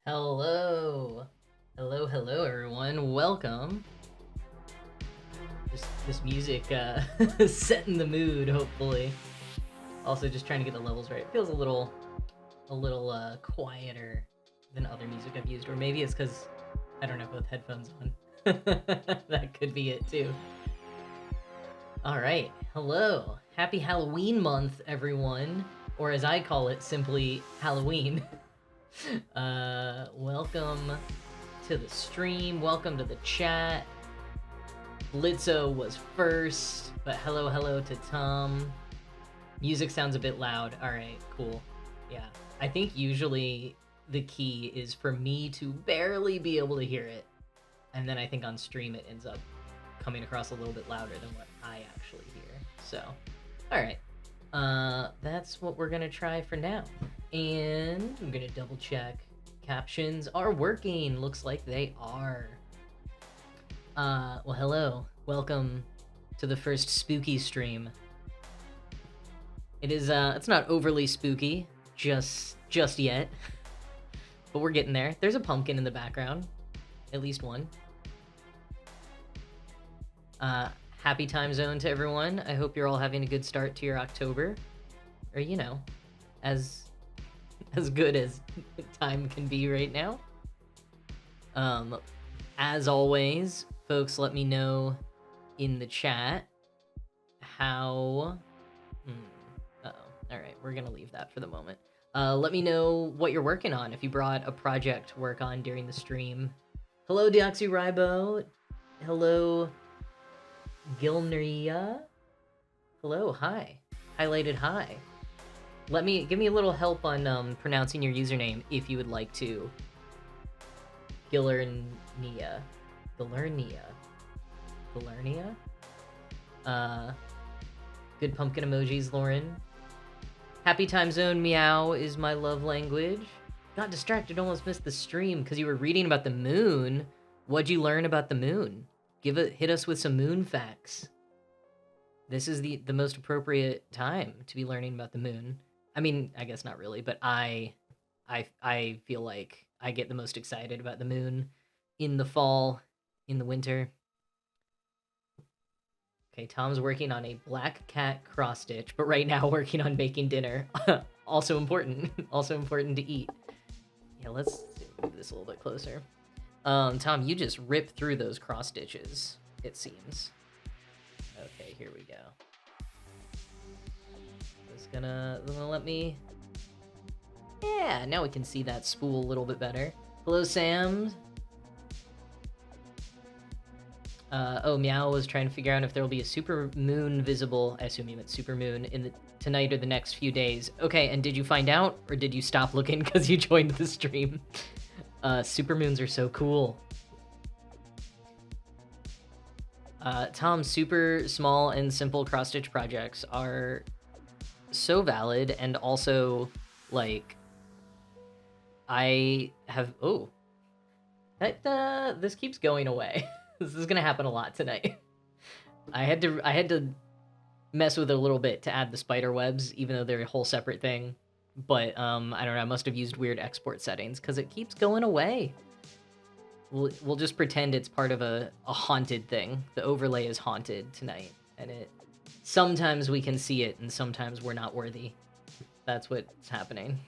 Hello. Hello, everyone. Welcome. Just this music setting the mood, hopefully. Also, just trying to get the levels right. It feels a little quieter than other music I've used, or maybe it's because I don't have both headphones on. That could be it too. All right. Hello. Happy Halloween month, everyone, or as I call it, simply Halloween. Welcome to the stream. Welcome to the chat. Blitzo was first, but hello to Tom. Music sounds a bit loud. All right, cool. Yeah, I think usually the key is for me to barely be able to hear it, and then I think on stream it ends up coming across a little bit louder than what I actually hear. So, all right. That's what we're gonna try for now. And I'm gonna double check captions are working. Looks like they are. Well, hello. Welcome to the first spooky stream. It's not overly spooky just yet, but we're getting there. There's a pumpkin in the background, at least one. Happy time zone to everyone. I hope you're all having a good start to your October, or as good as time can be right now. As always, folks, let me know in the chat how. Uh-oh. All right, we're gonna leave that for the moment. Let me know what you're working on. If you brought a project to work on during the stream. Hello, Deoxyribo. Hello, Gilneria. Hello, hi. Highlighted hi. Give me a little help on pronouncing your username if you would like to. Gilnernia. Good pumpkin emojis, Lauren. Happy time zone meow is my love language. Got distracted, almost missed the stream because you were reading about the moon. What'd you learn about the moon? Hit us with some moon facts. This is the most appropriate time to be learning about the moon. I mean, I guess not really, but I feel like I get the most excited about the moon in the fall, in the winter. Okay, Tom's working on a black cat cross stitch, but right now working on making dinner. Also important. Also important to eat. Yeah, let's move this a little bit closer. Tom, you just rip through those cross stitches, it seems. Okay, here we go. It's gonna let me... Yeah, now we can see that spool a little bit better. Hello, Sam. Oh, Meow was trying to figure out if there will be a super moon visible. I assume you meant super moon in tonight or the next few days. Okay, and did you find out, or did you stop looking because you joined the stream? Super moons are so cool. Tom, super small and simple cross-stitch projects are so valid, and also, like, I have... Oh. This keeps going away. This is gonna happen a lot tonight. I had to mess with it a little bit to add the spider webs, even though they're a whole separate thing. But, I don't know, I must have used weird export settings, because it keeps going away. We'll just pretend it's part of a haunted thing. The overlay is haunted tonight, and sometimes we can see it, and sometimes we're not worthy. That's what's happening.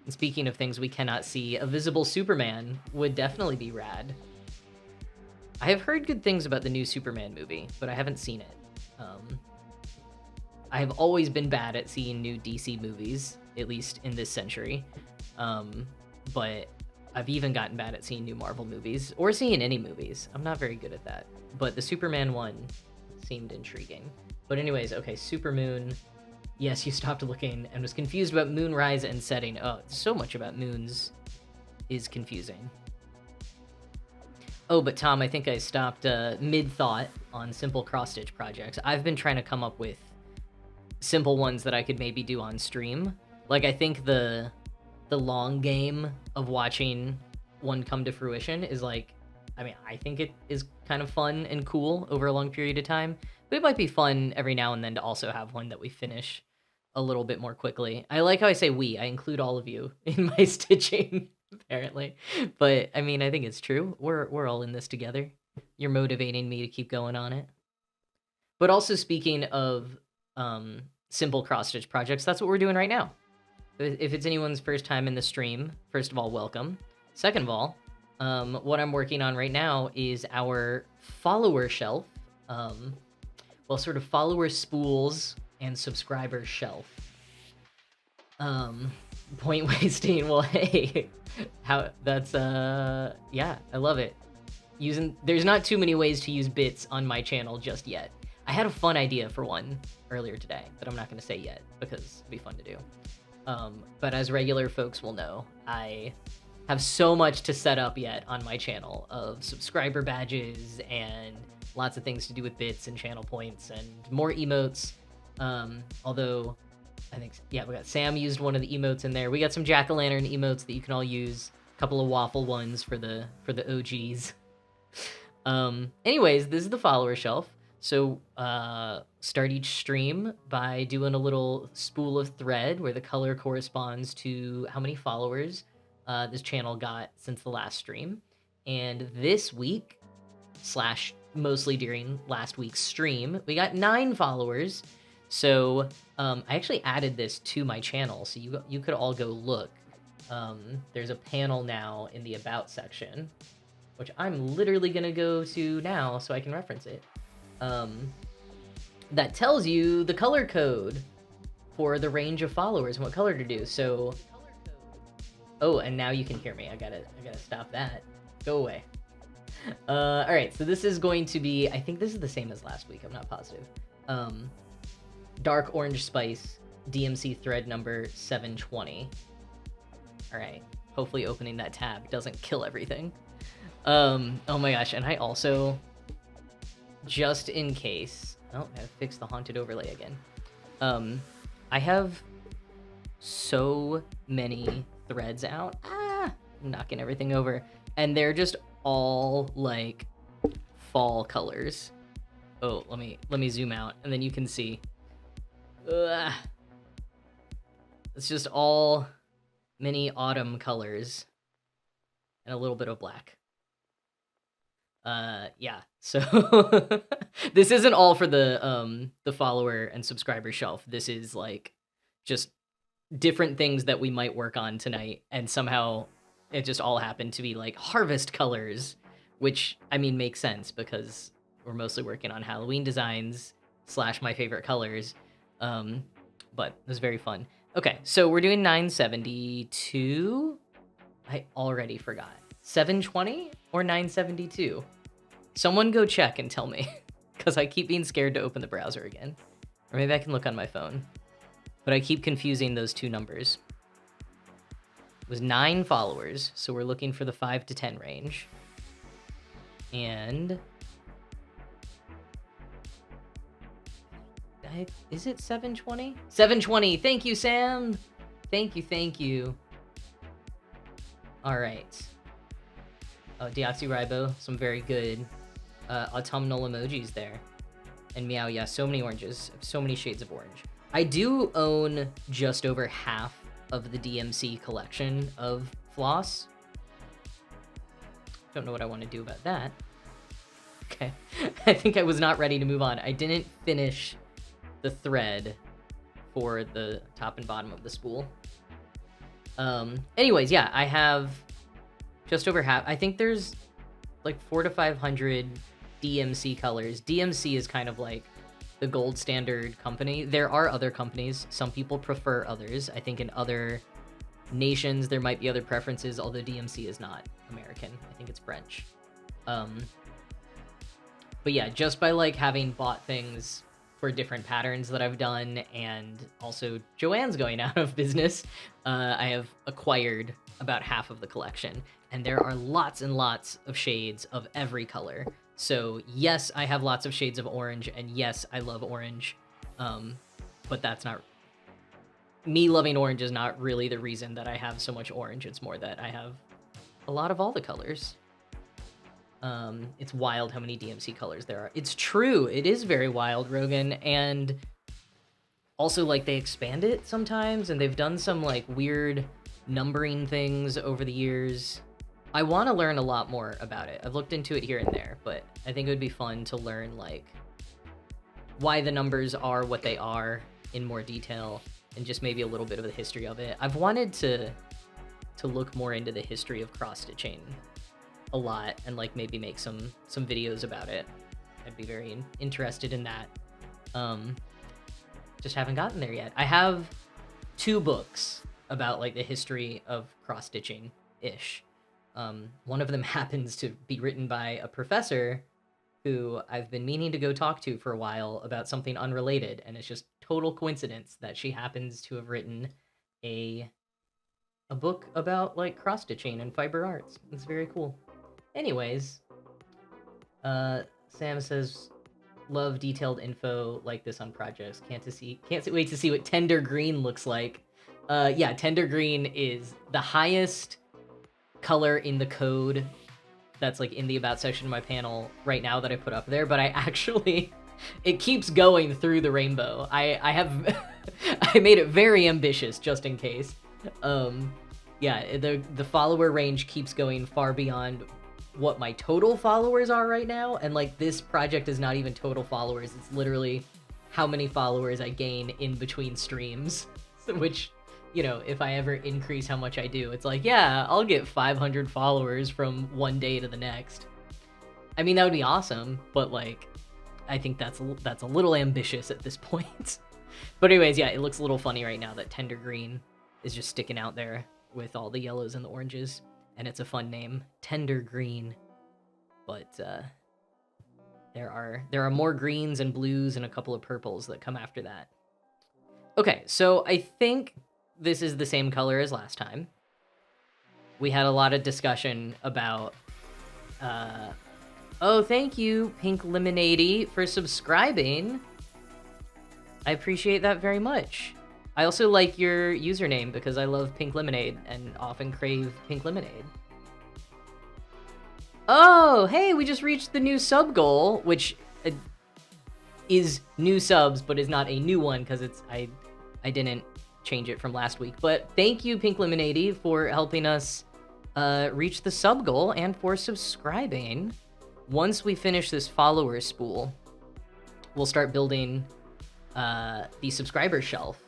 And speaking of things we cannot see, a visible Superman would definitely be rad. I have heard good things about the new Superman movie, but I haven't seen it. I have always been bad at seeing new DC movies, at least in this century. But I've even gotten bad at seeing new Marvel movies, or seeing any movies. I'm not very good at that. But the Superman one seemed intriguing. But anyways, okay, Supermoon. Yes, you stopped looking and was confused about moonrise and setting. Oh, so much about moons is confusing. Oh, but Tom, I think I stopped mid-thought on simple cross-stitch projects. I've been trying to come up with simple ones that I could maybe do on stream. Like, I think the long game of watching one come to fruition is like, I mean, I think it is kind of fun and cool over a long period of time, but it might be fun every now and then to also have one that we finish a little bit more quickly. I like how I say we. I include all of you in my stitching apparently. But I mean, I think it's true. We're all in this together. You're motivating me to keep going on it. But also speaking of simple cross-stitch projects, that's what we're doing right now. If it's anyone's first time in the stream, first of all, welcome. Second of all, what I'm working on right now is our follower shelf. Well, sort of follower spools and subscriber shelf. Point wasting. Well, hey, how that's yeah, I love it. There's not too many ways to use bits on my channel just yet. I had a fun idea for one earlier today that I'm not going to say yet because it'll be fun to do. But as regular folks will know, I have so much to set up yet on my channel of subscriber badges and lots of things to do with bits and channel points and more emotes. Although I think, yeah, we got Sam used one of the emotes in there. We got some jack-o'-lantern emotes that you can all use. A couple of waffle ones for the OGs. Anyways, this is the follower shelf. So start each stream by doing a little spool of thread where the color corresponds to how many followers this channel got since the last stream. And this week, / mostly during last week's stream, we got 9 followers. So I actually added this to my channel, so you could all go look. There's a panel now in the About section, which I'm literally going to go to now so I can reference it. That tells you the color code for the range of followers and what color to do. So, oh, and now you can hear me. I gotta stop that. Go away. All right, so this is going to be, I think this is the same as last week. I'm not positive. Dark Orange Spice, DMC thread number 720. All right, hopefully opening that tab doesn't kill everything. Oh my gosh, and I also, just in case, oh, I gotta fix the haunted overlay again. I have so many threads out. I'm knocking everything over. And they're just all like fall colors. Oh, let me zoom out and then you can see. It's just all many autumn colors and a little bit of black. Yeah, so this isn't all for the follower and subscriber shelf. This is like just different things that we might work on tonight, and somehow it just all happened to be like harvest colors, which I mean makes sense because we're mostly working on Halloween designs / my favorite colors. But it was very fun. Okay, so we're doing 972. I already forgot. 720 or 972? Someone go check and tell me, because I keep being scared to open the browser again. Or maybe I can look on my phone. But I keep confusing those two numbers. It was 9 followers, so we're looking for the 5 to 10 range. And is it 720? 720! Thank you, Sam! Thank you. All right. Oh, Deoxyribo, some very good autumnal emojis there. And meow, yeah, so many oranges, so many shades of orange. I do own just over half of the DMC collection of floss. Don't know what I want to do about that. Okay, I think I was not ready to move on. I didn't finish the thread for the top and bottom of the spool. Anyways, yeah, I have just over half. I think there's like 400 to 500 DMC colors. DMC is kind of like the gold standard company. There are other companies. Some people prefer others. I think in other nations there might be other preferences, although DMC is not American. I think it's French. But yeah, just by like having bought things for different patterns that I've done, and also Joanne's going out of business, I have acquired about half of the collection, and there are lots and lots of shades of every color. So yes, I have lots of shades of orange, and yes, I love orange, but that's not, me loving orange is not really the reason that I have so much orange. It's more that I have a lot of all the colors. It's wild how many DMC colors there are. It's true. It is very wild, Rogan. And also, like, they expand it sometimes, and they've done some, like, weird numbering things over the years. I want to learn a lot more about it. I've looked into it here and there, but I think it would be fun to learn like why the numbers are what they are in more detail, and just maybe a little bit of the history of it. I've wanted to look more into the history of cross-stitching a lot, and like maybe make some videos about it. I'd be very interested in that. Just haven't gotten there yet. I have 2 books about like the history of cross-stitching ish. One of them happens to be written by a professor who I've been meaning to go talk to for a while about something unrelated, and it's just total coincidence that she happens to have written a book about like cross-stitching and fiber arts. It's very cool. Anyways, Sam says, love detailed info like this on projects. Can't wait to see what tender green looks like. Yeah, tender green is the highest color in the code that's like in the about section of my panel right now that I put up there, but I actually, it keeps going through the rainbow. I have, I made it very ambitious just in case. Yeah, the follower range keeps going far beyond what my total followers are right now, and like this project is not even total followers, it's literally how many followers I gain in between streams, which, you know, if I ever increase how much I do, it's like, yeah, I'll get 500 followers from one day to the next. I mean, that would be awesome, but like, I think that's a little ambitious at this point. But anyways, yeah, it looks a little funny right now that tender green is just sticking out there with all the yellows and the oranges, and it's a fun name, tender green. But there are more greens and blues and a couple of purples that come after that. Okay, so I think this is the same color as last time. We had a lot of discussion about oh, thank you, Pink Lemonade, for subscribing. I appreciate that very much. I also like your username because I love Pink Lemonade and often crave Pink Lemonade. Oh, hey, we just reached the new sub goal, which is new subs, but is not a new one because I didn't change it from last week. But thank you, Pink Lemonade, for helping us reach the sub goal and for subscribing. Once we finish this follower spool, we'll start building the subscriber shelf,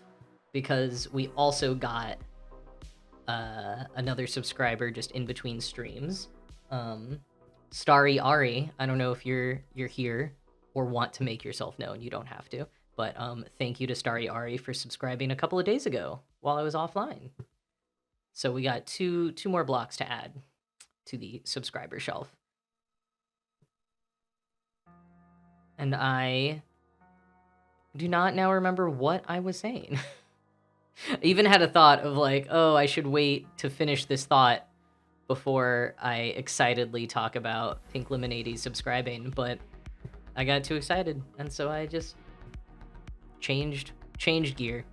because we also got another subscriber just in between streams. Starry Ari, I don't know if you're here or want to make yourself known. You don't have to, but thank you to Starry Ari for subscribing a couple of days ago while I was offline. So we got two more blocks to add to the subscriber shelf. And I do not now remember what I was saying. I even had a thought of like, oh, I should wait to finish this thought before I excitedly talk about Pink Lemonade subscribing, but I got too excited, and so I just changed gear.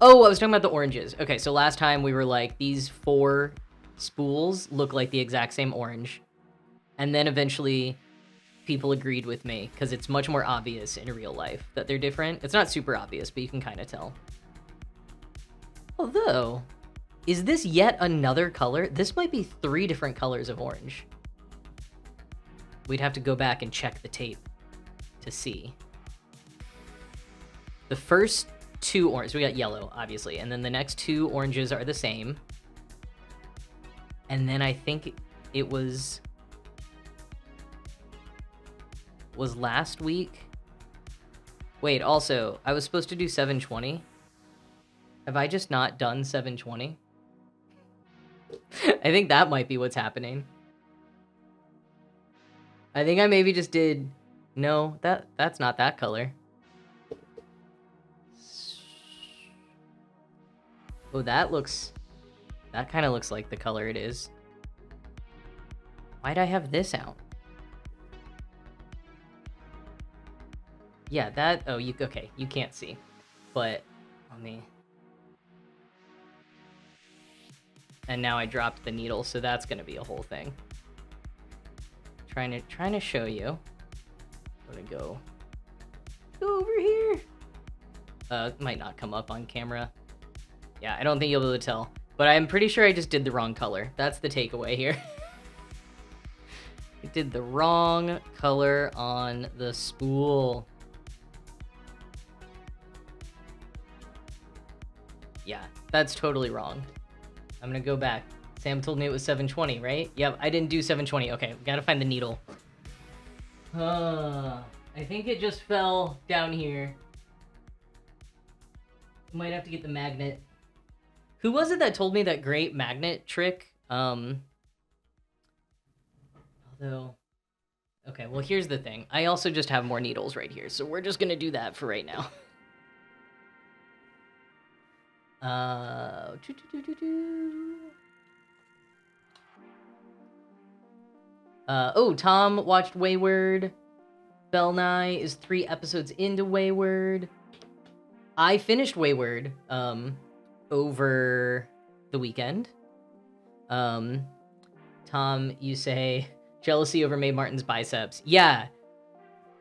Oh, I was talking about the oranges. Okay, so last time we were like, these 4 spools look like the exact same orange, and then eventually people agreed with me, because it's much more obvious in real life that they're different. It's not super obvious, but you can kind of tell. Although, is this yet another color? This might be 3 different colors of orange. We'd have to go back and check the tape to see. The first 2 oranges, we got yellow, obviously, and then the next 2 oranges are the same. And then I think it was last week. Wait, also, I was supposed to do 720. Have I just not done 720? I think that might be what's happening. I think I maybe just did... No, that's not that color. Oh, that kind of looks like the color it is. Why'd I have this out? Yeah, that... Oh, okay, you can't see. But, let me... And now I dropped the needle, so that's gonna be a whole thing. Trying to show you. I'm gonna go over here. It might not come up on camera. Yeah, I don't think you'll be able to tell. But I'm pretty sure I just did the wrong color. That's the takeaway here. I did the wrong color on the spool. Yeah, that's totally wrong. I'm gonna go back. Sam told me it was 720, right? Yep, I didn't do 720. Okay, we gotta find the needle. I think it just fell down here. Might have to get the magnet. Who was it that told me that great magnet trick? Although... Okay, well, here's the thing. I also just have more needles right here, so we're just gonna do that for right now. Oh, Tom watched Wayward. Bell Nye is 3 episodes into Wayward. I finished Wayward over the weekend. Tom, you say jealousy over Mae Martin's biceps. Yeah,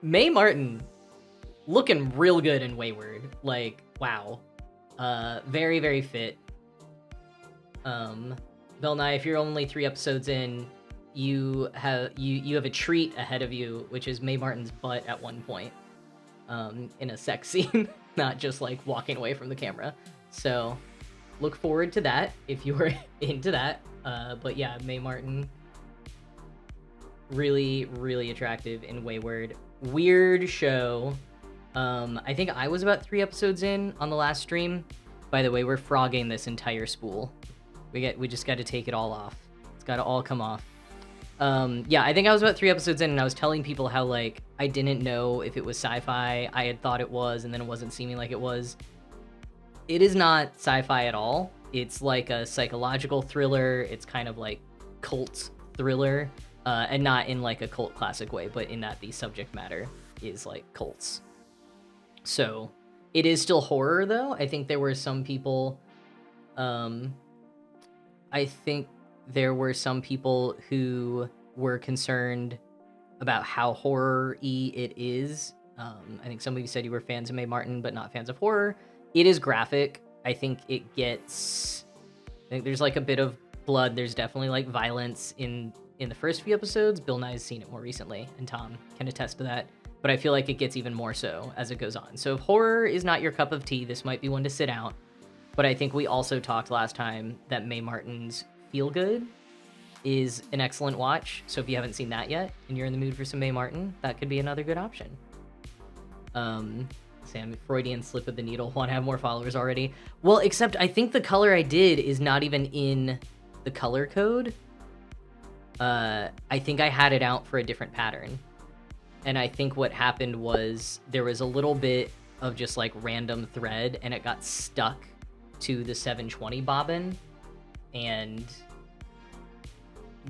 Mae Martin looking real good in Wayward. Like, wow. Very, very fit. Bell Nye, if you're only 3 episodes in, you have a treat ahead of you, which is Mae Martin's butt at one point, in a sex scene, not just like walking away from the camera. So look forward to that if you're into that. But yeah, Mae Martin, really, really attractive in Wayward. Weird show. I think I was about 3 episodes in on the last stream. By the way, we're frogging this entire spool. We just got to take it all off. It's got to all come off. Yeah, I think I was about 3 episodes in, and I was telling people how, like, I didn't know if it was sci-fi. I had thought it was, and then it wasn't seeming like it was. It is not sci-fi at all. It's like a psychological thriller. It's kind of like cult thriller, and not in like a cult classic way, but in that the subject matter is like cults. So it is still horror, though. I think there were some people, who were concerned about how horror-y it is. I think some of you said you were fans of Mae Martin, but not fans of horror. It is graphic. I think there's like a bit of blood. There's definitely like violence in the first few episodes. Bill Nye's seen it more recently, and Tom can attest to that. But I feel like it gets even more so as it goes on. So if horror is not your cup of tea, this might be one to sit out. But I think we also talked last time that Mae Martin's Feel Good is an excellent watch. So if you haven't seen that yet and you're in the mood for some Mae Martin, that could be another good option. Sam, Freudian slip of the needle. Want to have more followers already? Well, except I think the color I did is not even in the color code. I think I had it out for a different pattern. And I think what happened was there was a little bit of just like random thread, and it got stuck to the 720 bobbin, and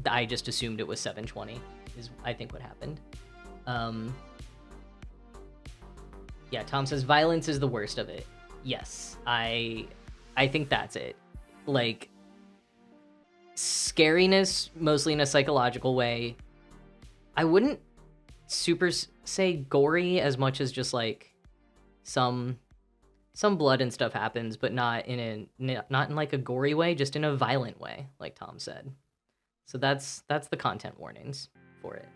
I just assumed it was 720 is I think what happened. Yeah, Tom says violence is the worst of it. Yes, I think that's it. Like, scariness, mostly in a psychological way. I wouldn't super say gory as much as just like some blood and stuff happens, but not in like a gory way, just in a violent way, like Tom said. So that's the content warnings for it.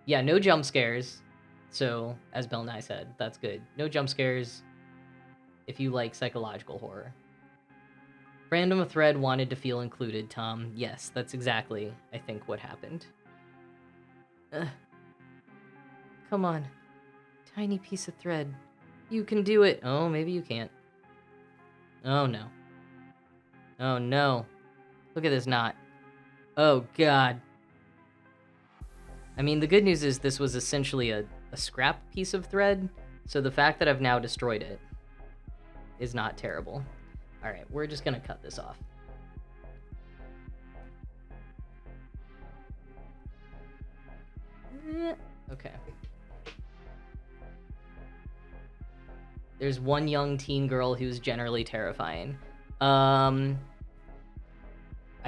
Yeah, no jump scares. So as Bell Nye said, that's good. No jump scares if you like psychological horror. Random thread wanted to feel included, Tom. Yes, that's exactly, I think, what happened. Come on. Tiny piece of thread. You can do it. Oh, maybe you can't. Oh, no. Oh, no. Look at this knot. Oh, God. I mean, the good news is this was essentially a scrap piece of thread, so the fact that I've now destroyed it is not terrible. All right, we're just gonna cut this off. Okay. There's one young teen girl who's generally terrifying. I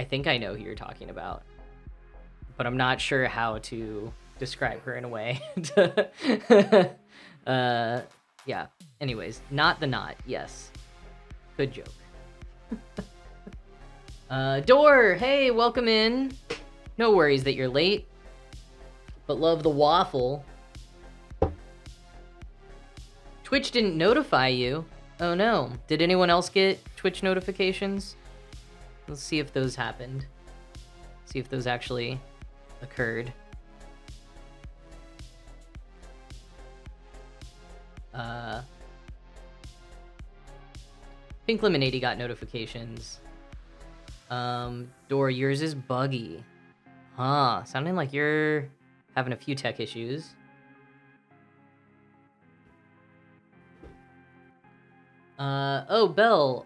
think I know who you're talking about, but I'm not sure how to describe her in a way Yeah. Anyways, not the knot. Yes. Good joke. Door! Hey, welcome in. No worries that you're late. But love the waffle. Twitch didn't notify you. Oh no. Did anyone else get Twitch notifications? Let's see if those happened. See if those actually occurred. Pink Lemonade got notifications. Door, yours is buggy. Huh, sounding like you're having a few tech issues. Oh, Belle,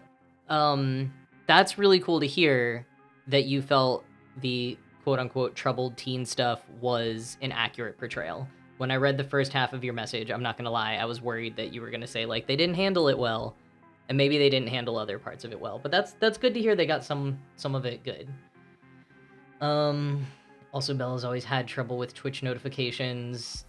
that's really cool to hear that you felt the quote-unquote troubled teen stuff was an accurate portrayal. When I read the first half of your message, I'm not gonna lie, I was worried that you were gonna say, like, they didn't handle it well, and maybe they didn't handle other parts of it well, but that's good to hear they got some of it good. Also, Bella's always had trouble with Twitch notifications.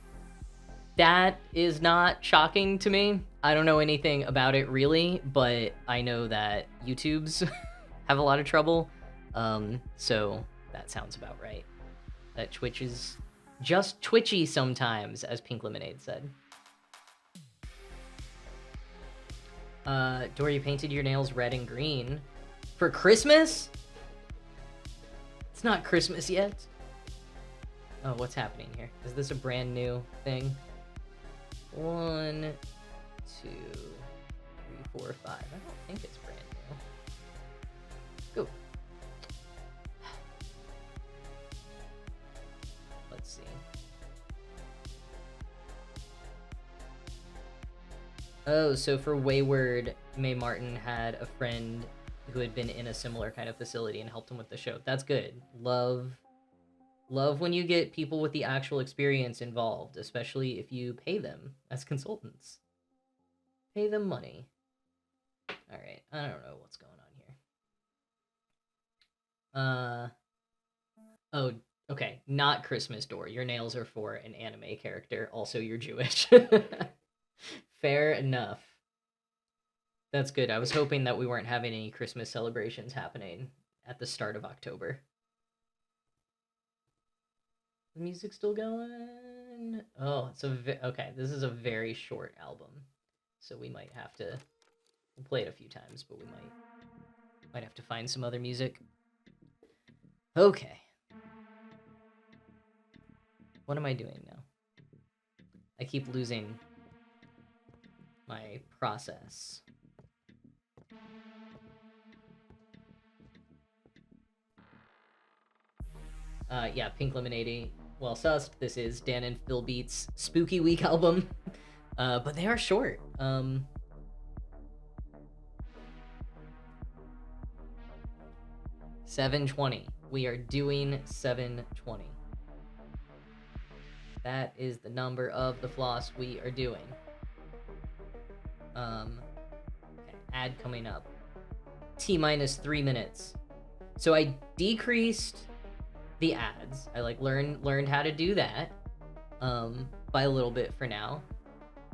That is not shocking to me. I don't know anything about it really, but I know that YouTube's have a lot of trouble. So that sounds about right. That Twitch is just twitchy sometimes, as Pink Lemonade said. Dory, you painted your nails red and green. For Christmas? It's not Christmas yet. Oh, what's happening here? Is this a brand new thing? 1, 2, 3, 4, 5. I don't think it's brand new. Go. Let's see. Oh, so for Wayward, Mae Martin had a friend who had been in a similar kind of facility and helped him with the show. That's good. Love when you get people with the actual experience involved, especially if you pay them as consultants. Pay them money. All right, I don't know what's going on here. Oh, okay, not Christmas, Door. Your nails are for an anime character. Also, you're Jewish. Fair enough. That's good. I was hoping that we weren't having any Christmas celebrations happening at the start of October. The music's still going. Oh, it's okay. This is a very short album, so we might have to. We'll play it a few times, but we might have to find some other music. Okay. What am I doing now? I keep losing my process. Yeah, Pink Lemonade. Well sussed. This is Dan and Phil Beats' Spooky Week album. But they are short. 720. We are doing 720. That is the number of the floss we are doing. Okay, ad coming up. T-minus 3 minutes. So I decreased the ads. I learned how to do that by a little bit for now.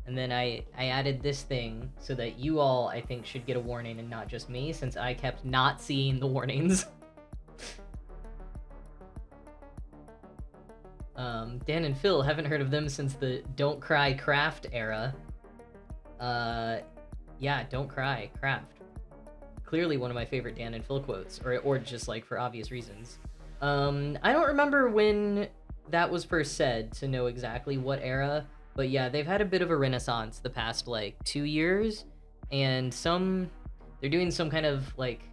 And then I added this thing so that you all, I think, should get a warning and not just me, since I kept not seeing the warnings. Dan and Phil, haven't heard of them since the Don't Cry Craft era. Yeah, Don't Cry Craft. Clearly one of my favorite Dan and Phil quotes, or just like for obvious reasons. I don't remember when that was first said to know exactly what era, but yeah, they've had a bit of a renaissance the past like 2 years, and they're doing some kind of like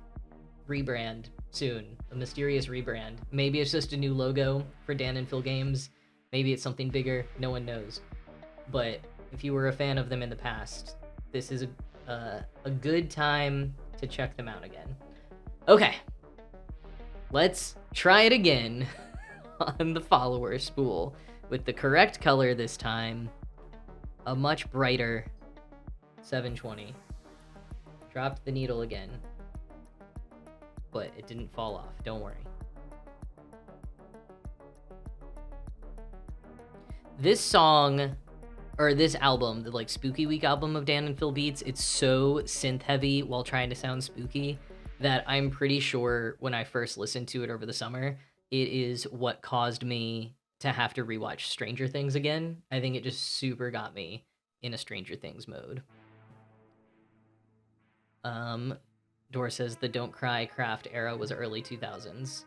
rebrand soon, a mysterious rebrand. Maybe it's just a new logo for Dan and Phil Games. Maybe it's something bigger. No one knows. But if you were a fan of them in the past, this is a good time to check them out again. Okay. Let's try it again on the follower spool with the correct color this time. A much brighter 720. Dropped the needle again. But it didn't fall off, don't worry. This song or this album, the like Spooky Week album of Dan and Phil Beats, it's so synth heavy while trying to sound spooky that I'm pretty sure when I first listened to it over the summer, it is what caused me to have to rewatch Stranger Things again. I think it just super got me in a Stranger Things mode. Dor says the Don't Cry Craft era was early 2000s.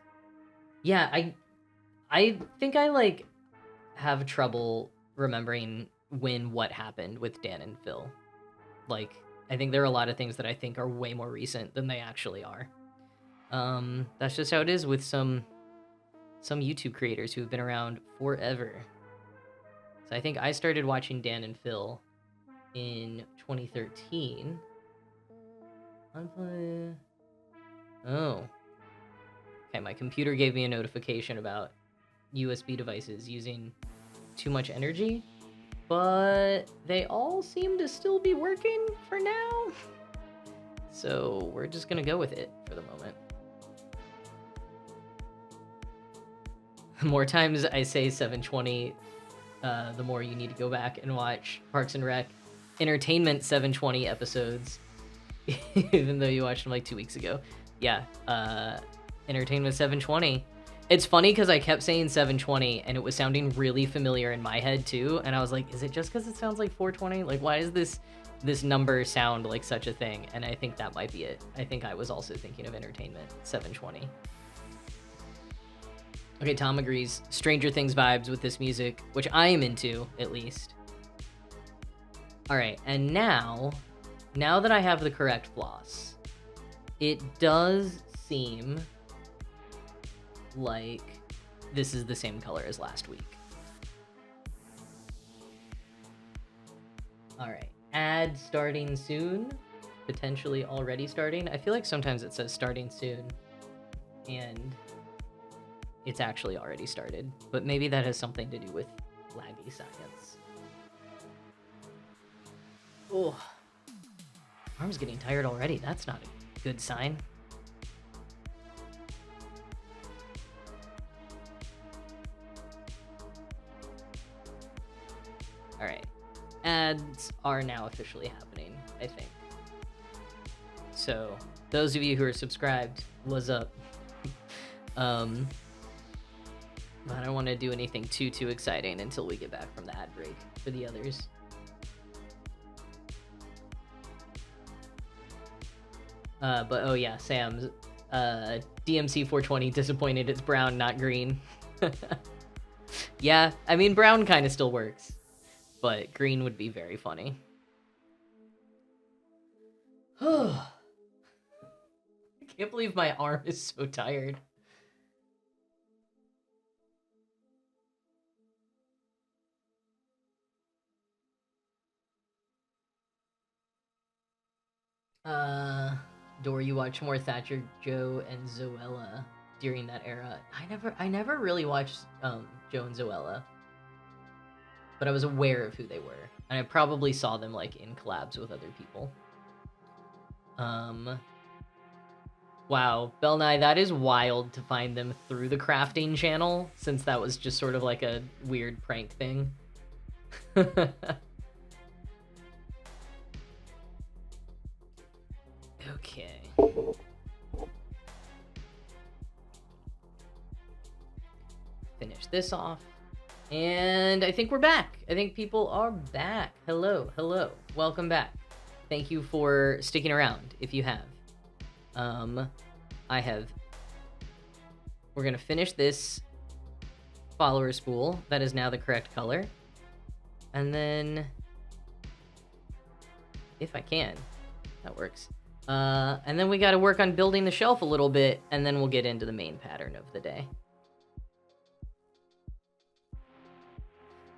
Yeah, I think I like have trouble remembering when what happened with Dan and Phil. Like, I think there are a lot of things that I think are way more recent than they actually are. That's just how it is with some YouTube creators who've been around forever. So I think I started watching Dan and Phil in 2013. Oh. Okay, my computer gave me a notification about USB devices using too much energy, but they all seem to still be working for now. So we're just gonna go with it for the moment. The more times I say 720, the more you need to go back and watch Parks and Rec Entertainment 720 episodes, even though you watched them like 2 weeks ago. Yeah, Entertainment 720. It's funny because I kept saying 720 and it was sounding really familiar in my head too, and I was like, is it just because it sounds like 420? Like, why does this number sound like such a thing? And I think that might be it. I think I was also thinking of Entertainment 720. Okay, Tom agrees. Stranger Things vibes with this music, which I am into, at least. Alright, and now that I have the correct floss, it does seem like this is the same color as last week. Alright, ad starting soon. Potentially already starting. I feel like sometimes it says starting soon, and it's actually already started, but maybe that has something to do with laggy science. Oh, arm's getting tired already. That's not a good sign. All right, ads are now officially happening, I think. So those of you who are subscribed, what's up? I don't want to do anything too exciting until we get back from the ad break for the others. But oh yeah, Sam's DMC 420 disappointed it's brown, not green. Yeah, I mean brown kind of still works, but green would be very funny. I can't believe my arm is so tired. Dor, you watch more Thatcher, Joe, and Zoella during that era. I never really watched Joe and Zoella, but I was aware of who they were, and I probably saw them like in collabs with other people. Wow, Bell Nye, that is wild to find them through the crafting channel, since that was just sort of like a weird prank thing. Okay. Finish this off. And I think we're back. I think people are back. Hello. Welcome back. Thank you for sticking around, if you have. We're gonna finish this follower spool. That is now the correct color. And then, if I can, that works. And then we got to work on building the shelf a little bit, and then we'll get into the main pattern of the day.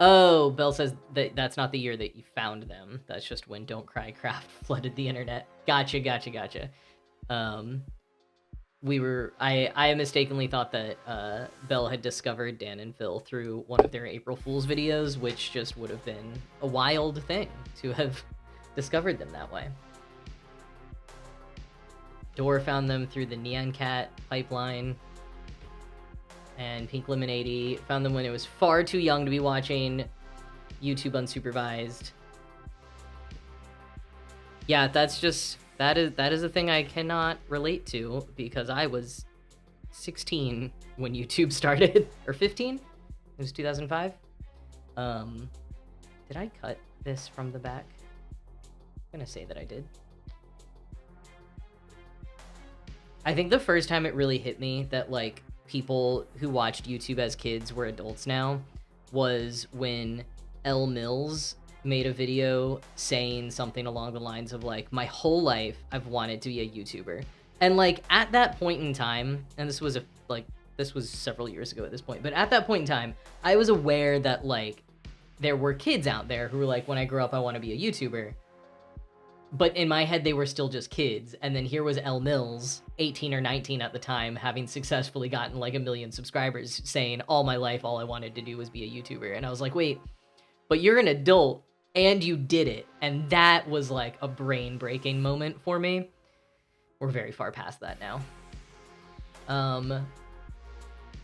Oh, Belle says that that's not the year that you found them. That's just when Don't Cry Craft flooded the internet. Gotcha. I mistakenly thought that Belle had discovered Dan and Phil through one of their April Fool's videos, which just would have been a wild thing to have discovered them that way. Dor found them through the Neon Cat pipeline, and Pink Lemonade found them when it was far too young to be watching YouTube unsupervised. Yeah, that is a thing I cannot relate to because I was 16 when YouTube started, or 15. It was 2005. Did I cut this from the back? I'm gonna say that I did. I think the first time it really hit me that like people who watched YouTube as kids were adults now was when L Mills made a video saying something along the lines of like, my whole life I've wanted to be a YouTuber. And like at that point in time, and this was several years ago at this point, but at that point in time, I was aware that like there were kids out there who were like, when I grow up I want to be a YouTuber. But in my head, they were still just kids. And then here was L Mills, 18 or 19 at the time, having successfully gotten like 1 million subscribers, saying all my life, all I wanted to do was be a YouTuber. And I was like, wait, but you're an adult and you did it. And that was like a brain-breaking moment for me. We're very far past that now.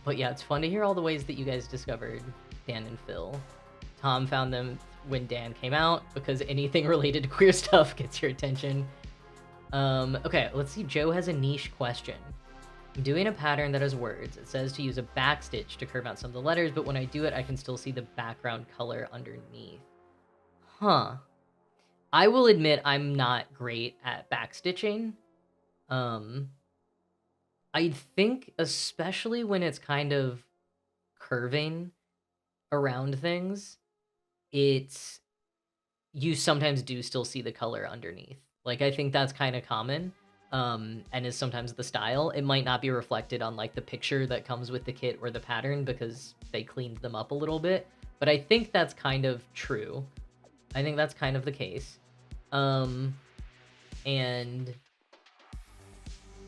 But yeah, it's fun to hear all the ways that you guys discovered Dan and Phil. Tom found them when Dan came out, because anything related to queer stuff gets your attention. Okay, let's see. Joe has a niche question. I'm doing a pattern that has words. It says to use a backstitch to curve out some of the letters, but when I do it, I can still see the background color underneath. Huh. I will admit I'm not great at backstitching. I think especially when it's kind of curving around things, you sometimes do still see the color underneath. Like, I think that's kind of common, and is sometimes the style. It might not be reflected on like the picture that comes with the kit or the pattern because they cleaned them up a little bit, but I think that's kind of true. I think that's kind of the case. And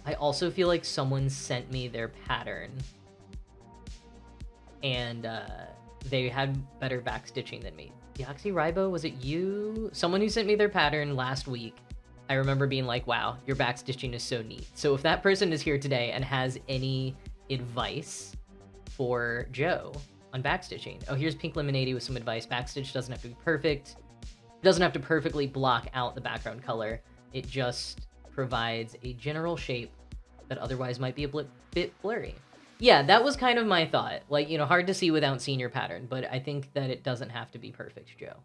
I also feel like someone sent me their pattern and they had better backstitching than me. Deoxyribo, was it you? Someone who sent me their pattern last week. I remember being like, wow, your backstitching is so neat. So if that person is here today and has any advice for Joe on backstitching. Oh, here's Pink Lemonade with some advice. Backstitch doesn't have to be perfect. It doesn't have to perfectly block out the background color. It just provides a general shape that otherwise might be a bit blurry. Yeah, that was kind of my thought. Like, you know, hard to see without seeing your pattern, but I think that it doesn't have to be perfect, Joe.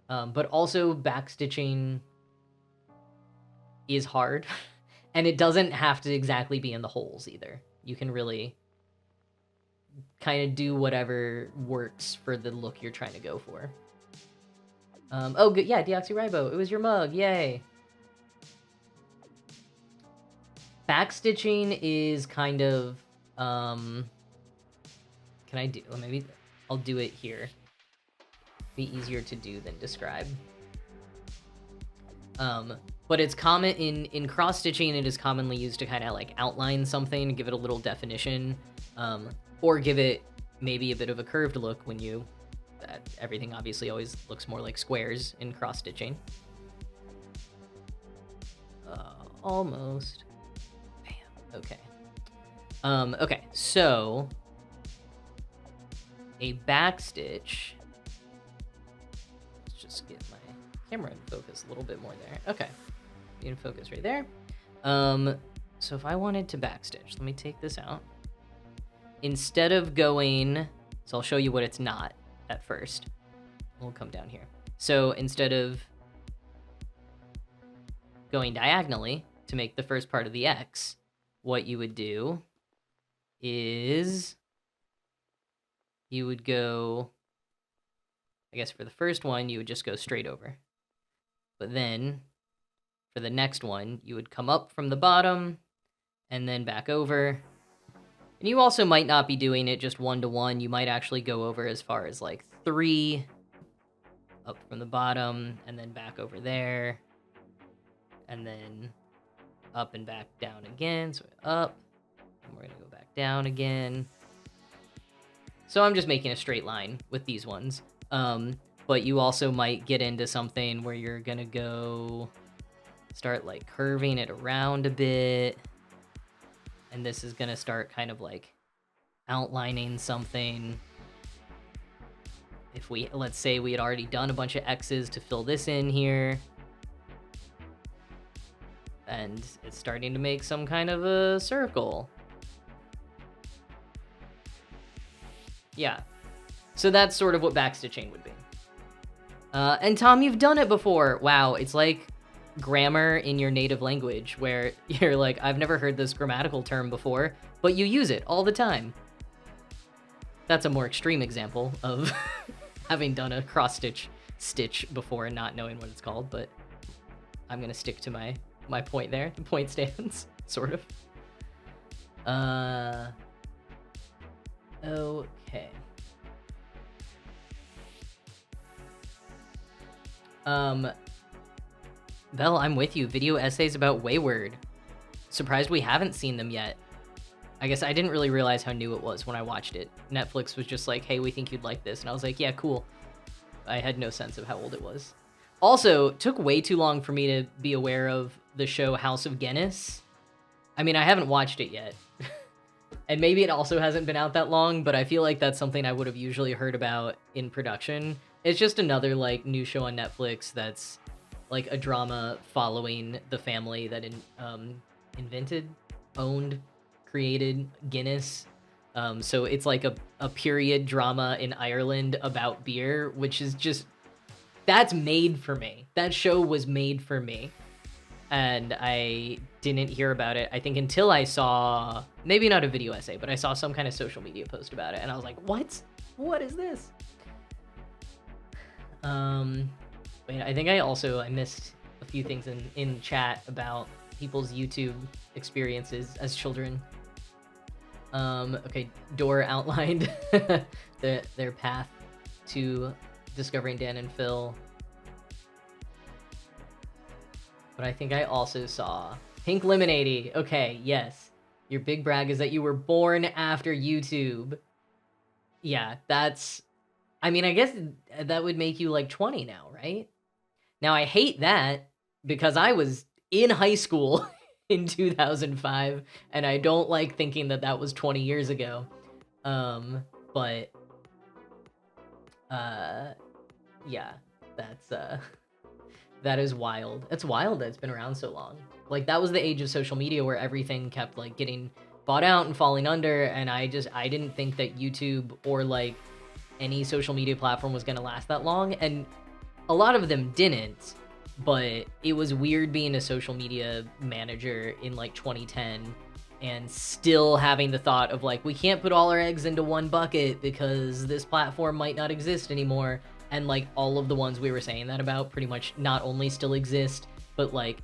But also backstitching is hard, and it doesn't have to exactly be in the holes either. You can really kind of do whatever works for the look you're trying to go for. Oh, good. Yeah, Deoxyribo. It was your mug. Yay. Backstitching is kind of... can I do... Maybe I'll do it here. Be easier to do than describe. But it's common in cross-stitching. It is commonly used to kind of like outline something, give it a little definition, or give it maybe a bit of a curved look when you... everything obviously always looks more like squares in cross-stitching. Almost. Bam. Okay. Okay, so a backstitch. Let's just get my camera in focus a little bit more there. Okay, be in focus right there. So if I wanted to backstitch, let me take this out. Instead of going, so I'll show you what it's not at first. We'll come down here. So instead of going diagonally to make the first part of the X, what you would do is you would go, I guess for the first one, you would just go straight over. But then for the next one, you would come up from the bottom and then back over. And you also might not be doing it just 1 to 1. You might actually go over as far as like 3, up from the bottom, and then back over there, and then up and back down again. So up, and we're gonna go back down again. So I'm just making a straight line with these ones. But you also might get into something where you're gonna go start like curving it around a bit. And this is gonna start kind of like outlining something. If if let's say we had already done a bunch of X's to fill this in here. And it's starting to make some kind of a circle. Yeah. So that's sort of what backstitching would be. And Tom, you've done it before. Wow, it's like grammar in your native language, where you're like, I've never heard this grammatical term before, but you use it all the time. That's a more extreme example of having done a cross-stitch before and not knowing what it's called, but I'm gonna stick to my point there. The point stands, sort of. Okay. Belle, I'm with you. Video essays about Wayward. Surprised we haven't seen them yet. I guess I didn't really realize how new it was when I watched it. Netflix was just like, hey, we think you'd like this. And I was like, yeah, cool. I had no sense of how old it was. Also, took way too long for me to be aware of the show House of Guinness. I mean, I haven't watched it yet. And maybe it also hasn't been out that long, but I feel like that's something I would have usually heard about in production. It's just another, like, new show on Netflix that's, like, a drama following the family that owned, created Guinness. So it's like a period drama in Ireland about beer, which is just... That's made for me. That show was made for me. And I didn't hear about it, I think, until I saw... Maybe not a video essay, but I saw some kind of social media post about it. And I was like, what? What is this? Wait, I think I missed a few things in chat about people's YouTube experiences as children. Okay, Door outlined their path to discovering Dan and Phil. But I think I also saw Pink Lemonade. Okay, yes. Your big brag is that you were born after YouTube. Yeah, that's... I mean, I guess that would make you like 20 now, right? Now, I hate that because I was in high school in 2005, and I don't like thinking that that was 20 years ago. But yeah, that is wild. It's wild that it's been around so long. Like, that was the age of social media where everything kept, like, getting bought out and falling under, and I didn't think that YouTube or, like, any social media platform was gonna last that long, and a lot of them didn't, but it was weird being a social media manager in, like, 2010 and still having the thought of, like, we can't put all our eggs into one bucket because this platform might not exist anymore. And, like, all of the ones we were saying that about pretty much not only still exist, but, like,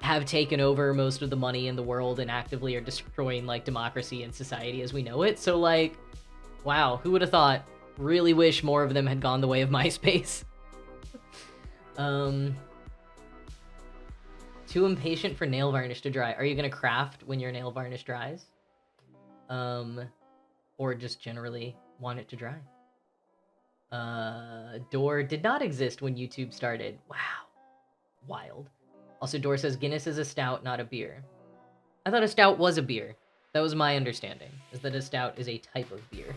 have taken over most of the money in the world and actively are destroying, like, democracy and society as we know it. So, like, wow, who would have thought? Really wish more of them had gone the way of MySpace. Too impatient for nail varnish to dry. Are you gonna craft when your nail varnish dries? Or just generally want it to dry? Door did not exist when YouTube started. Wow. Wild. Also, Door says Guinness is a stout, not a beer. I thought a stout was a beer. That was my understanding, is that a stout is a type of beer.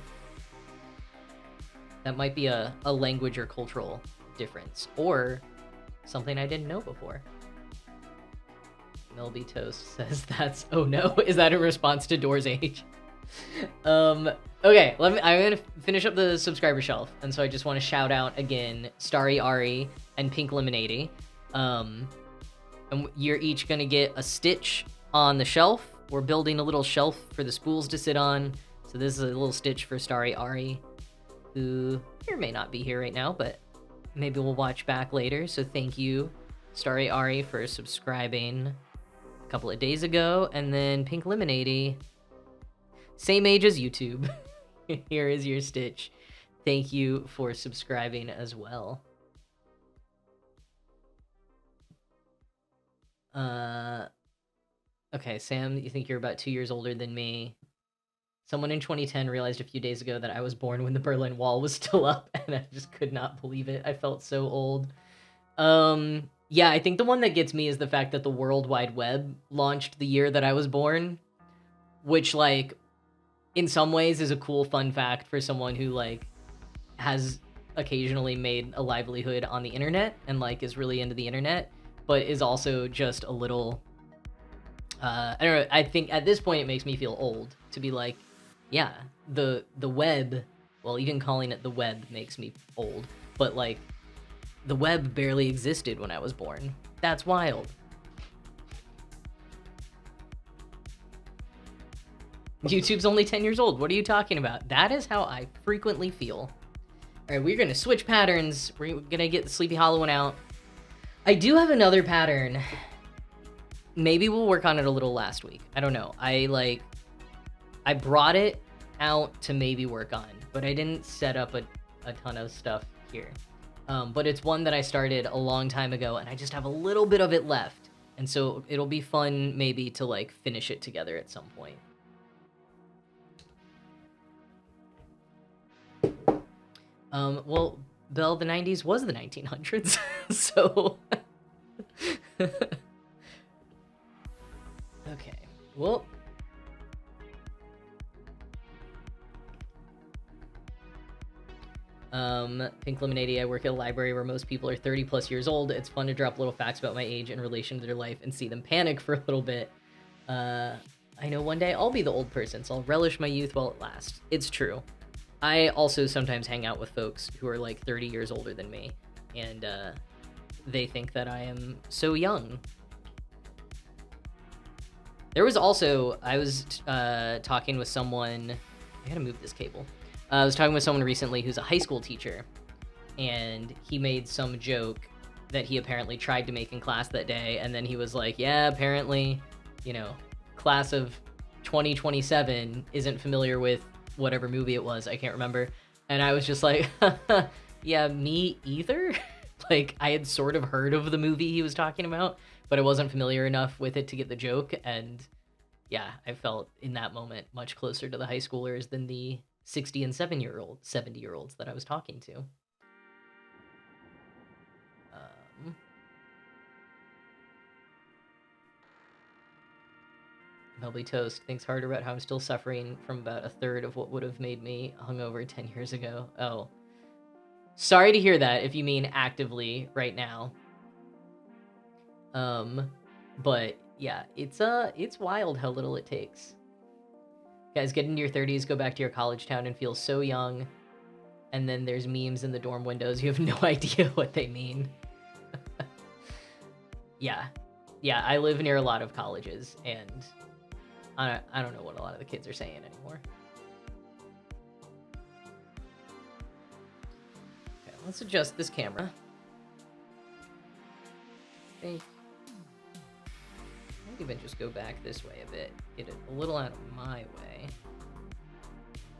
That might be a language or cultural difference, or something I didn't know before. Melby Toast says that's... Oh no, is that in response to Door's age? Okay, I'm gonna finish up the subscriber shelf, and so I just want to shout out again Starry Ari and Pink Lemonade. And you're each gonna get a stitch on the shelf. We're building a little shelf for the spools to sit on. So this is a little stitch for Starry Ari, who here may not be here right now, but maybe we'll watch back later. So thank you, Starry Ari, for subscribing a couple of days ago, and then Pink Lemonade. Same age as YouTube. Here is your stitch. Thank you for subscribing as well. Okay, Sam, you think you're about 2 years older than me. Someone in 2010 realized a few days ago that I was born when the Berlin Wall was still up, and I just could not believe it. I felt so old. Yeah, I think the one that gets me is the fact that the World Wide Web launched the year that I was born, which, like, in some ways is a cool fun fact for someone who, like, has occasionally made a livelihood on the internet and like is really into the internet, but is also just a little I don't know, I think at this point it makes me feel old to be like, yeah, the web, well, even calling it the web makes me old, but like the web barely existed when I was born. That's wild. YouTube's only 10 years old. What are you talking about? That is how I frequently feel. All right, we're going to switch patterns. We're going to get the Sleepy Hollow one out. I do have another pattern. Maybe we'll work on it a little last week. I don't know. I brought it out to maybe work on, but I didn't set up a ton of stuff here. But it's one that I started a long time ago, and I just have a little bit of it left. And so it'll be fun maybe to like finish it together at some point. Well, Belle, the 90s was the 1900s, so... Okay, well... Pink Lemonade, I work at a library where most people are 30 plus years old. It's fun to drop little facts about my age in relation to their life and see them panic for a little bit. I know one day I'll be the old person, so I'll relish my youth while it lasts. It's true. I also sometimes hang out with folks who are like 30 years older than me, and they think that I am so young. There was also, I was talking with someone, I gotta move this cable. I was talking with someone recently who's a high school teacher, and he made some joke that he apparently tried to make in class that day, and then he was like, yeah, apparently, you know, class of 2027 isn't familiar with whatever movie it was, I can't remember. And I was just like, yeah, me either. Like, I had sort of heard of the movie he was talking about, but I wasn't familiar enough with it to get the joke. And yeah, I felt in that moment much closer to the high schoolers than the 60 and 70-year-olds that I was talking to. Melby Toast thinks harder about how I'm still suffering from about a third of what would have made me hungover 10 years ago. Oh. Sorry to hear that if you mean actively right now. But yeah, it's wild how little it takes. Guys, get into your 30s, go back to your college town and feel so young. And then there's memes in the dorm windows. You have no idea what they mean. Yeah, I live near a lot of colleges, and I don't know what a lot of the kids are saying anymore. Okay, let's adjust this camera. I think even just go back this way a bit. Get it a little out of my way.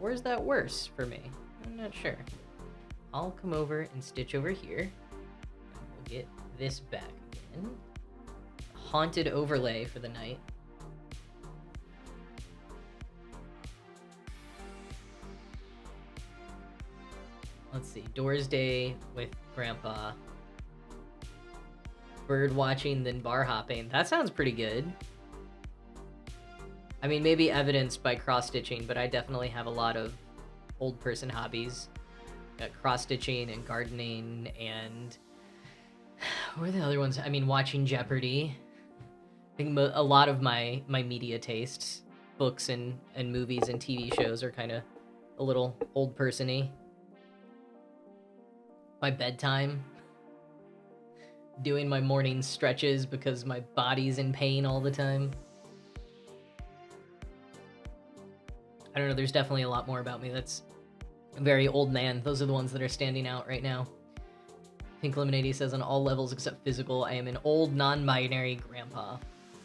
Or is that worse for me? I'm not sure. I'll come over and stitch over here. And we'll get this back again. Haunted overlay for the night. Let's see. Doors Day with Grandpa. Bird watching, then bar hopping. That sounds pretty good. I mean, maybe evidenced by cross-stitching, but I definitely have a lot of old person hobbies. Got cross-stitching and gardening and... What are the other ones? I mean, watching Jeopardy. I think a lot of my media tastes, books and movies and TV shows are kind of a little old person-y. My bedtime. Doing my morning stretches because my body's in pain all the time. I don't know, there's definitely a lot more about me that's a very old man. Those are the ones that are standing out right now. Pink Lemonade says, on all levels except physical, I am an old, non-binary grandpa.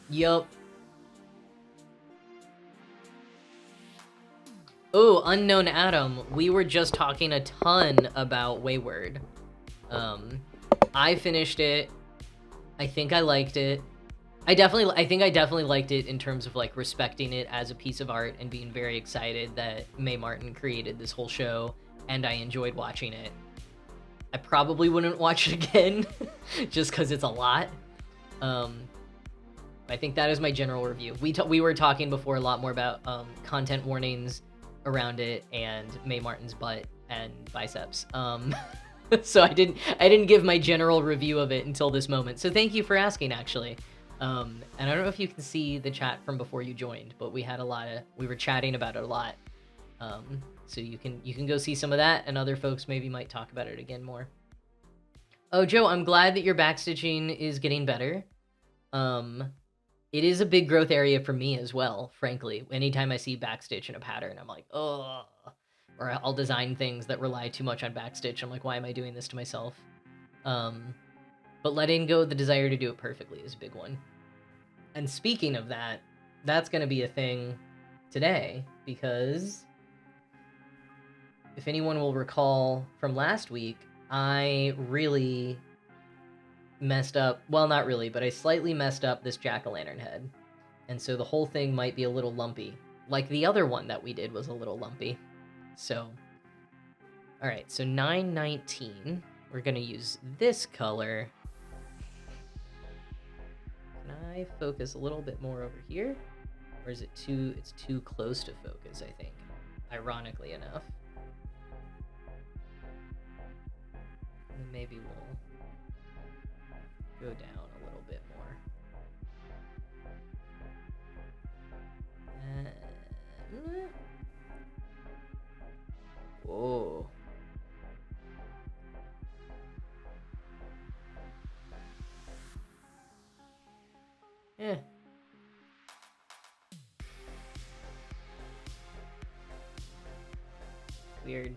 Yup. Oh, Unknown Adam. We were just talking a ton about Wayward. I finished it. I think I liked it. I think I definitely liked it in terms of like respecting it as a piece of art and being very excited that Mae Martin created this whole show, and I enjoyed watching it. I probably wouldn't watch it again just because it's a lot. I think that is my general review. We were talking before a lot more about content warnings around it and Mae Martin's butt and biceps. So I didn't give my general review of it until this moment. So thank you for asking, actually. And I don't know if you can see the chat from before you joined, but we were chatting about it a lot. So you can go see some of that, and other folks maybe might talk about it again more. Oh, Joe, I'm glad that your backstitching is getting better. It is a big growth area for me as well, frankly. Anytime I see backstitch in a pattern, I'm like, oh. Or I'll design things that rely too much on backstitch. I'm like, why am I doing this to myself? But letting go of the desire to do it perfectly is a big one. And speaking of that, that's going to be a thing today, because if anyone will recall from last week, I really messed up, well, not really, but I slightly messed up this jack-o'-lantern head. And so the whole thing might be a little lumpy. Like the other one that we did was a little lumpy. So, all right, so 919, we're gonna use this color. Can I focus a little bit more over here? Or is it it's too close to focus, I think, ironically enough. Maybe we'll go down a little bit more. Whoa. Yeah. Weird.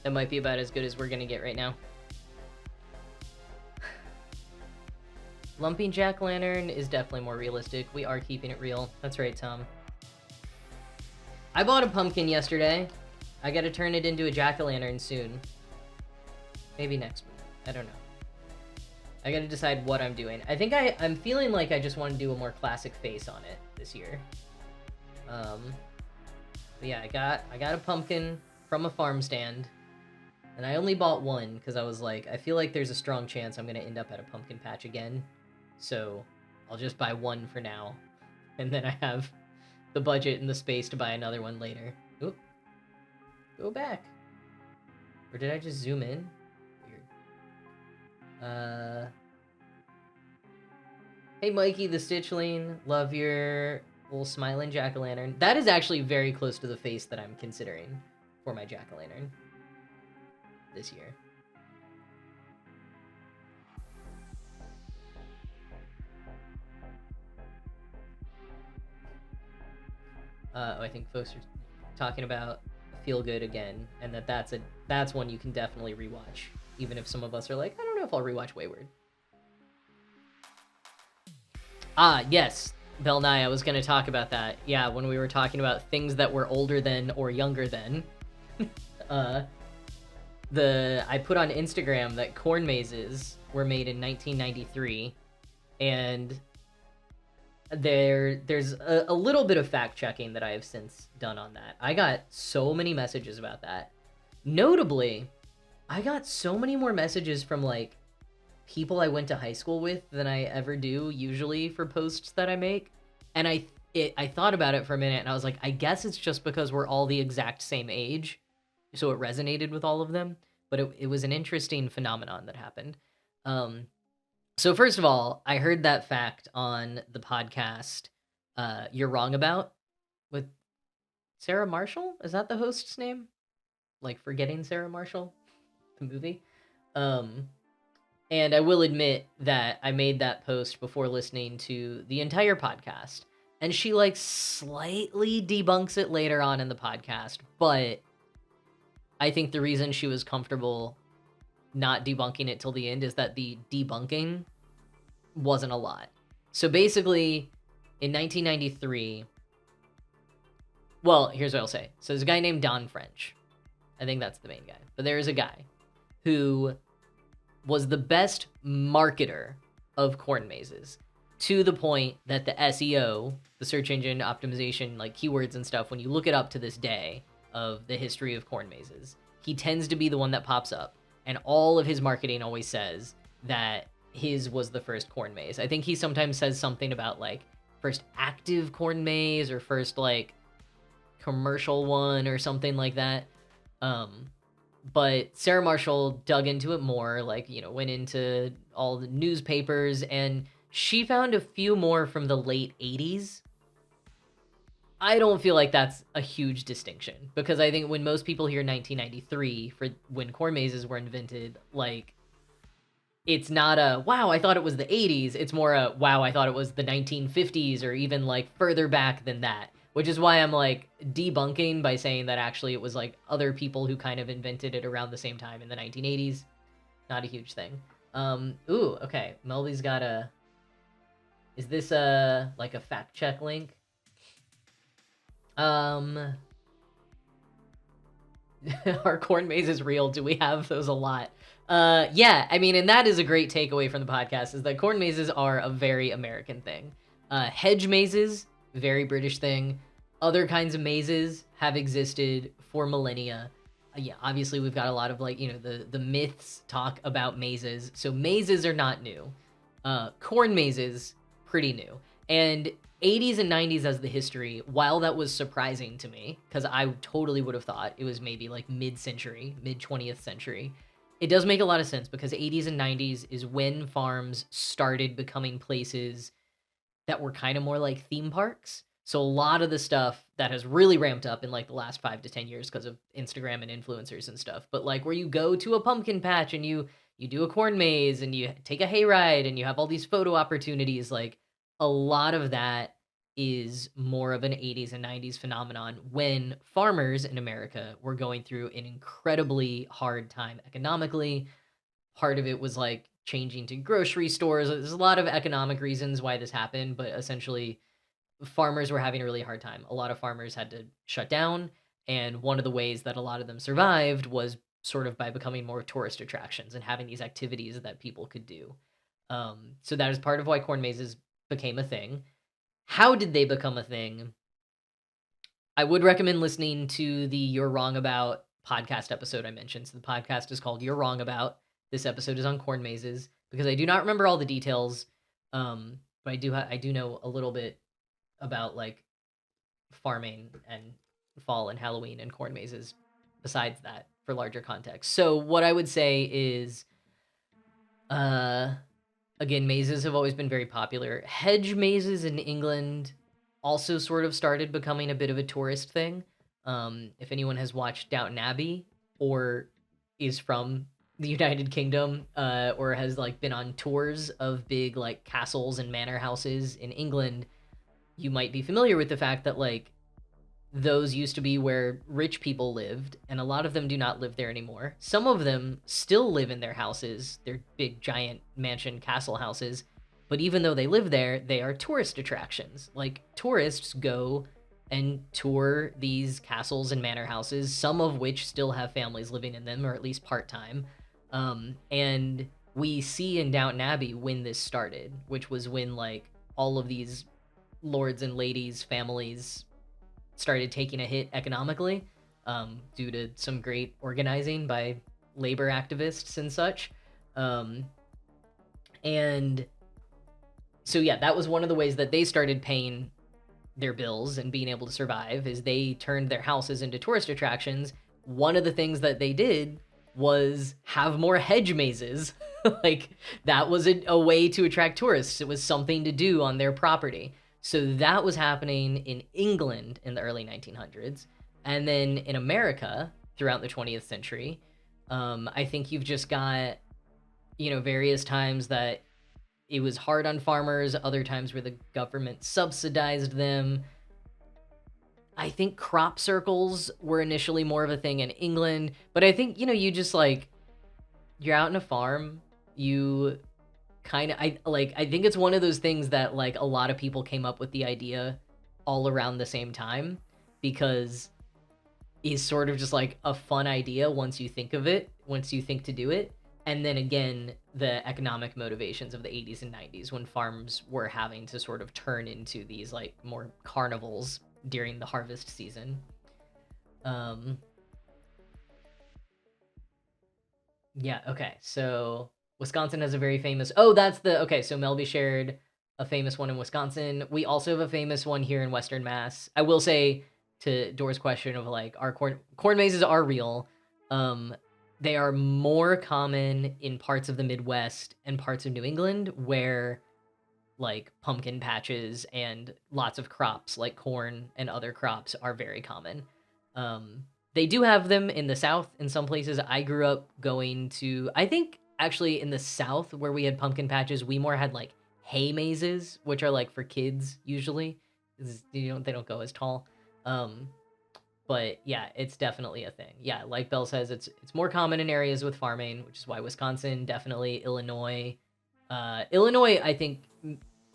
That might be about as good as we're gonna get right now. Lumping jack-o'-lantern is definitely more realistic. We are keeping it real. That's right, Tom. I bought a pumpkin yesterday. I gotta turn it into a jack-o'-lantern soon. Maybe next week. I don't know. I gotta decide what I'm doing. I think I'm feeling like I just want to do a more classic face on it this year. But yeah, I got a pumpkin from a farm stand. And I only bought one because I was like, I feel like there's a strong chance I'm going to end up at a pumpkin patch again. So I'll just buy one for now. And then I have the budget and the space to buy another one later. Oop. Go back. Or did I just zoom in? Weird. Hey Mikey the Stitchling. Love your little smiling jack-o'-lantern. That is actually very close to the face that I'm considering for my jack-o'-lantern this year. I think folks are talking about Feel Good again, and that's one you can definitely rewatch, even if some of us are like, I don't know if I'll rewatch Wayward. Yes, Bell Nye, I was going to talk about that. Yeah, when we were talking about things that were older than or younger than. I put on Instagram that corn mazes were made in 1993, and there's a little bit of fact checking that I have since done on that. I got so many messages about that. Notably, I got so many more messages from like people I went to high school with than I ever do usually for posts that I make. And I thought about it for a minute, and I was like, I guess it's just because we're all the exact same age, so it resonated with all of them. But it was an interesting phenomenon that happened. So first of all, I heard that fact on the podcast You're Wrong About with Sarah Marshall. Is that the host's name? Like Forgetting Sarah Marshall, the movie. And I will admit that I made that post before listening to the entire podcast. And she like slightly debunks it later on in the podcast, but I think the reason she was comfortable not debunking it till the end is that the debunking wasn't a lot. So basically, in 1993, well, here's what I'll say. So there's a guy named Don French. I think that's the main guy. But there is a guy who was the best marketer of corn mazes, to the point that the SEO, the search engine optimization, like keywords and stuff, when you look it up to this day of the history of corn mazes, he tends to be the one that pops up. And all of his marketing always says that his was the first corn maze. I think he sometimes says something about like first active corn maze or first like commercial one or something like that. Um, but Sarah Marshall dug into it more, like, went into all the newspapers, and she found a few more from the late 80s. I don't feel like that's a huge distinction, because I think when most people hear 1993 for when corn mazes were invented, like, it's not a, wow, I thought it was the 80s. It's more a, wow, I thought it was the 1950s, or even like further back than that, which is why I'm like debunking by saying that actually it was like other people who kind of invented it around the same time in the 1980s. Not a huge thing. Ooh, okay. Melby's got a, is this like a fact check link? Are corn mazes real? Do we have those a lot? Yeah, I mean, and that is a great takeaway from the podcast, is that corn mazes are a very American thing. Hedge mazes, very British thing. Other kinds of mazes have existed for millennia. Yeah, obviously we've got a lot of like, the myths talk about mazes. So mazes are not new. Corn mazes, pretty new. And 80s and 90s as the history, while that was surprising to me, because I totally would have thought it was maybe like mid-century, mid-20th century, it does make a lot of sense, because 80s and 90s is when farms started becoming places that were kind of more like theme parks. So a lot of the stuff that has really ramped up in like the last 5 to 10 years because of Instagram and influencers and stuff, but like where you go to a pumpkin patch and you do a corn maze and you take a hayride and you have all these photo opportunities, like a lot of that is more of an 80s and 90s phenomenon, when farmers in America were going through an incredibly hard time economically. Part of it was like changing to grocery stores. There's a lot of economic reasons why this happened, but essentially farmers were having a really hard time. A lot of farmers had to shut down, and one of the ways that a lot of them survived was sort of by becoming more tourist attractions and having these activities that people could do. So that is part of why corn mazes became a thing. How did they become a thing? I would recommend listening to the You're Wrong About podcast episode I mentioned. So the podcast is called You're Wrong About. This episode is on corn mazes, because I do not remember all the details, but I do know a little bit about like farming and fall and Halloween and corn mazes besides that, for larger context. So what I would say is, again, mazes have always been very popular. Hedge mazes in England also sort of started becoming a bit of a tourist thing. If anyone has watched Downton Abbey, or is from the United Kingdom, or has like been on tours of big like castles and manor houses in England, you might be familiar with the fact that like those used to be where rich people lived, and a lot of them do not live there anymore. Some of them still live in their houses, their big giant mansion castle houses, but even though they live there, they are tourist attractions. Like, tourists go and tour these castles and manor houses, some of which still have families living in them, or at least part-time. And we see in Downton Abbey when this started, which was when like all of these lords and ladies' families started taking a hit economically, due to some great organizing by labor activists and such. And so yeah, that was one of the ways that they started paying their bills and being able to survive, is they turned their houses into tourist attractions. One of the things that they did was have more hedge mazes. Like, that was a way to attract tourists. It was something to do on their property. So that was happening in England in the early 1900s. And then in America throughout the 20th century, I think you've just got, various times that it was hard on farmers, other times where the government subsidized them. I think crop circles were initially more of a thing in England, but I think, you just like, you're out in a farm, you kind of, I think it's one of those things that like a lot of people came up with the idea all around the same time, because it's sort of just like a fun idea once you think to do it. And then again, the economic motivations of the 80s and 90s, when farms were having to sort of turn into these like more carnivals during the harvest season. Yeah, okay. So Wisconsin has a very famous, so Melby shared a famous one in Wisconsin. We also have a famous one here in Western Mass. I will say, to Door's question of like, are corn mazes are real. They are more common in parts of the Midwest and parts of New England where like pumpkin patches and lots of crops like corn and other crops are very common. They do have them in the South in some places. I grew up going to, I think actually in the South where we had pumpkin patches, we more had like hay mazes, which are like for kids usually. They don't go as tall. Um, but yeah, it's definitely a thing. Yeah, like Bell says, it's more common in areas with farming, which is why Wisconsin, definitely Illinois. Illinois, I think,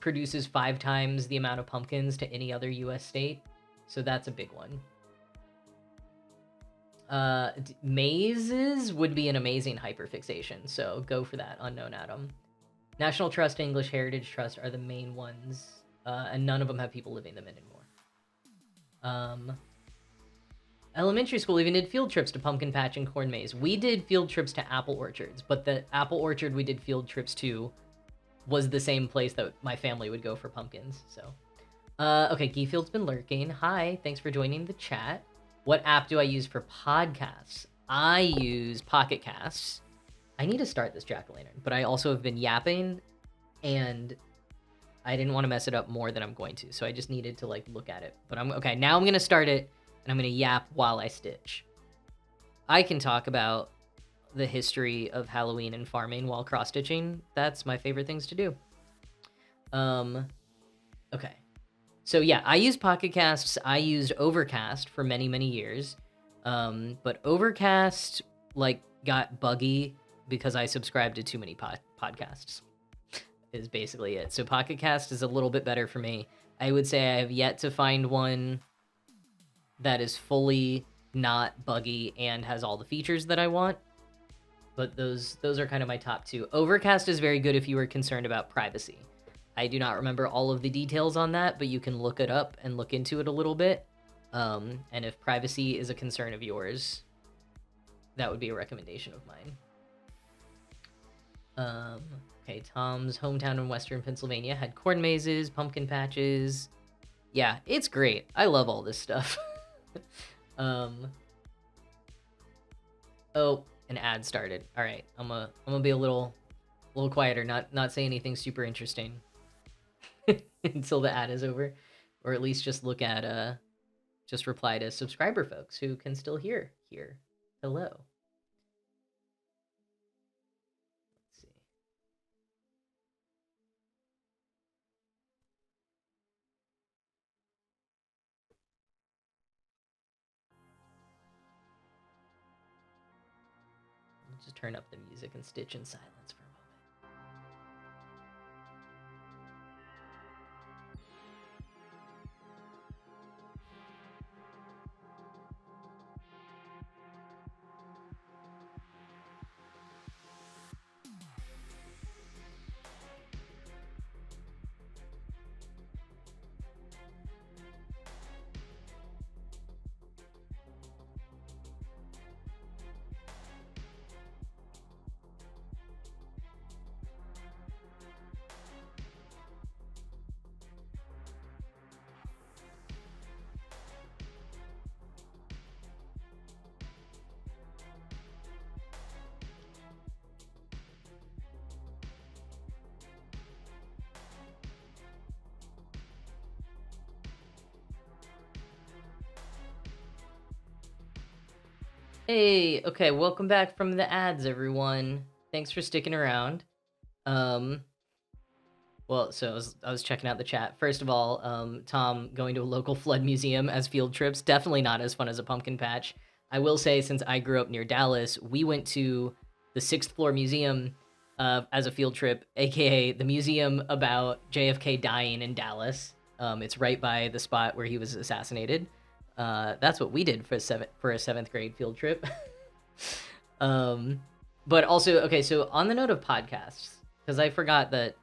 produces 5 times the amount of pumpkins to any other U.S. state, so that's a big one. Mazes would be an amazing hyperfixation, so go for that, Unknown Atom. National Trust and English Heritage Trust are the main ones, and none of them have people living them anymore. Elementary school even did field trips to Pumpkin Patch and Corn Maze. We did field trips to apple orchards, but the apple orchard we did field trips to was the same place that my family would go for pumpkins, so. Okay, Geefield's been lurking. Hi, thanks for joining the chat. What app do I use for podcasts? I use Pocket Casts. I need to start this jack-o'-lantern, but I also have been yapping, and I didn't want to mess it up more than I'm going to, so I just needed to, like, look at it. But okay, now I'm going to start it, and I'm going to yap while I stitch. I can talk about the history of Halloween and farming while cross-stitching. That's my favorite things to do. Okay. So yeah, I use Pocket Casts. I used Overcast for many, many years. But Overcast, like, got buggy because I subscribed to too many podcasts, is basically it. So Pocket Cast is a little bit better for me. I would say I have yet to find one that is fully not buggy and has all the features that I want. But those are kind of my top 2. Overcast is very good if you are concerned about privacy. I do not remember all of the details on that, but you can look it up and look into it a little bit. And if privacy is a concern of yours, that would be a recommendation of mine. Okay, Tom's hometown in Western Pennsylvania had corn mazes, pumpkin patches. Yeah, it's great. I love all this stuff. Oh, an ad started. All right, I'm gonna be a little quieter, not say anything super interesting until the ad is over, or at least just look at just reply to subscriber folks who can still hear here. Hello. Let's see. I'll just turn up the music and stitch in silence for a moment. Hey, okay, welcome back from the ads, everyone. Thanks for sticking around. Well, so I was checking out the chat. First of all, Tom going to a local flood museum as field trips, definitely not as fun as a pumpkin patch. I will say, since I grew up near Dallas, we went to the 6th floor museum as a field trip, aka the museum about JFK dying in Dallas. It's right by the spot where he was assassinated. That's what we did for a 7th grade field trip. But also, okay, so on the note of podcasts, because I forgot that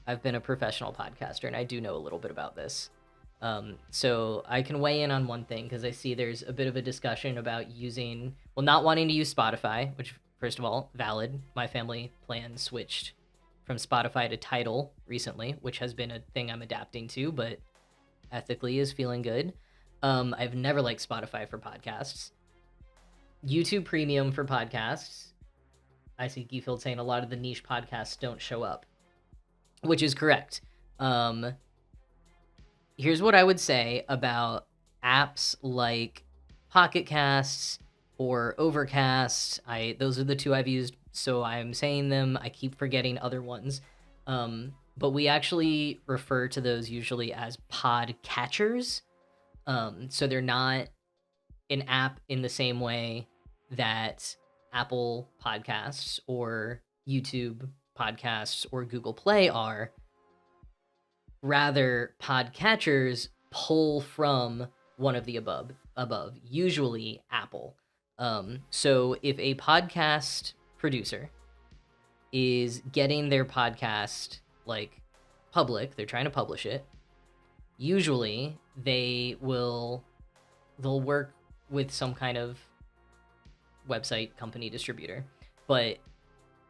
I've been a professional podcaster and I do know a little bit about this. So I can weigh in on one thing, because I see there's a bit of a discussion about not wanting to use Spotify, which, first of all, valid. My family plan switched from Spotify to Tidal recently, which has been a thing I'm adapting to, but ethically is feeling good. I've never liked Spotify for podcasts. YouTube Premium for podcasts. I see Geefield saying a lot of the niche podcasts don't show up, which is correct. Here's what I would say about apps like Pocket Casts or Overcast. Those are the two I've used, so I'm saying them. I keep forgetting other ones. But we actually refer to those usually as podcatchers. So they're not an app in the same way that Apple Podcasts or YouTube Podcasts or Google Play are. Rather, podcatchers pull from one of the above, usually Apple. So if a podcast producer is getting their podcast like public, they're trying to publish it, usually they'll work with some kind of website company distributor, but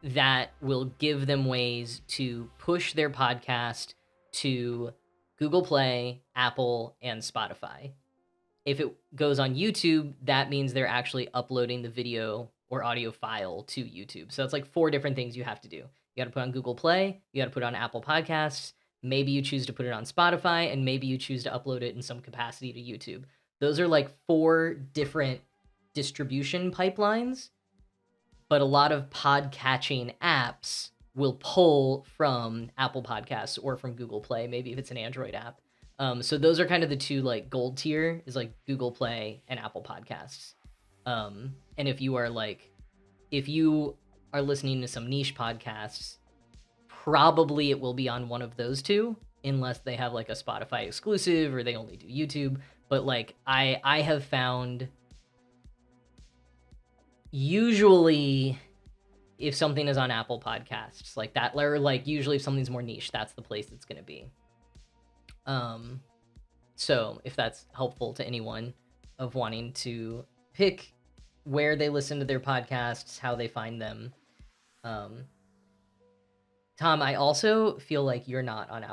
that will give them ways to push their podcast to Google Play, Apple, and Spotify. If it goes on YouTube, that means they're actually uploading the video or audio file to YouTube. So it's like 4 different things you have to do. You got to put on Google Play, you got to put on Apple Podcasts, maybe you choose to put it on Spotify, and maybe you choose to upload it in some capacity to YouTube. Those are like 4 different distribution pipelines, but a lot of pod-catching apps will pull from Apple Podcasts or from Google Play, maybe if it's an Android app. So those are kind of the 2 like gold tier is like Google Play and Apple Podcasts. And if you are listening to some niche podcasts, probably it will be on one of those 2, unless they have like a Spotify exclusive or they only do YouTube. But like I have found usually if something is on Apple Podcasts like that, or like usually if something's more niche, that's the place it's going to be. So if that's helpful to anyone of wanting to pick where they listen to their podcasts, how they find them. Tom, I also feel like you're not on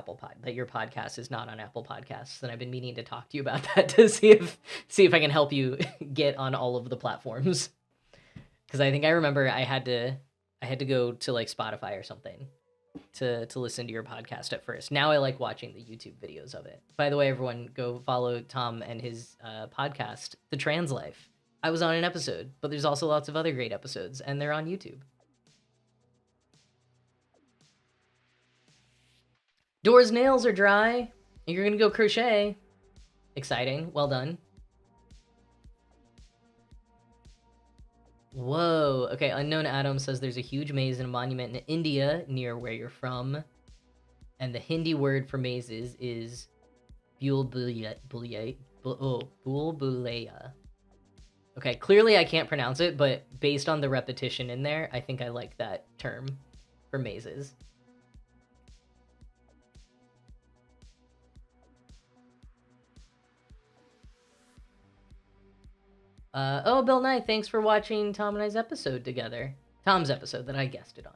that your podcast is not on Apple Podcasts, and I've been meaning to talk to you about that to see if I can help you get on all of the platforms. Because I think I remember I had to go to like Spotify or something to listen to your podcast at first. Now I like watching the YouTube videos of it. By the way, everyone, go follow Tom and his podcast, The Trans Life. I was on an episode, but there's also lots of other great episodes, and they're on YouTube. Door's nails are dry. You're gonna go crochet. Exciting. Well done. Whoa. Okay, Unknown Adam says there's a huge maze and a monument in India near where you're from. And the Hindi word for mazes is Bulbulaya. Okay, clearly I can't pronounce it, but based on the repetition in there, I think I like that term for mazes. Oh, Bill Knight, thanks for watching Tom and I's episode together. Tom's episode that I guested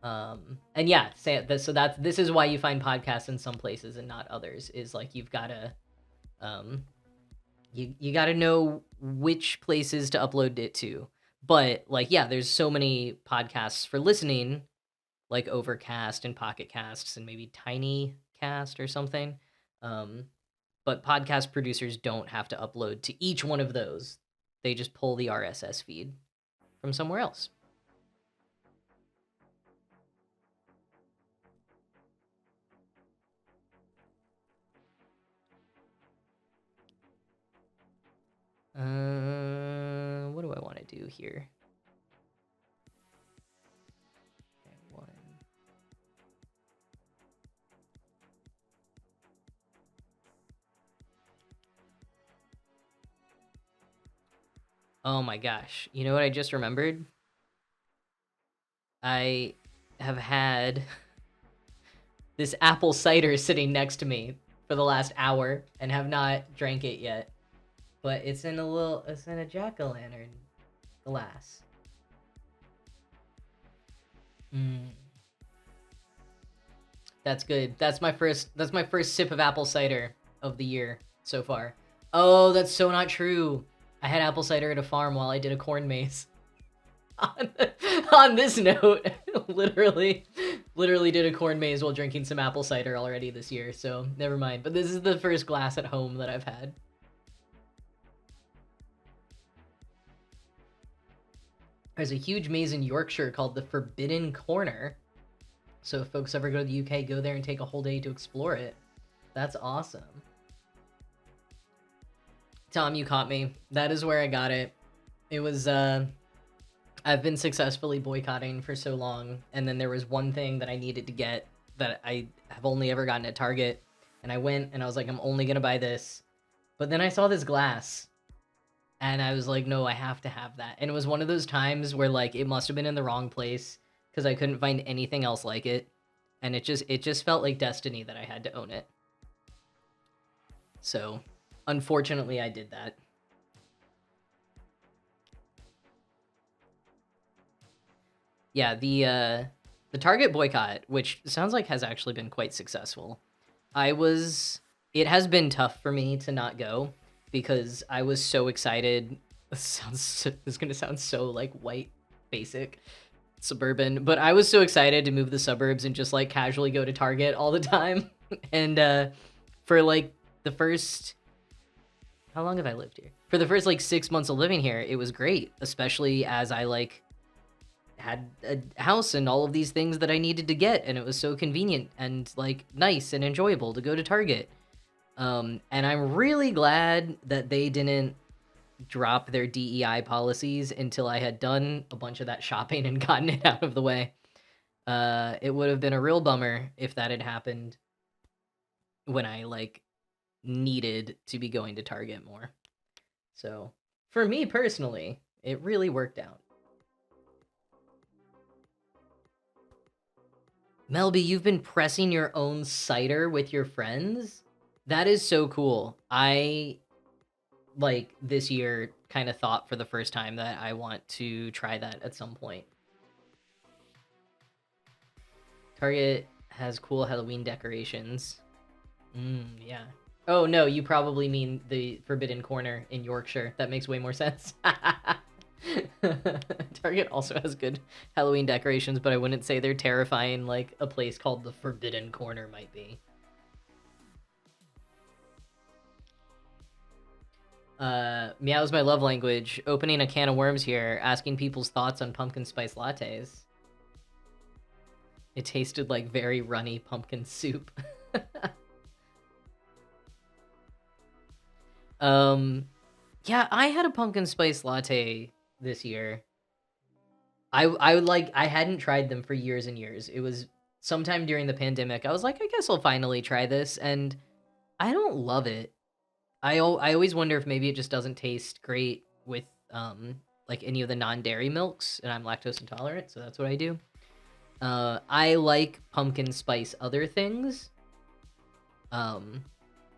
on. And yeah, this is why you find podcasts in some places and not others, is like you've gotta you gotta know which places to upload it to. But like, yeah, there's so many podcasts for listening, like Overcast and Pocket Casts and maybe Tiny Cast or something. But podcast producers don't have to upload to each one of those. They just pull the RSS feed from somewhere else. What do I want to do here? Okay, 1. Oh my gosh. You know what I just remembered? I have had this apple cider sitting next to me for the last hour and have not drank it yet. But it's in a jack-o'-lantern glass. That's good. That's my first sip of apple cider of the year so far. Oh, that's so not true. I had apple cider at a farm while I did a corn maze. on, on this note, literally did a corn maze while drinking some apple cider already this year, so never mind. But this is the first glass at home that I've had. There's a huge maze in Yorkshire called the Forbidden Corner. So if folks ever go to the UK, go there and take a whole day to explore it. That's awesome. Tom, you caught me. That is where I got it. It was, I've been successfully boycotting for so long, and then there was one thing that I needed to get that I have only ever gotten at Target, and I went and I was like, I'm only gonna buy this. But then I saw this glass, and I was like, no, I have to have that. And it was one of those times where like it must have been in the wrong place because I couldn't find anything else like it, and it just felt like destiny that I had to own it. So, unfortunately, I did that. Yeah, the Target boycott, which sounds like has actually been quite successful. It has been tough for me to not go because I was so excited. This is gonna sound so like white, basic, suburban, but I was so excited to move to the suburbs and just like casually go to Target all the time. And for like the first, how long have I lived here? For the first like 6 months of living here, it was great, especially as I like had a house and all of these things that I needed to get, and it was so convenient and like nice and enjoyable to go to Target. And I'm really glad that they didn't drop their DEI policies until I had done a bunch of that shopping and gotten it out of the way. It would have been a real bummer if that had happened when I like needed to be going to Target more. So for me personally, it really worked out. Melby, you've been pressing your own cider with your friends? That is so cool. I, like, this year kind of thought for the first time that I want to try that at some point. Target has cool Halloween decorations. Yeah. Oh, no, you probably mean the Forbidden Corner in Yorkshire. That makes way more sense. Target also has good Halloween decorations, but I wouldn't say they're terrifying like a place called the Forbidden Corner might be. Meow's my love language. Opening a can of worms here, asking people's thoughts on pumpkin spice lattes. It tasted like very runny pumpkin soup. Yeah, I had a pumpkin spice latte this year. I hadn't tried them for years and years. It was sometime during the pandemic. I was like, I guess I'll finally try this, and I don't love it. I always wonder if maybe it just doesn't taste great with like any of the non-dairy milks, and I'm lactose intolerant, so that's what I do. I like pumpkin spice other things.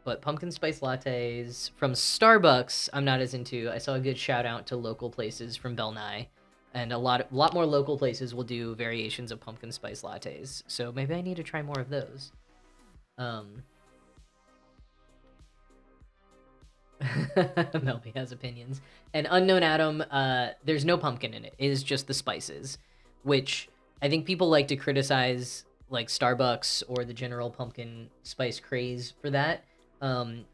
But pumpkin spice lattes from Starbucks, I'm not as into. I saw a good shout out to local places from Bell Nye, and a lot more local places will do variations of pumpkin spice lattes. So maybe I need to try more of those. Melby has opinions. And Unknown Atom, there's no pumpkin in it. It is just the spices, which I think people like to criticize like Starbucks or the general pumpkin spice craze for that.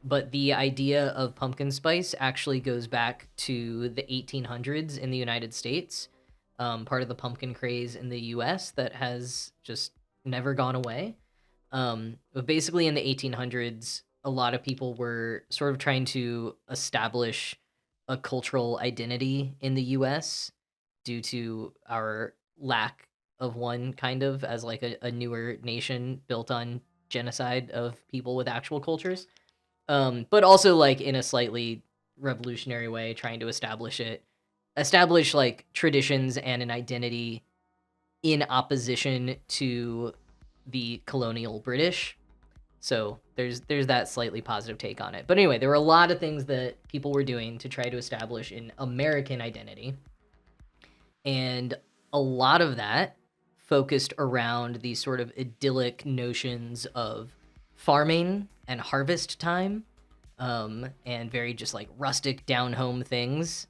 But the idea of pumpkin spice actually goes back to the 1800s in the United States, part of the pumpkin craze in the US that has just never gone away. But basically in the 1800s, a lot of people were sort of trying to establish a cultural identity in the US due to our lack of one, kind of as like a newer nation built on genocide of people with actual cultures, but also like in a slightly revolutionary way, trying to establish like traditions and an identity in opposition to the colonial British. So there's that slightly positive take on it. But anyway, there were a lot of things that people were doing to try to establish an American identity, and a lot of that focused around these sort of idyllic notions of farming and harvest time. and very just like rustic down home things.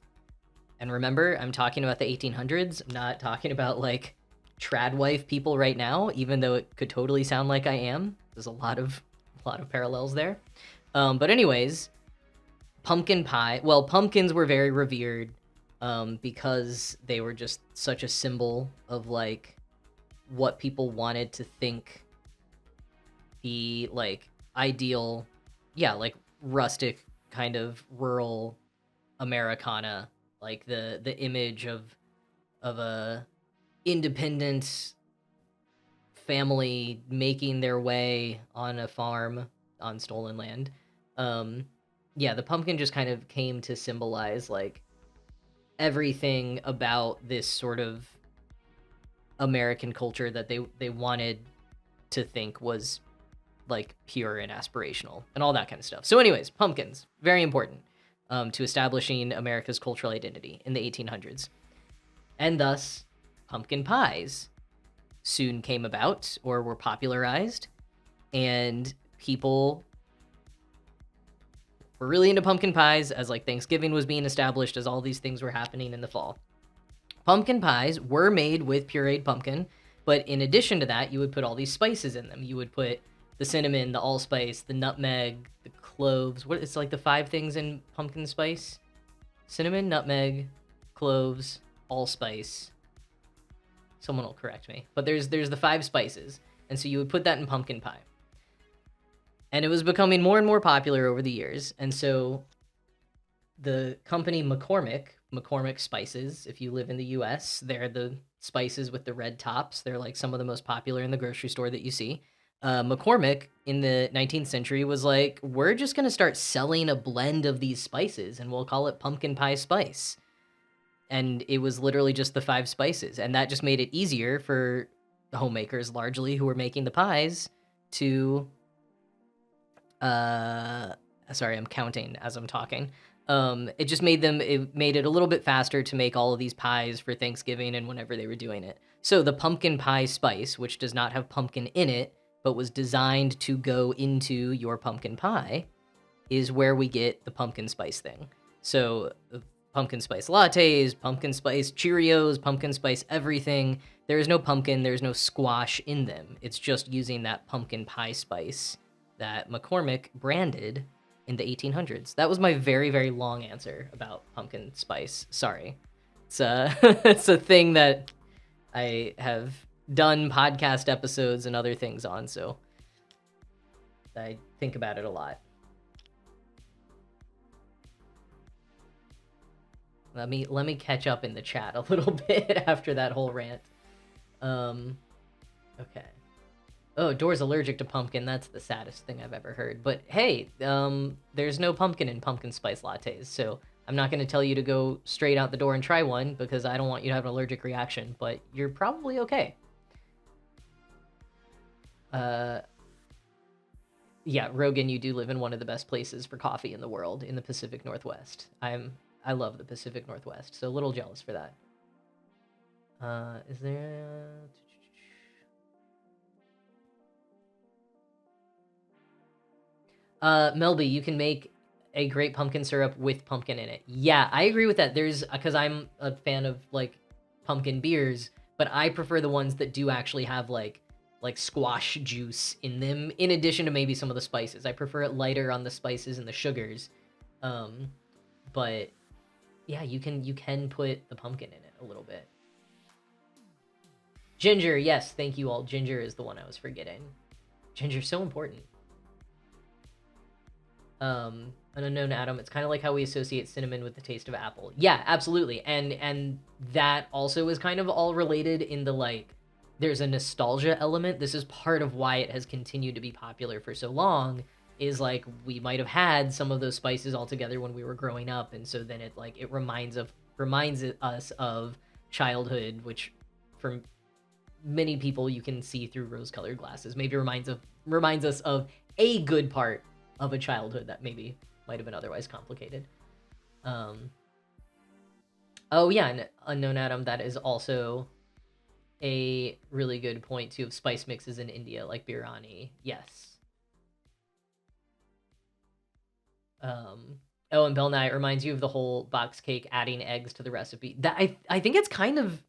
And remember, I'm talking about the 1800s. I'm not talking about like trad wife people right now, even though it could totally sound like I am. There's a lot of parallels there. But anyways, pumpkin pie. Well, pumpkins were very revered because they were just such a symbol of like what people wanted to think the like ideal, yeah, like rustic kind of rural Americana, like the image of a independent family making their way on a farm on stolen land. Yeah, the pumpkin just kind of came to symbolize like everything about this sort of American culture that they wanted to think was like pure and aspirational and all that kind of stuff. So anyways, pumpkins, very important to establishing America's cultural identity in the 1800s. And thus, pumpkin pies soon came about or were popularized, and people were really into pumpkin pies as like Thanksgiving was being established, as all these things were happening in the fall. Pumpkin pies were made with pureed pumpkin, but in addition to that, you would put all these spices in them. You would put the cinnamon, the allspice, the nutmeg, the cloves. What it's like the 5 things in pumpkin spice: cinnamon, nutmeg, cloves, allspice. Someone will correct me, but there's the 5 spices, and so you would put that in pumpkin pie. And it was becoming more and more popular over the years, and so the company McCormick Spices, if you live in the US, they're the spices with the red tops. They're like some of the most popular in the grocery store that you see. McCormick in the 19th century was like, we're just going to start selling a blend of these spices and we'll call it pumpkin pie spice. And it was literally just the 5 spices. And that just made it easier for homemakers largely who were making the pies to... sorry, I'm counting as I'm talking. It just made it a little bit faster to make all of these pies for Thanksgiving and whenever they were doing it. So the pumpkin pie spice, which does not have pumpkin in it, but was designed to go into your pumpkin pie, is where we get the pumpkin spice thing. So pumpkin spice lattes, pumpkin spice Cheerios, pumpkin spice everything. There is no pumpkin, there's no squash in them. It's just using that pumpkin pie spice that McCormick branded in the 1800s. That was my very, very long answer about pumpkin spice. Sorry. It's it's a thing that I have done podcast episodes and other things on, so I think about it a lot. Let me catch up in the chat a little bit after that whole rant. Okay. Oh, Door's allergic to pumpkin. That's the saddest thing I've ever heard. But hey, there's no pumpkin in pumpkin spice lattes, so I'm not going to tell you to go straight out the door and try one because I don't want you to have an allergic reaction, but you're probably okay. Yeah, Rogan, you do live in one of the best places for coffee in the world, in the Pacific Northwest. I love the Pacific Northwest, so a little jealous for that. Is there... Melby, you can make a great pumpkin syrup with pumpkin in it. Yeah, I agree with that. There's, because I'm a fan of like pumpkin beers, but I prefer the ones that do actually have like squash juice in them, in addition to maybe some of the spices. I prefer it lighter on the spices and the sugars. But yeah, you can put the pumpkin in it a little bit. Ginger, yes, thank you all. Ginger is the one I was forgetting. Ginger's so important. An unknown atom. It's kind of like how we associate cinnamon with the taste of apple. Yeah, absolutely. And that also is kind of all related in the like, there's a nostalgia element. This is part of why it has continued to be popular for so long, is like we might have had some of those spices all together when we were growing up, and so then it reminds us of childhood, which for many people you can see through rose-colored glasses. Maybe reminds us of a good part of a childhood that maybe might have been otherwise complicated. Oh yeah, an unknown atom, that is also a really good point too, of spice mixes in India, like biryani. Yes. Oh, and Bell Nye reminds you of the whole box cake adding eggs to the recipe. That I think it's kind of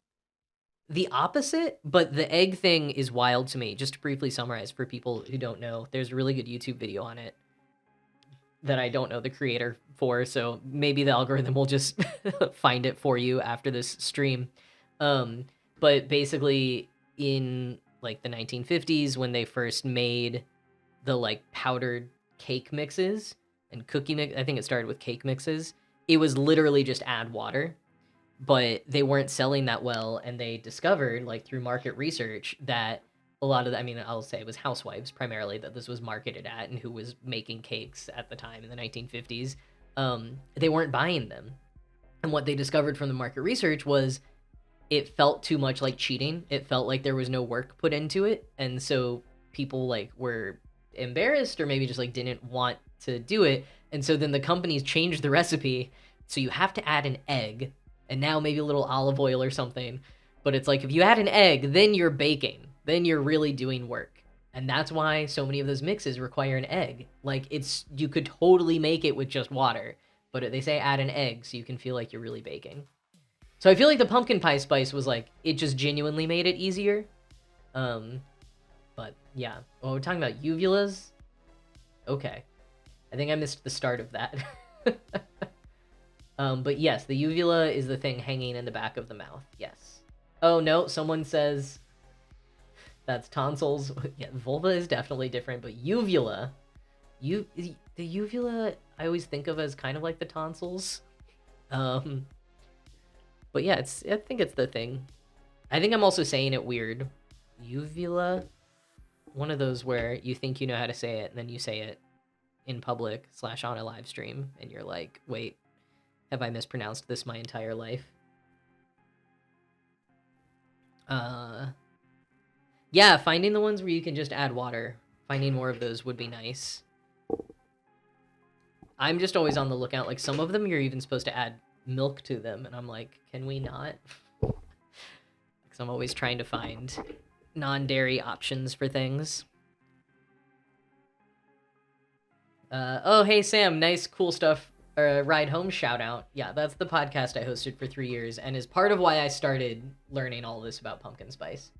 the opposite, but the egg thing is wild to me. Just to briefly summarize for people who don't know, there's a really good YouTube video on it that I don't know the creator for, so maybe the algorithm will just find it for you after this stream. Um, but basically, in like the 1950s, when they first made the like powdered cake mixes and cookie mix, I think it started with cake mixes. It was literally just add water, but they weren't selling that well, and they discovered, like through market research, that a lot of the, I mean, I'll say it was housewives primarily that this was marketed at, and who was making cakes at the time in the 1950s. They weren't buying them, and what they discovered from the market research was it felt too much like cheating. It felt like there was no work put into it, and so people like were embarrassed or maybe just like didn't want to do it, and so then the companies changed the recipe, so you have to add an egg and now maybe a little olive oil or something. But it's like if you add an egg, then you're baking. Then you're really doing work. And that's why so many of those mixes require an egg. Like it's you could totally make it with just water, but they say add an egg so you can feel like you're really baking. So I feel like the pumpkin pie spice was like it just genuinely made it easier. But yeah. Oh, we're talking about uvulas? Okay. I think I missed the start of that. But yes, the uvula is the thing hanging in the back of the mouth. Yes. Oh, no, someone says that's tonsils. Yeah, vulva is definitely different, but uvula, the uvula I always think of as kind of like the tonsils. But yeah, I think it's the thing. I think I'm also saying it weird. Uvula, one of those where you think you know how to say it, and then you say it in public / on a live stream, and you're like, wait, have I mispronounced this my entire life? Yeah, finding the ones where you can just add water. Finding more of those would be nice. I'm just always on the lookout. Like, some of them you're even supposed to add milk to them, and I'm like, can we not? Because I'm always trying to find non-dairy options for things. Oh, hey, Sam. Nice, cool stuff. Ride Home shout out. Yeah, that's the podcast I hosted for 3 years and is part of why I started learning all this about pumpkin spice.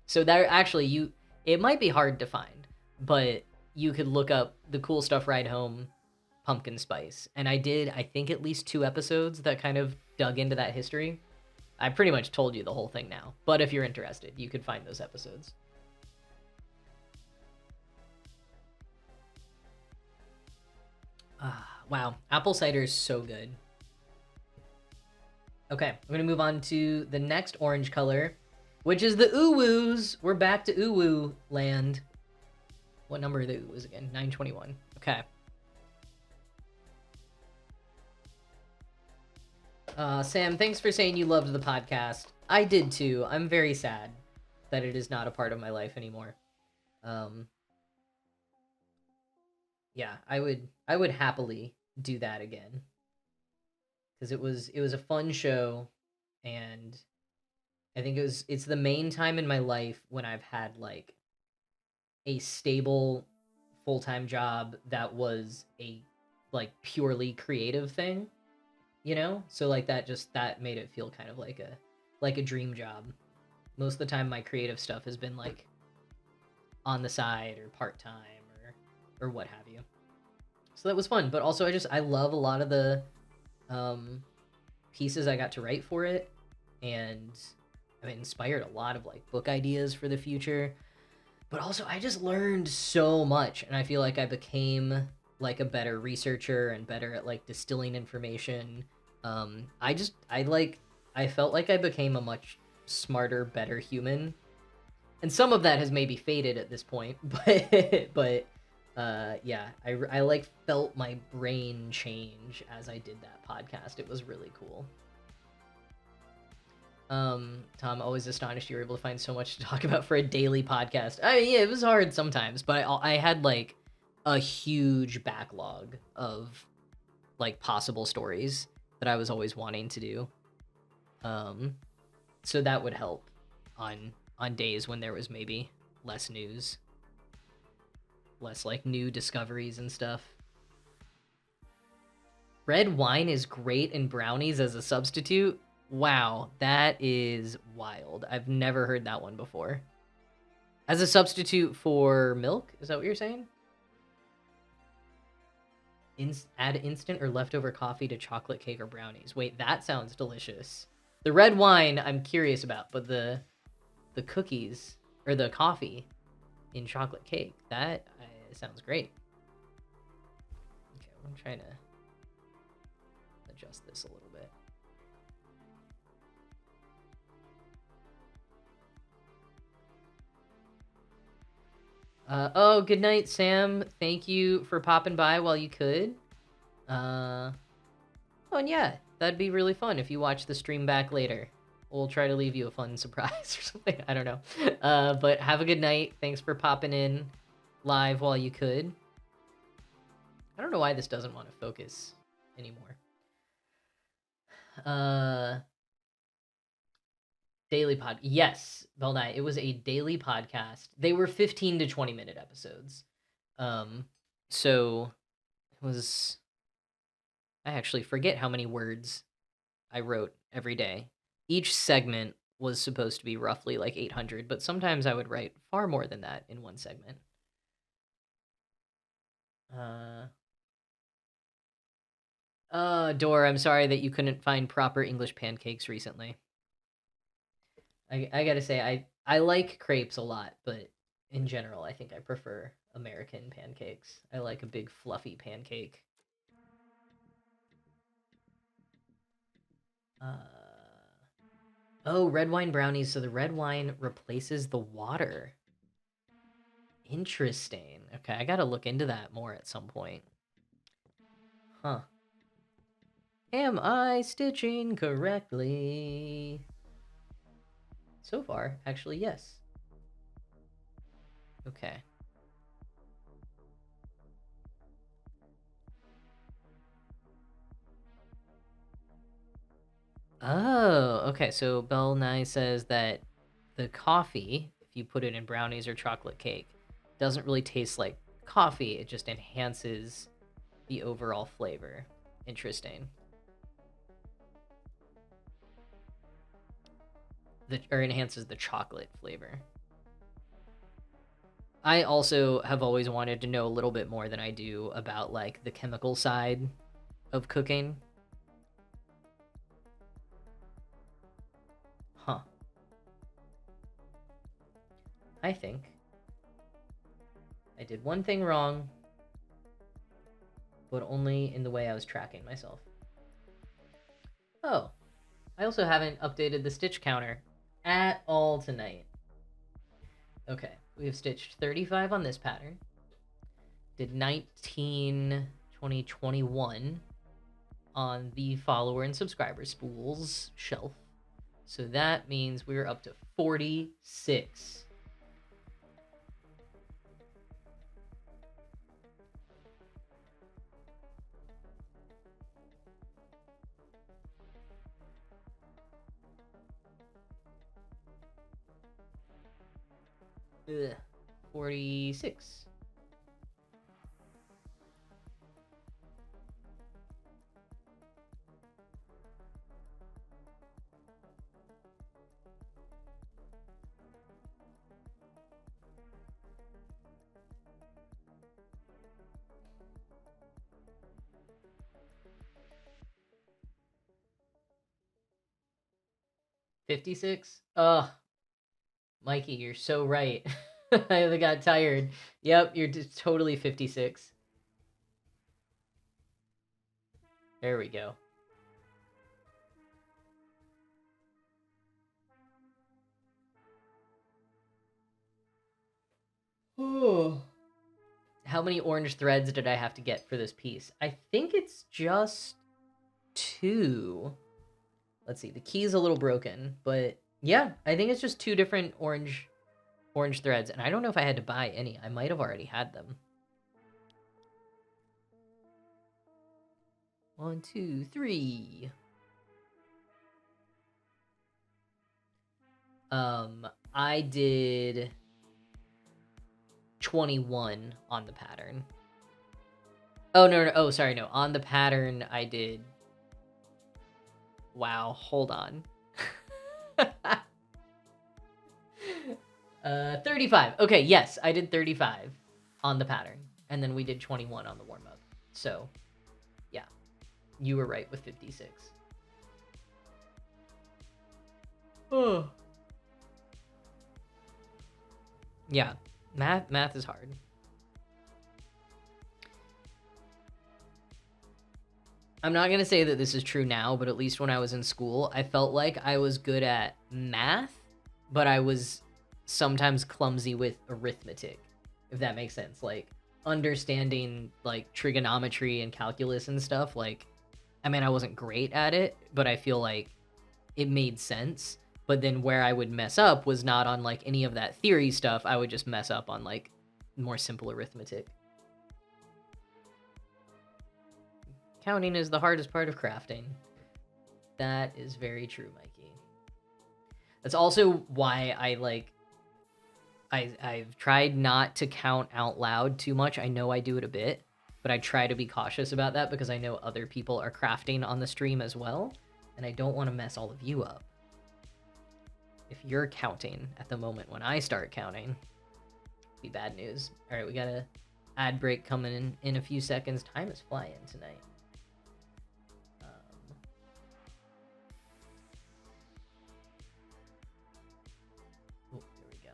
So that actually it might be hard to find, but you could look up the cool stuff Ride Home pumpkin spice. And I did, I think, at least 2 episodes that kind of dug into that history. I pretty much told you the whole thing now, but if you're interested, you could find those episodes. Wow, apple cider is so good. Okay, I'm going to move on to the next orange color, which is the uwoos. We're back to uwoo land. What number are the uwoos again? 921. Okay. Sam, thanks for saying you loved the podcast. I did too. I'm very sad that it is not a part of my life anymore. Yeah, I would happily do that again, because it was a fun show, and I think it's the main time in my life when I've had like a stable full-time job that was a like purely creative thing, you know? So like that made it feel kind of like a dream job. Most of the time my creative stuff has been like on the side or part-time or what have you. So that was fun, but also I love a lot of the pieces I got to write for it, and I mean, inspired a lot of like book ideas for the future. But also I just learned so much, and I feel like I became like a better researcher and better at like distilling information. I felt like I became a much smarter, better human. And some of that has maybe faded at this point, but yeah, I like felt my brain change as I did that podcast. It was really cool. Tom, always astonished you were able to find so much to talk about for a daily podcast. I mean, yeah, it was hard sometimes, but I had like a huge backlog of like possible stories that I was always wanting to do. So that would help on days when there was maybe less news, less like new discoveries and stuff. Red wine is great in brownies as a substitute. Wow, that is wild. I've never heard that one before. As a substitute for milk? Is that what you're saying? Add instant or leftover coffee to chocolate cake or brownies. Wait, that sounds delicious. The red wine I'm curious about, but the cookies or the coffee in chocolate cake, that sounds great. Okay, I'm trying to adjust this a little bit. Oh, good night, Sam. Thank you for popping by while you could. Oh, and yeah, that'd be really fun if you watch the stream back later. We'll try to leave you a fun surprise or something. I don't know. But have a good night. Thanks for popping in live while you could. I don't know why this doesn't want to focus anymore. Daily pod. Yes, Belnai. It was a daily podcast. They were 15 to 20 minute episodes. So it was. I actually forget how many words I wrote every day. Each segment was supposed to be roughly like 800, but sometimes I would write far more than that in one segment. Dor, I'm sorry that you couldn't find proper English pancakes recently. I gotta say, I like crepes a lot, but in general, I think I prefer American pancakes. I like a big fluffy pancake. Oh, red wine brownies. So the red wine replaces the water. Interesting. Okay, I gotta look into that more at some point. Huh. Am I stitching correctly? So far, actually, yes. Okay. Oh, okay. So Bell Nye says that the coffee, if you put it in brownies or chocolate cake, doesn't really taste like coffee. It just enhances the overall flavor. Interesting. Or enhances the chocolate flavor. I also have always wanted to know a little bit more than I do about like the chemical side of cooking. Huh. I think I did one thing wrong, but only in the way I was tracking myself. Oh, I also haven't updated the stitch counter at all tonight. Okay, we have stitched 35 on this pattern. Did 19, 20, 21 on the follower and subscriber spools shelf. So that means we're up to 46. Ugh, 46. $56? Ugh. Mikey, you're so right. I got tired. Yep, you're just totally 56. There we go. Oh. How many orange threads did I have to get for this piece? I think it's just 2. Let's see. The key's a little broken, but yeah, I think it's just 2 different orange threads, and I don't know if I had to buy any. I might have already had them. 1, 2, 3. I did 21 on the pattern. Oh, no, no. Oh, sorry, no. On the pattern, I did... Wow, hold on. 35. Okay, yes, I did 35 on the pattern. And then we did 21 on the warm-up. So, yeah. You were right with 56. Oh. Yeah, math is hard. I'm not gonna say that this is true now, but at least when I was in school, I felt like I was good at math, but I was sometimes clumsy with arithmetic, if that makes sense. Like understanding like trigonometry and calculus and stuff. Like, I mean, I wasn't great at it, but I feel like it made sense. But then where I would mess up was not on like any of that theory stuff. I would just mess up on like more simple arithmetic. Counting is the hardest part of crafting. That is very true, Mikey. That's also why I've tried not to count out loud too much. I know I do it a bit, but I try to be cautious about that because I know other people are crafting on the stream as well, and I don't want to mess all of you up. If you're counting at the moment when I start counting, it'd be bad news. All right, we got a ad break coming in a few seconds. Time is flying tonight. Oh, there we go.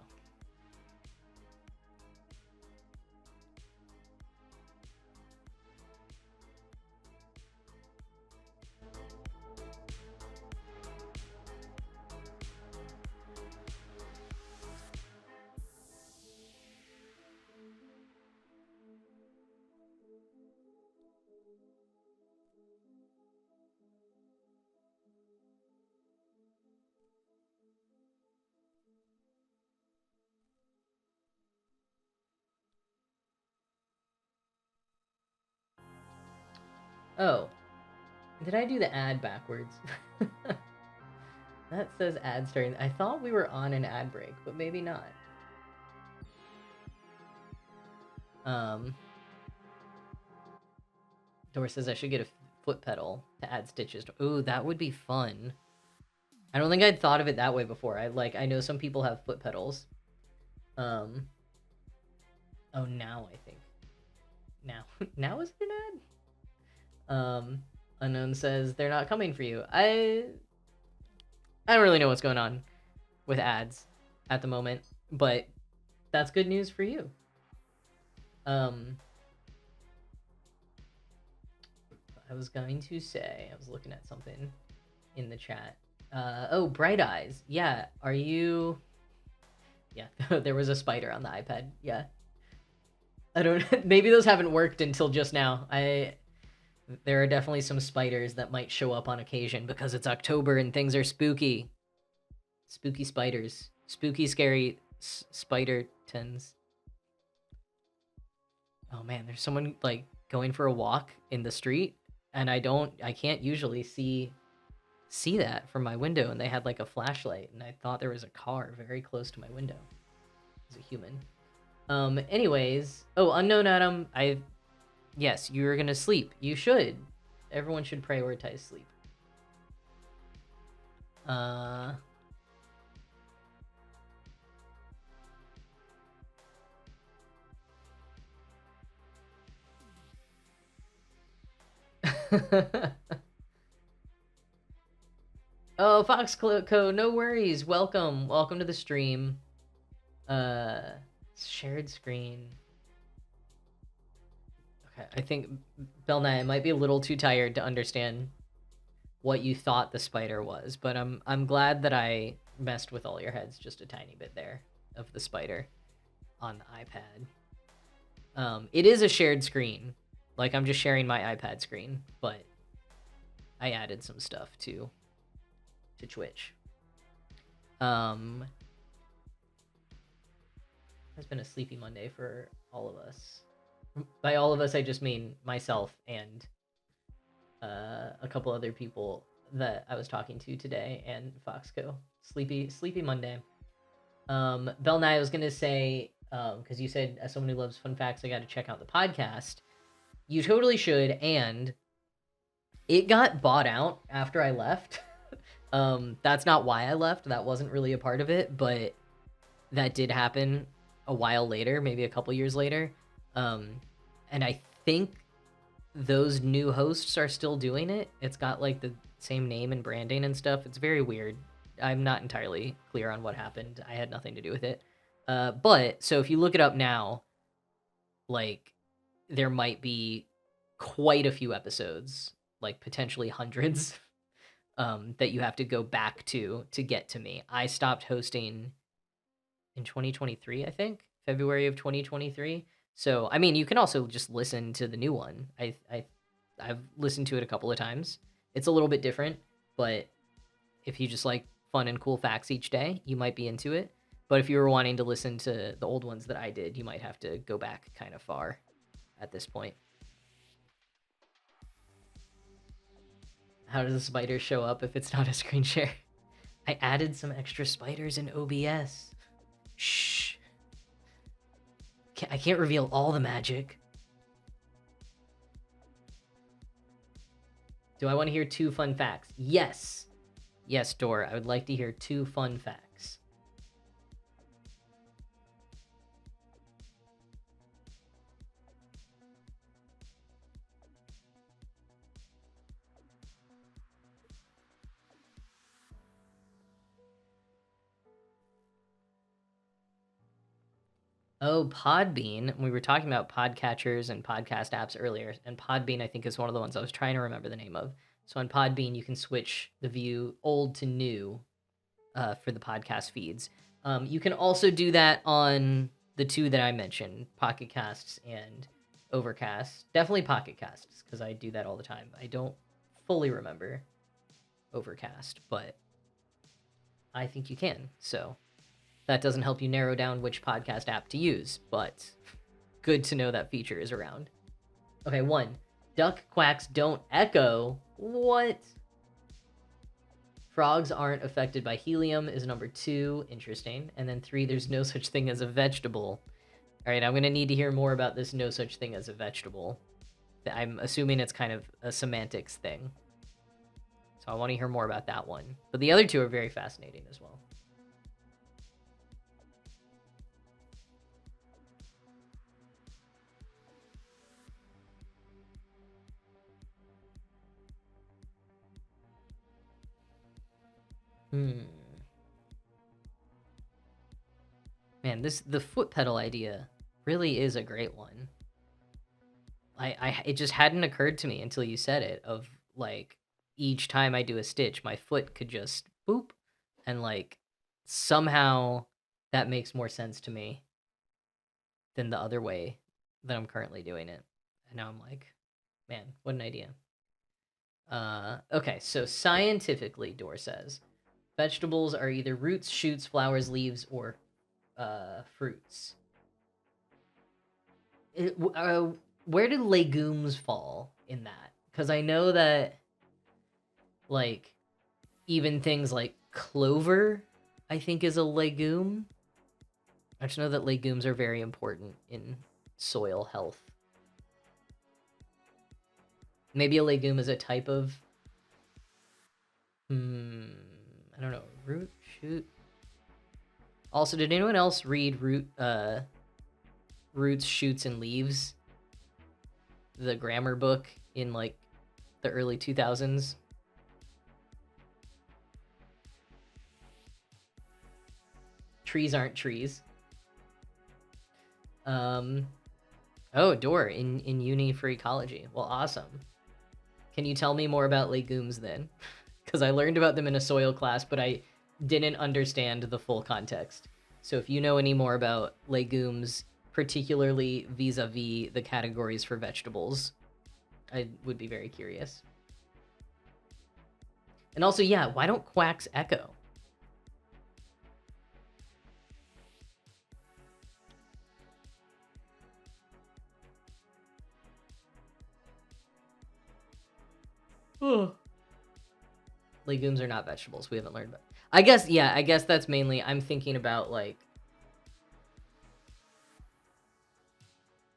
Oh, did I do the ad backwards? That says ad starting. I thought we were on an ad break, but maybe not. Dor says I should get a foot pedal to add stitches. Ooh, that would be fun. I don't think I'd thought of it that way before. I know some people have foot pedals. Oh, now I think. Now is it an ad? Unknown says they're not coming for you. I don't really know what's going on with ads at the moment, but that's good news for you. I was going to say, I was looking at something in the chat. Oh, Bright Eyes. Yeah, are you... Yeah, there was a spider on the iPad. Yeah. I don't... Maybe those haven't worked until just now. There are definitely some spiders that might show up on occasion because it's October and things are spooky. Spooky spiders. Spooky, scary spider-tons. Oh man, there's someone like going for a walk in the street, and I can't usually see that from my window, and they had like a flashlight, and I thought there was a car very close to my window. It's a human. Anyways, oh, Unknown Adam, yes, you're gonna sleep. You should. Everyone should prioritize sleep. Oh, Foxco, no worries. Welcome to the stream. Shared screen. Okay, I think Belnai might be a little too tired to understand what you thought the spider was, but I'm glad that I messed with all your heads just a tiny bit there of the spider on the iPad. It is a shared screen. Like, I'm just sharing my iPad screen, but I added some stuff to Twitch. It's been a sleepy Monday for all of us. By all of us, I just mean myself and a couple other people that I was talking to today, and Foxco. Sleepy Monday. Bell Nye, I was gonna say, because you said as someone who loves fun facts, I got to check out the podcast. You totally should, and it got bought out after I left. That's not why I left. That wasn't really a part of it, but that did happen a while later, maybe a couple years later. And I think those new hosts are still doing it. It's got like the same name and branding and stuff. It's very weird. I'm not entirely clear on what happened. I had nothing to do with it. But so if you look it up now, like there might be quite a few episodes, like potentially hundreds, that you have to go back to get to me. I stopped hosting in 2023, I think, February of 2023. So, I mean, you can also just listen to the new one. I've listened to it a couple of times. It's a little bit different, but if you just like fun and cool facts each day, you might be into it. But if you were wanting to listen to the old ones that I did, you might have to go back kind of far at this point. How does a spider show up if it's not a screen share? I added some extra spiders in OBS. Shh. I can't reveal all the magic. Do I want to hear 2 fun facts? Yes. Yes, Dora, I would like to hear 2 fun facts. Oh, Podbean. We were talking about podcatchers and podcast apps earlier, and Podbean, I think, is one of the ones I was trying to remember the name of. So on Podbean, you can switch the view old to new for the podcast feeds. You can also do that on the 2 that I mentioned, Pocket Casts and Overcast. Definitely Pocket Casts, because I do that all the time. I don't fully remember Overcast, but I think you can. So that doesn't help you narrow down which podcast app to use, but good to know that feature is around. Okay, 1. Duck quacks don't echo. What? Frogs aren't affected by helium is number 2. Interesting. And then 3, there's no such thing as a vegetable. All right, I'm going to need to hear more about this no such thing as a vegetable. I'm assuming it's kind of a semantics thing. So I want to hear more about that one. But the other 2 are very fascinating as well. Man, the foot pedal idea really is a great one. It just hadn't occurred to me until you said it, of like each time I do a stitch, my foot could just boop, and like somehow that makes more sense to me than the other way that I'm currently doing it. And now I'm like, man, what an idea. Okay, so scientifically, Dor says, vegetables are either roots, shoots, flowers, leaves, or fruits. Where do legumes fall in that? Because I know that, like, even things like clover, I think, is a legume. I just know that legumes are very important in soil health. Maybe a legume is a type of... I don't know. Root? Shoot? Also, did anyone else read Roots, Shoots, and Leaves? The grammar book in, like, the early 2000s? Trees aren't trees. Oh, Dor, in uni for ecology. Well, awesome. Can you tell me more about legumes then? Because I learned about them in a soil class, but I didn't understand the full context. So if you know any more about legumes, particularly vis-a-vis the categories for vegetables, I would be very curious. And also, yeah, why don't quacks echo? Legumes are not vegetables. We haven't learned about. I guess that's mainly, I'm thinking about, like,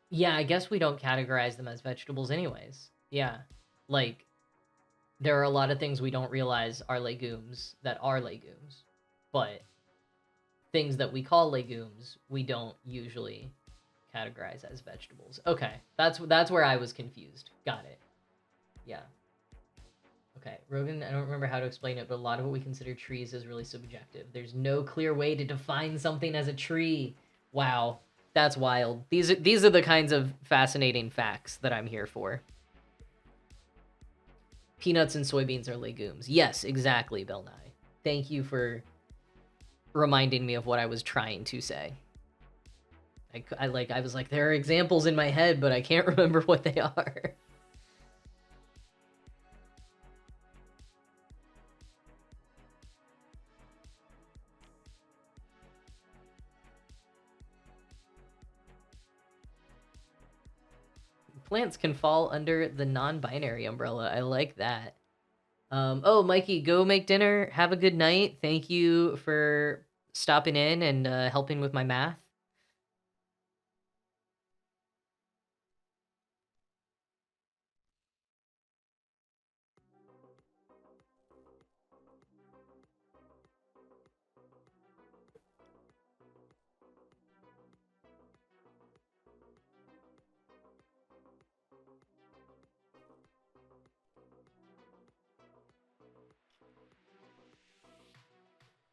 Yeah, I guess we don't categorize them as vegetables anyways. Yeah. Like, there are a lot of things we don't realize are legumes that are legumes. But things that we call legumes, we don't usually categorize as vegetables. Okay. That's where I was confused. Got it. Yeah. Okay, Rogan, I don't remember how to explain it, but a lot of what we consider trees is really subjective. There's no clear way to define something as a tree. Wow, that's wild. These are the kinds of fascinating facts that I'm here for. Peanuts and soybeans are legumes. Yes, exactly, Bill Nye. Thank you for reminding me of what I was trying to say. I was like, there are examples in my head, but I can't remember what they are. Plants can fall under the non-binary umbrella. I like that. Oh, Mikey, go make dinner. Have a good night. Thank you for stopping in and helping with my math.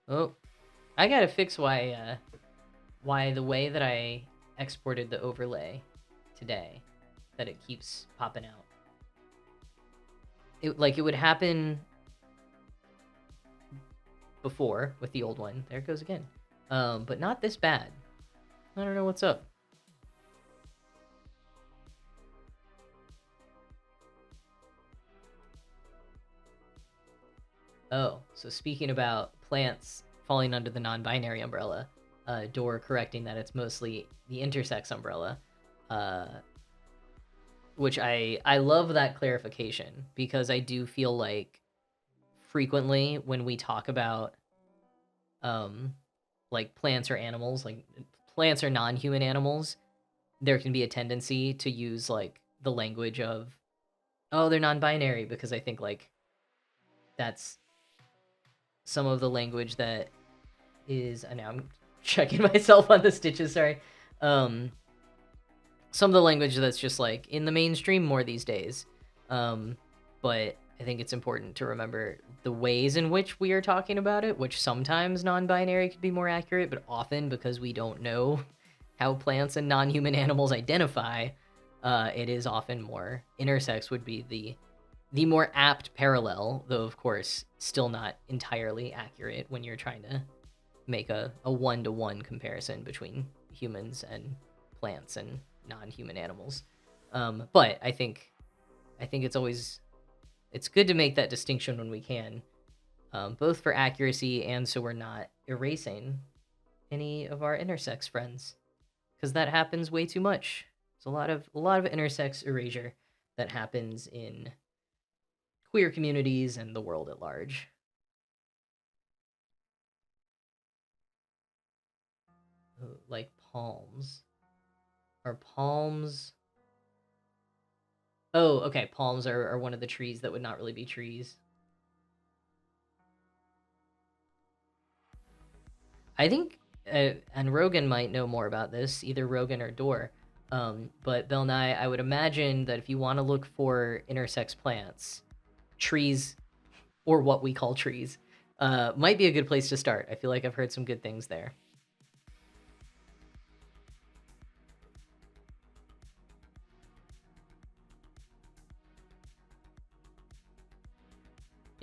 Oh, I gotta fix why the way that I exported the overlay today, that it keeps popping out. It would happen before with the old one. There it goes again. But not this bad. I don't know what's up. Oh, so speaking about plants falling under the non-binary umbrella, Door correcting that it's mostly the intersex umbrella, uh, which I love that clarification, because I do feel like frequently when we talk about like plants or animals, like plants or non-human animals, there can be a tendency to use like the language of, oh, they're non-binary, because I think like that's some of the language that is, and now I'm checking myself on the stitches, sorry. Some of the language that's just like in the mainstream more these days. But I think it's important to remember the ways in which we are talking about it, which sometimes non-binary could be more accurate, but often because we don't know how plants and non-human animals identify, it is often more intersex would be the more apt parallel, though of course still not entirely accurate when you're trying to make a one-to-one comparison between humans and plants and non-human animals. But I think it's good to make that distinction when we can, both for accuracy and so we're not erasing any of our intersex friends, because that happens way too much. There's a lot of intersex erasure that happens in queer communities and the world at large. Like palms. Are palms... Oh, okay. Palms are one of the trees that would not really be trees. I think, and Rogan might know more about this, either Rogan or Door. But Bill Nye, I would imagine that if you want to look for intersex plants, trees, or what we call trees, might be a good place to start. I feel like I've heard some good things there.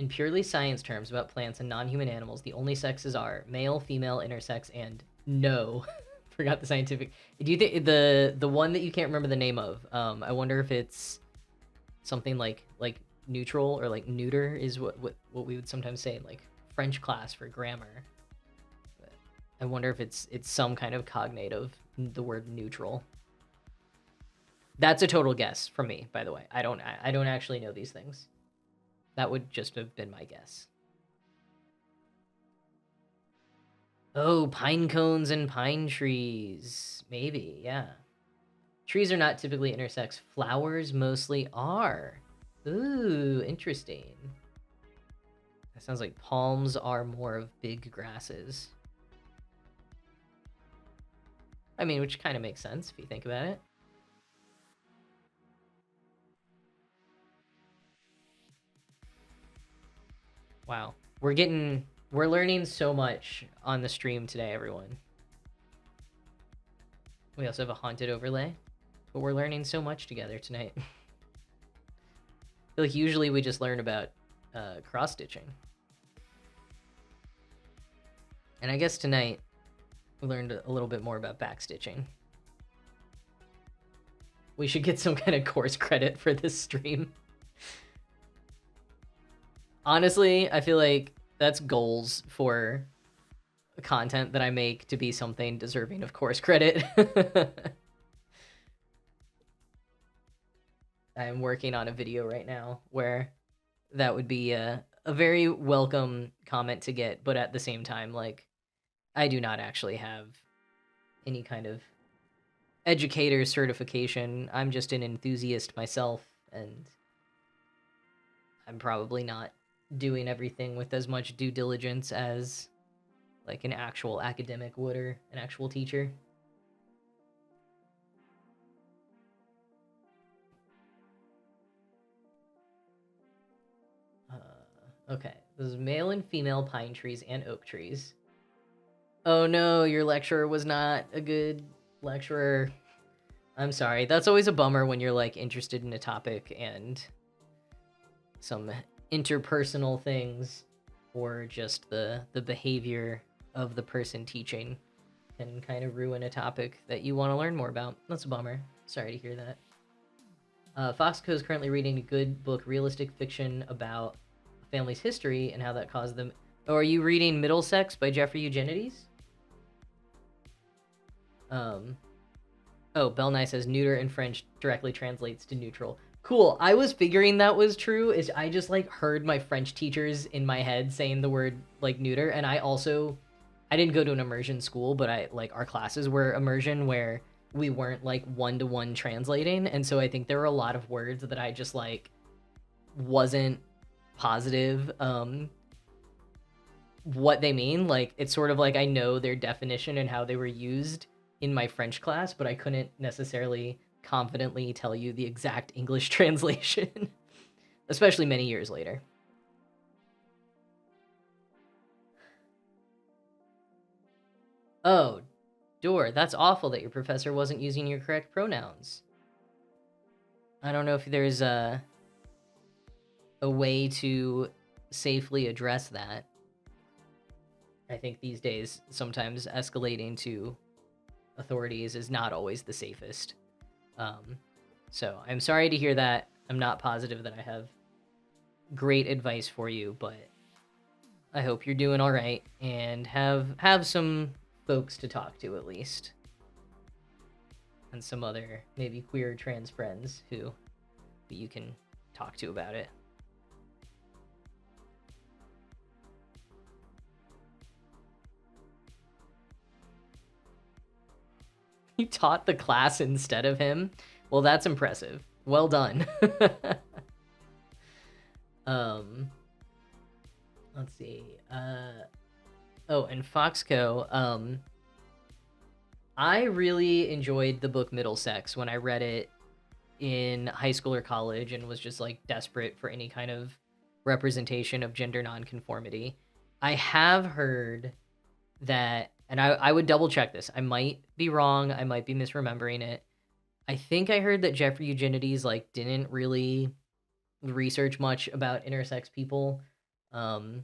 In purely science terms about plants and non-human animals, the only sexes are male, female, intersex, and no. Forgot the scientific. Do you think the one that you can't remember the name of? I wonder if it's something like neutral or like neuter is what we would sometimes say in like French class for grammar. I wonder if it's some kind of cognate of the word neutral. That's a total guess from me, by the way. I don't actually know these things. That would just have been my guess. Oh, pine cones and pine trees. Maybe, yeah. Trees are not typically intersex. Flowers mostly are. Ooh, interesting. That sounds like palms are more of big grasses. I mean, which kind of makes sense if you think about it. Wow. We're learning so much on the stream today, everyone. We also have a haunted overlay, but we're learning so much together tonight. I feel like usually we just learn about cross-stitching. And I guess tonight we learned a little bit more about backstitching. We should get some kind of course credit for this stream. Honestly, I feel like that's goals for content that I make to be something deserving of course credit. I'm working on a video right now where that would be a very welcome comment to get, but at the same time, like, I do not actually have any kind of educator certification. I'm just an enthusiast myself, and I'm probably not doing everything with as much due diligence as like an actual academic would or an actual teacher. Okay, this is male and female pine trees and oak trees. Oh no, your lecturer was not a good lecturer. I'm sorry. That's always a bummer when you're like interested in a topic and some interpersonal things or just the behavior of the person teaching can kind of ruin a topic that you want to learn more about. That's a bummer. Sorry to hear that. Foxco is currently reading a good book, realistic fiction about a family's history and how that caused them. Oh, are you reading Middlesex by Jeffrey Eugenides? Oh, Bell Nye says neuter in French directly translates to neutral. Cool. I was figuring that was true. Is I just like heard my French teachers in my head saying the word like neuter, and I didn't go to an immersion school, but I like our classes were immersion where we weren't like one-to-one translating, and so I think there were a lot of words that I just like wasn't positive what they mean. Like it's sort of like I know their definition and how they were used in my French class, but I couldn't necessarily confidently tell you the exact English translation, especially many years later. Oh, Door, that's awful that your professor wasn't using your correct pronouns. I don't know if there's a way to safely address that. I think these days, sometimes escalating to authorities is not always the safest. So I'm sorry to hear that. I'm not positive that I have great advice for you, but I hope you're doing all right and have some folks to talk to at least. And some other maybe queer trans friends who you can talk to about it. You taught the class instead of him? Well, that's impressive. Well done. Let's see. Oh, and Foxco, I really enjoyed the book Middlesex when I read it in high school or college and was just like desperate for any kind of representation of gender nonconformity. I have heard that, and I would double check this. I might be wrong. I might be misremembering it. I think I heard that Jeffrey Eugenides like didn't really research much about intersex people, and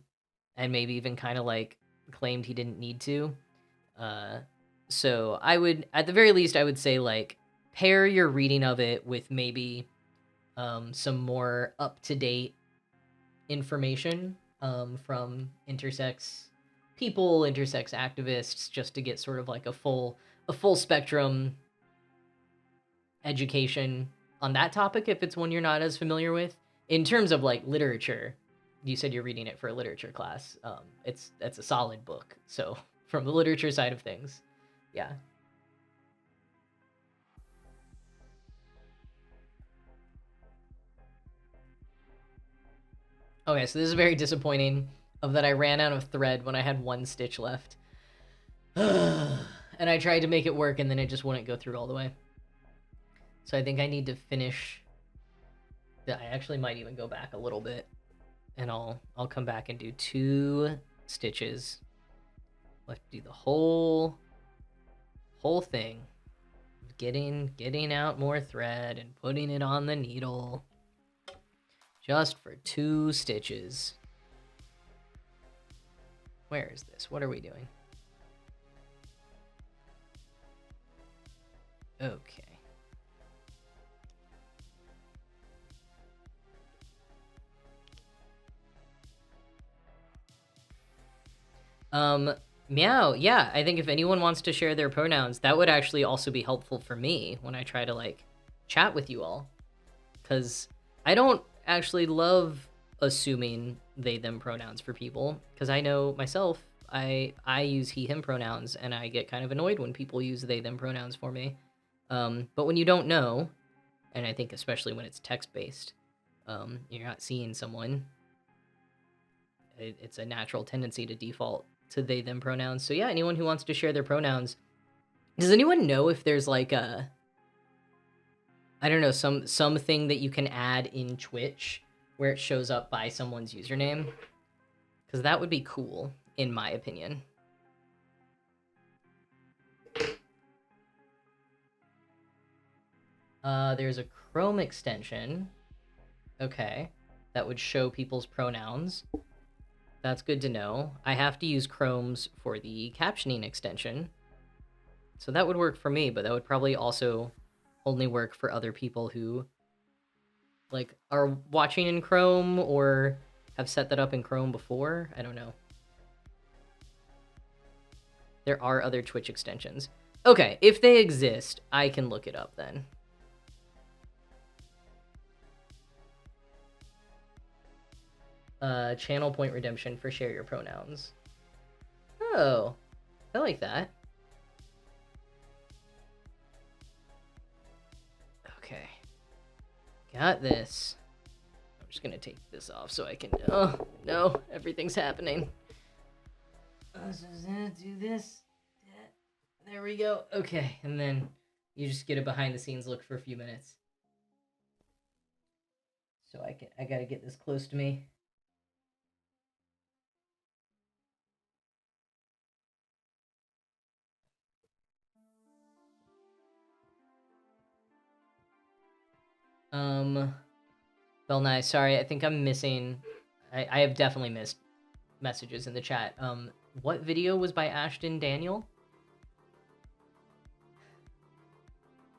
maybe even kind of like claimed he didn't need to. So I would, at the very least, I would say like pair your reading of it with maybe some more up-to-date information from intersex people, intersex activists, just to get sort of like a full spectrum education on that topic if it's one you're not as familiar with. In terms of like literature, you said you're reading it for a literature class. That's a solid book. So from the literature side of things, yeah. Okay, so this is very disappointing of that I ran out of thread when I had 1 stitch left. And I tried to make it work and then it just wouldn't go through all the way. So I think I need to finish... I actually might even go back a little bit. And I'll come back and do 2 stitches. I'll have to do the whole thing. Getting out more thread and putting it on the needle. Just for 2 stitches. Where is this? What are we doing? Okay. Meow, yeah, I think if anyone wants to share their pronouns, that would actually also be helpful for me when I try to, like, chat with you all. Because I don't actually love assuming they, them pronouns for people. Because I know myself, I use he, him pronouns, and I get kind of annoyed when people use they, them pronouns for me. But when you don't know, and I think especially when it's text-based, you're not seeing someone, it's a natural tendency to default to they, them pronouns. So yeah, anyone who wants to share their pronouns. Does anyone know if there's like a, I don't know, something that you can add in Twitch where it shows up by someone's username? Because that would be cool, in my opinion. There's a Chrome extension. Okay. That would show people's pronouns. That's good to know. I have to use Chrome's for the captioning extension. So that would work for me, but that would probably also only work for other people who, like, are watching in Chrome or have set that up in Chrome before. I don't know. There are other Twitch extensions. Okay, if they exist, I can look it up then. Channel point redemption for share your pronouns. Oh, I like that. Okay. Got this. I'm just gonna take this off so I can... Oh, no, everything's happening. So do this. There we go. Okay, and then you just get a behind the scenes look for a few minutes. So I gotta get this close to me. Well, nice. Sorry, I think I'm missing... I have definitely missed messages in the chat. What video was by Ashton Daniel?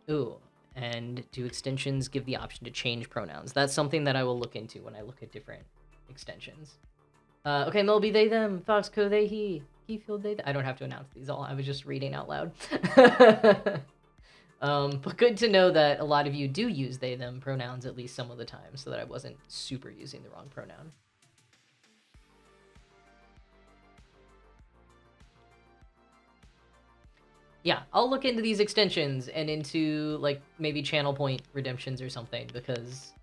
Ooh, and do extensions give the option to change pronouns? That's something that I will look into when I look at different extensions. Okay, Melby, they, them. Foxco, they, he. He, field, they, I don't have to announce these all. I was just reading out loud. But good to know that a lot of you do use they, them pronouns at least some of the time, so that I wasn't super using the wrong pronoun. Yeah, I'll look into these extensions and into, like, maybe channel point redemptions or something, because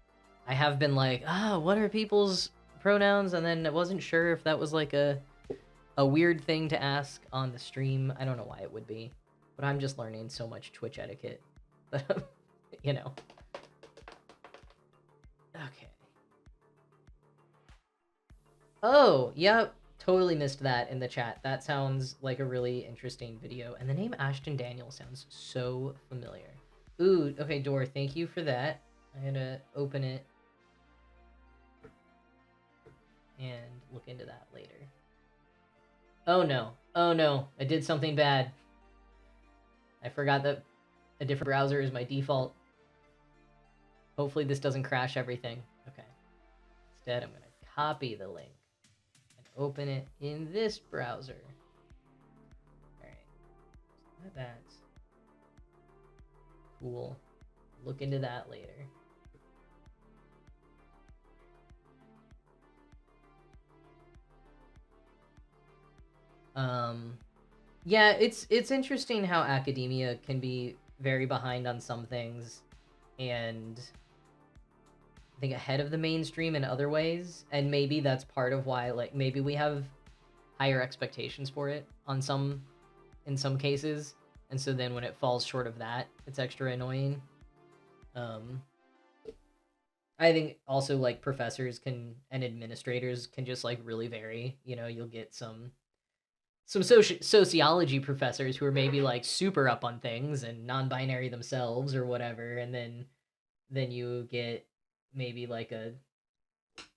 I have been like, what are people's pronouns? And then I wasn't sure if that was, like, a weird thing to ask on the stream. I don't know why it would be, but I'm just learning so much Twitch etiquette that, you know. Okay. Oh, yep. Totally missed that in the chat. That sounds like a really interesting video. And the name Ashton Daniel sounds so familiar. Ooh, okay, Dor, thank you for that. I'm gonna open it and look into that later. Oh no. Oh no. I did something bad. I forgot that a different browser is my default. Hopefully this doesn't crash everything. Okay. Instead, I'm gonna copy the link. Open it in this browser. Alright. So that's cool. Look into that later. Yeah, it's interesting how academia can be very behind on some things, and I think, ahead of the mainstream in other ways, and maybe that's part of why, like, maybe we have higher expectations for it in some cases, and so then when it falls short of that, it's extra annoying. I think also, like, professors and administrators can just, like, really vary. You know, you'll get some sociology professors who are maybe, like, super up on things and non-binary themselves or whatever, and then you get maybe like a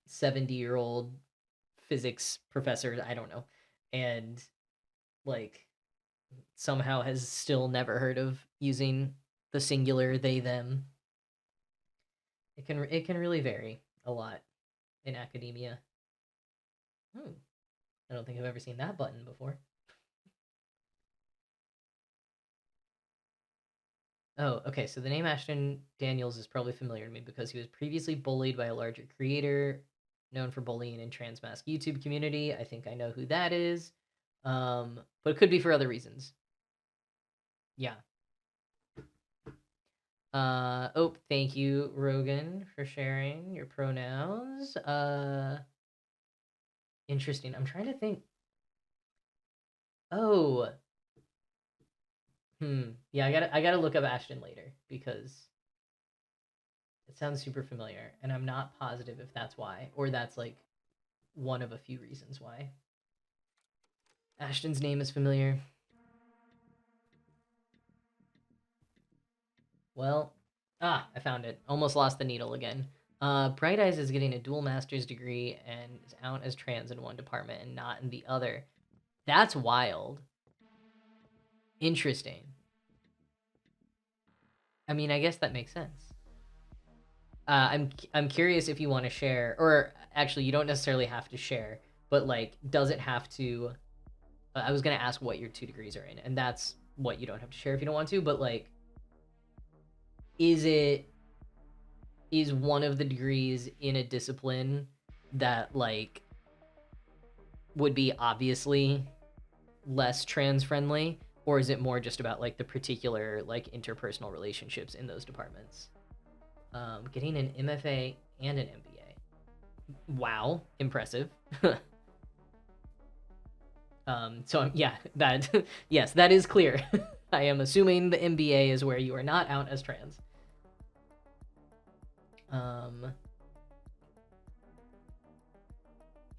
70-year-old physics professor, I don't know, and like somehow has still never heard of using the singular they them. It can really vary a lot in academia. I don't think I've ever seen that button before. Oh, okay, so the name Ashton Daniels is probably familiar to me because he was previously bullied by a larger creator known for bullying in transmasc YouTube community. I think I know who that is. But it could be for other reasons. Yeah. Oh, thank you, Rogan, for sharing your pronouns. Interesting. I'm trying to think. Oh. Yeah, I gotta look up Ashton later because it sounds super familiar, and I'm not positive if that's why, or that's like one of a few reasons why. Ashton's name is familiar. Well, I found it. Almost lost the needle again. Bright Eyes is getting a dual master's degree and is out as trans in one department and not in the other. That's wild. Interesting. I mean, I guess that makes sense. I'm curious if you want to share, or actually, you don't necessarily have to share, but like, does it have to? I was gonna ask what your 2 degrees are in, and that's what you don't have to share if you don't want to. But like, is one of the degrees in a discipline that like would be obviously less trans friendly, or is it more just about like the particular like interpersonal relationships in those departments? Getting an MFA and an MBA. Wow, impressive. So yeah, that yes, that is clear. I am assuming the MBA is where you are not out as trans.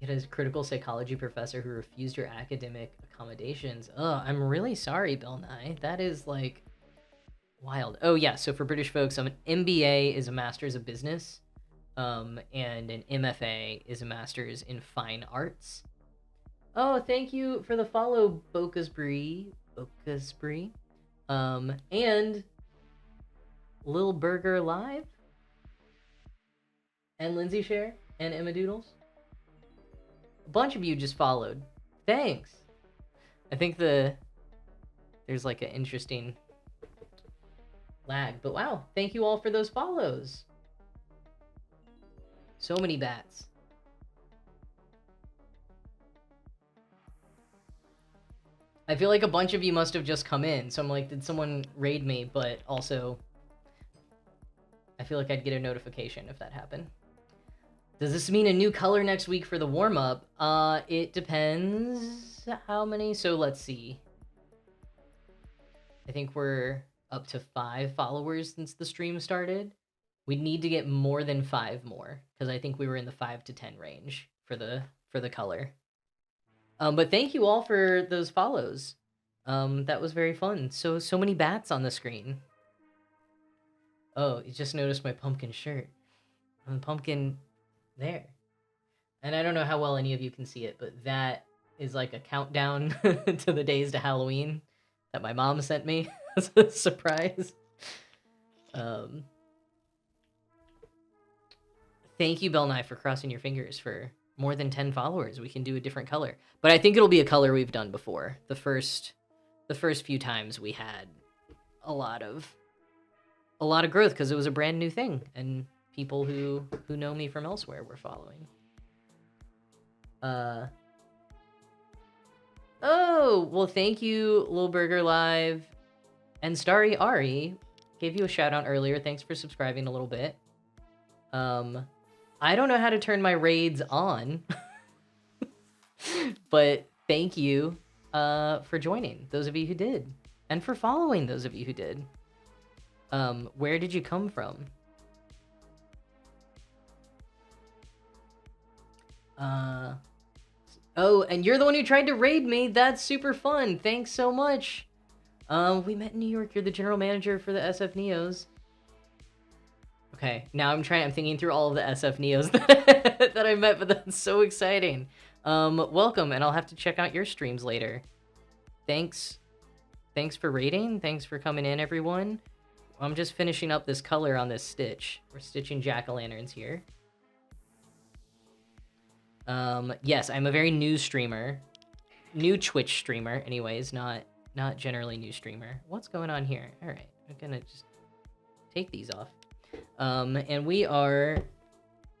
It is a critical psychology professor who refused your academic accommodations. Oh, I'm really sorry, Bill Nye. That is like wild. Oh yeah, so for British folks, an MBA is a master's of business, and an MFA is a master's in fine arts. Oh, thank you for the follow, Bocasbree. And Lil Burger Live, and Lindsay Share, and Emma Doodles. A bunch of you just followed. Thanks. I think there's like an interesting lag, but wow, thank you all for those follows. So many bats. I feel like a bunch of you must have just come in, so I'm like, did someone raid me? But also, I feel like I'd get a notification if that happened. Does this mean a new color next week for the warm-up? It depends how many. So let's see. I think we're up to 5 followers since the stream started. We need to get more than 5 more, because I think we were in the 5 to 10 range for the color. But thank you all for those follows. That was very fun. So many bats on the screen. Oh, you just noticed my pumpkin shirt. Pumpkin there. And I don't know how well any of you can see it, but that is like a countdown to the days to Halloween that my mom sent me as a surprise. Thank you, Bell Nye, for crossing your fingers for more than 10 followers. We can do a different color. But I think it'll be a color we've done before. The first few times we had a lot of growth because it was a brand new thing, and people who know me from elsewhere were following. Oh, well, thank you, Lil Burger Live, and Starry Ari. Gave you a shout out earlier. Thanks for subscribing a little bit. I don't know how to turn my raids on, but thank you for joining, those of you who did, and for following those of you who did. Where did you come from? Oh, and you're the one who tried to raid me. That's super fun. Thanks so much. We met in New York. You're the general manager for the SF Neos. Okay, now I'm thinking through all of the SF Neos that I met, but that's so exciting. Welcome, and I'll have to check out your streams later. Thanks for raiding. Thanks for coming in, everyone. I'm just finishing up this color on this stitch. We're stitching jack-o'-lanterns here. Yes, I'm a very new streamer. New Twitch streamer, anyways, not generally new streamer. What's going on here? All right, I'm gonna just take these off. And we are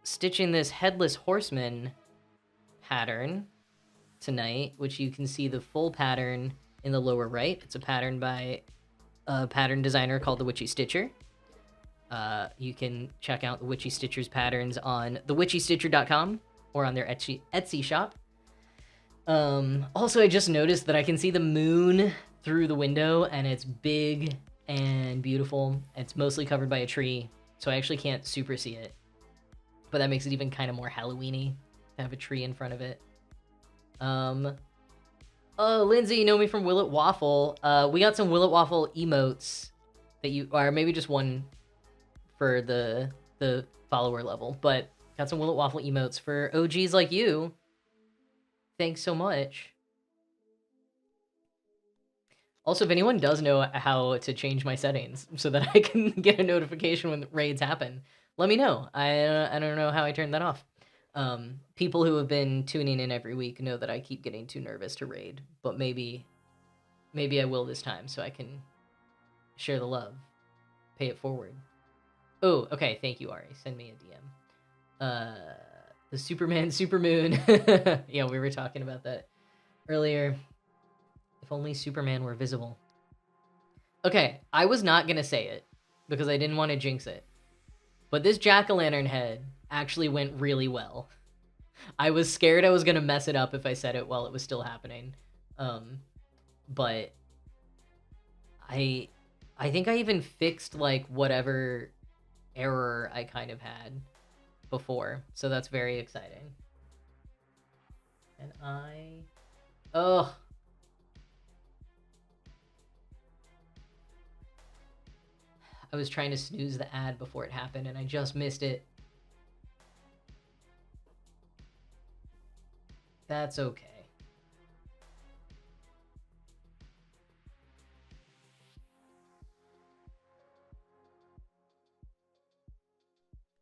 stitching this Headless Horseman pattern tonight, which you can see the full pattern in the lower right. It's a pattern by a pattern designer called the Witchy Stitcher. You can check out the Witchy Stitcher's patterns on thewitchystitcher.com or on their Etsy shop. Also, I just noticed that I can see the moon through the window, and it's big and beautiful. It's mostly covered by a tree, so I actually can't super see it. But that makes it even kind of more Halloween-y to have a tree in front of it. Oh, Lindsay, you know me from Willet Waffle. We got some Willet Waffle emotes that or maybe just one for the follower level, but got some Willet Waffle emotes for OGs like you. Thanks so much. Also, if anyone does know how to change my settings so that I can get a notification when raids happen, let me know. I don't know how I turned that off. People who have been tuning in every week know that I keep getting too nervous to raid, but maybe I will this time so I can share the love, pay it forward. Oh, okay, thank you, Ari. Send me a DM. The Superman Supermoon. Yeah, we were talking about that earlier. If only Superman were visible. Okay, I was not gonna say it because I didn't want to jinx it, but this jack-o'-lantern head actually went really well. I was scared I was gonna mess it up if I said it while it was still happening, but I think I even fixed like whatever error I kind of had before, so that's very exciting. And I was trying to snooze the ad before it happened and I just missed it. That's okay.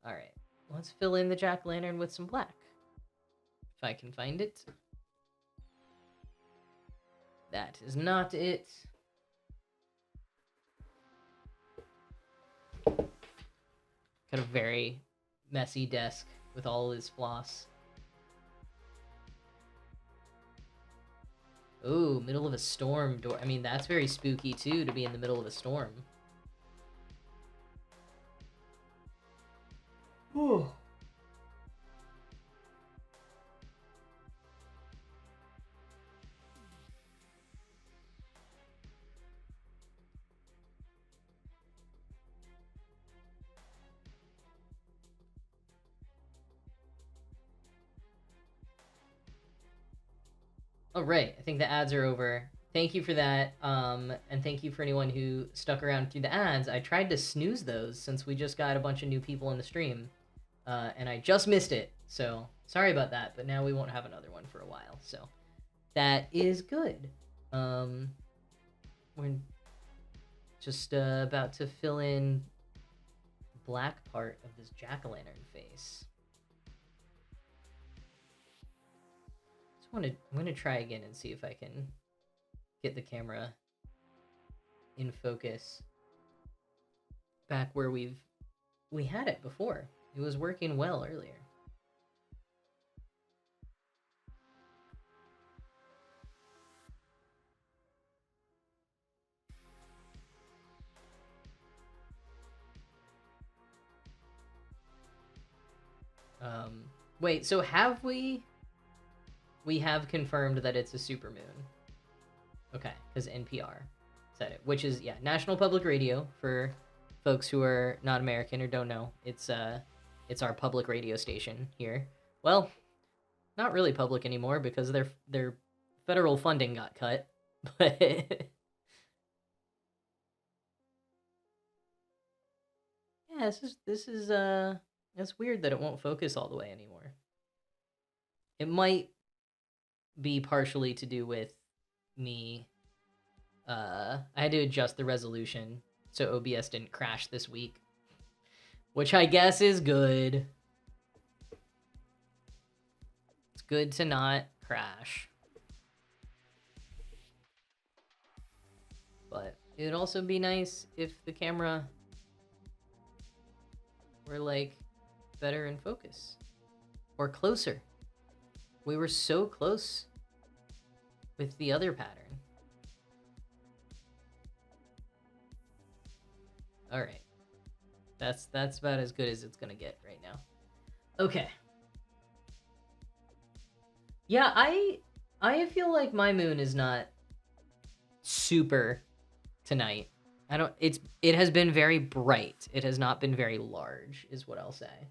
All right, let's fill in the jack-o'-lantern with some black. If I can find it. That is not it. Got a very messy desk with all his floss. Ooh, middle of a storm door. I mean, that's very spooky too, to be in the middle of a storm. Ooh. All right, I think the ads are over. Thank you for that, and thank you for anyone who stuck around through the ads. I tried to snooze those since we just got a bunch of new people in the stream, and I just missed it, so sorry about that, but now we won't have another one for a while, so that is good. We're just about to fill in the black part of this jack-o'-lantern face. I'm gonna try again and see if I can get the camera in focus back where we had it before. It was working well earlier. Wait, so have we... We have confirmed that it's a supermoon. Okay, because NPR said it, which is, yeah, National Public Radio for folks who are not American or don't know. It's our public radio station here. Well, not really public anymore because their federal funding got cut. But yeah, this is it's weird that it won't focus all the way anymore. It might be partially to do with me. I had to adjust the resolution so OBS didn't crash this week, which I guess is good. It's good to not crash. But it would also be nice if the camera were, like, better in focus. Or closer. We were so close with the other pattern. Alright. That's about as good as it's gonna get right now. Okay. Yeah, I feel like my moon is not super tonight. It has been very bright. It has not been very large, is what I'll say.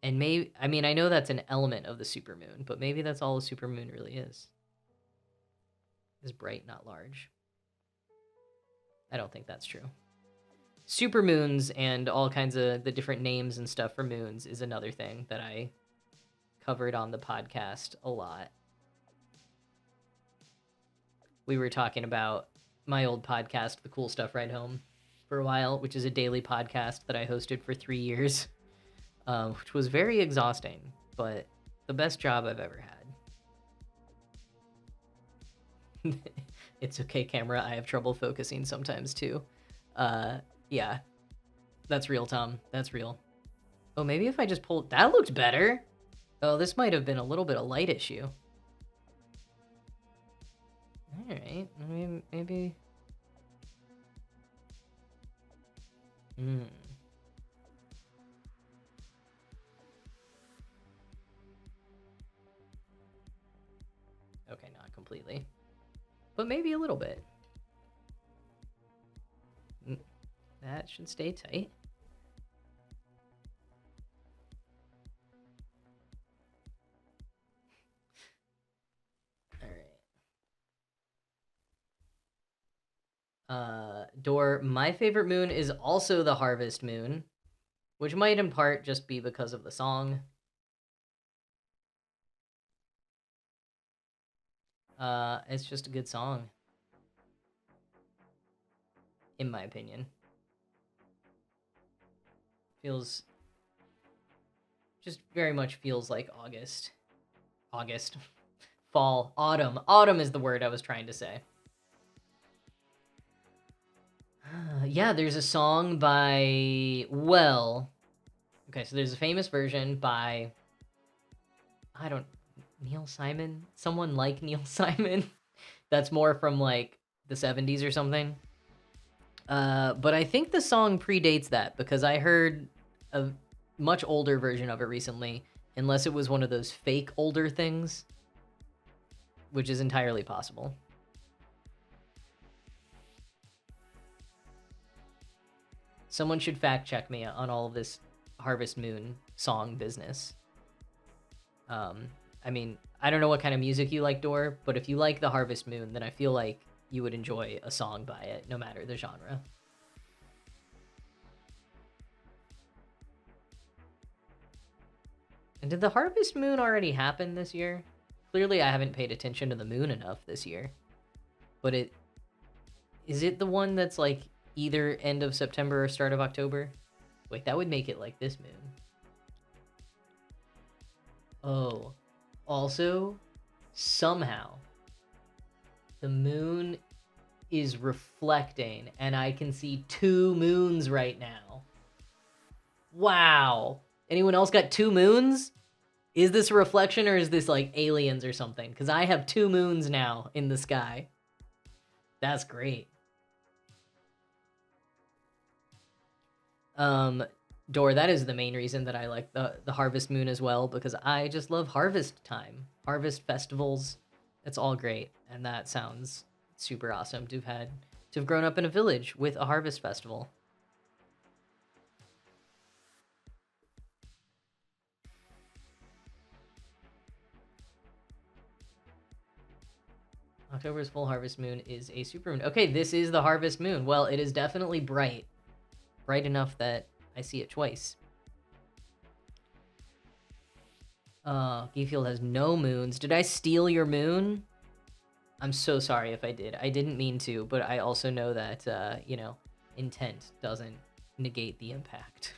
And I know that's an element of the supermoon, but maybe that's all a supermoon really is. Is bright, not large. I don't think that's true. Supermoons and all kinds of the different names and stuff for moons is another thing that I covered on the podcast a lot. We were talking about my old podcast, The Cool Stuff Ride Home, for a while, which is a daily podcast that I hosted for 3 years, which was very exhausting, but the best job I've ever had. It's okay, camera. I have trouble focusing sometimes, too. Yeah. That's real, Tom. That's real. Oh, maybe if I just pull... That looked better! Oh, this might have been a little bit of light issue. Alright. I mean, maybe... Okay, not completely. But maybe a little bit. That should stay tight. Alright. Door, my favorite moon is also the harvest moon, which might in part just be because of the song. It's just a good song. In my opinion. Feels... Just very much feels like August. Fall. Autumn. Autumn is the word I was trying to say. Yeah, there's a song by... Well... Okay, so there's a famous version by... Neil Simon? Someone like Neil Simon? That's more from, like, the 70s or something. But I think the song predates that, because I heard a much older version of it recently, unless it was one of those fake older things, which is entirely possible. Someone should fact check me on all of this Harvest Moon song business. I mean, I don't know what kind of music you like, Dor, but if you like the Harvest Moon, then I feel like you would enjoy a song by it, no matter the genre. And did the Harvest Moon already happen this year? Clearly I haven't paid attention to the moon enough this year. But is it the one that's like either end of September or start of October? Wait, that would make it like this moon. Oh, also, somehow, the moon is reflecting, and I can see 2 moons right now. Wow. Anyone else got 2 moons? Is this a reflection, or is this like aliens or something? Because I have 2 moons now in the sky. That's great. Um, Door, that is the main reason that I like the Harvest Moon as well, because I just love harvest time, harvest festivals. It's all great, and that sounds super awesome to have grown up in a village with a harvest festival. October's full harvest moon is a super moon. Okay, this is the harvest moon. Well, it is definitely bright. Bright enough that I see it twice. Geefield has no moons. Did I steal your moon? I'm so sorry if I did. I didn't mean to, but I also know that, intent doesn't negate the impact.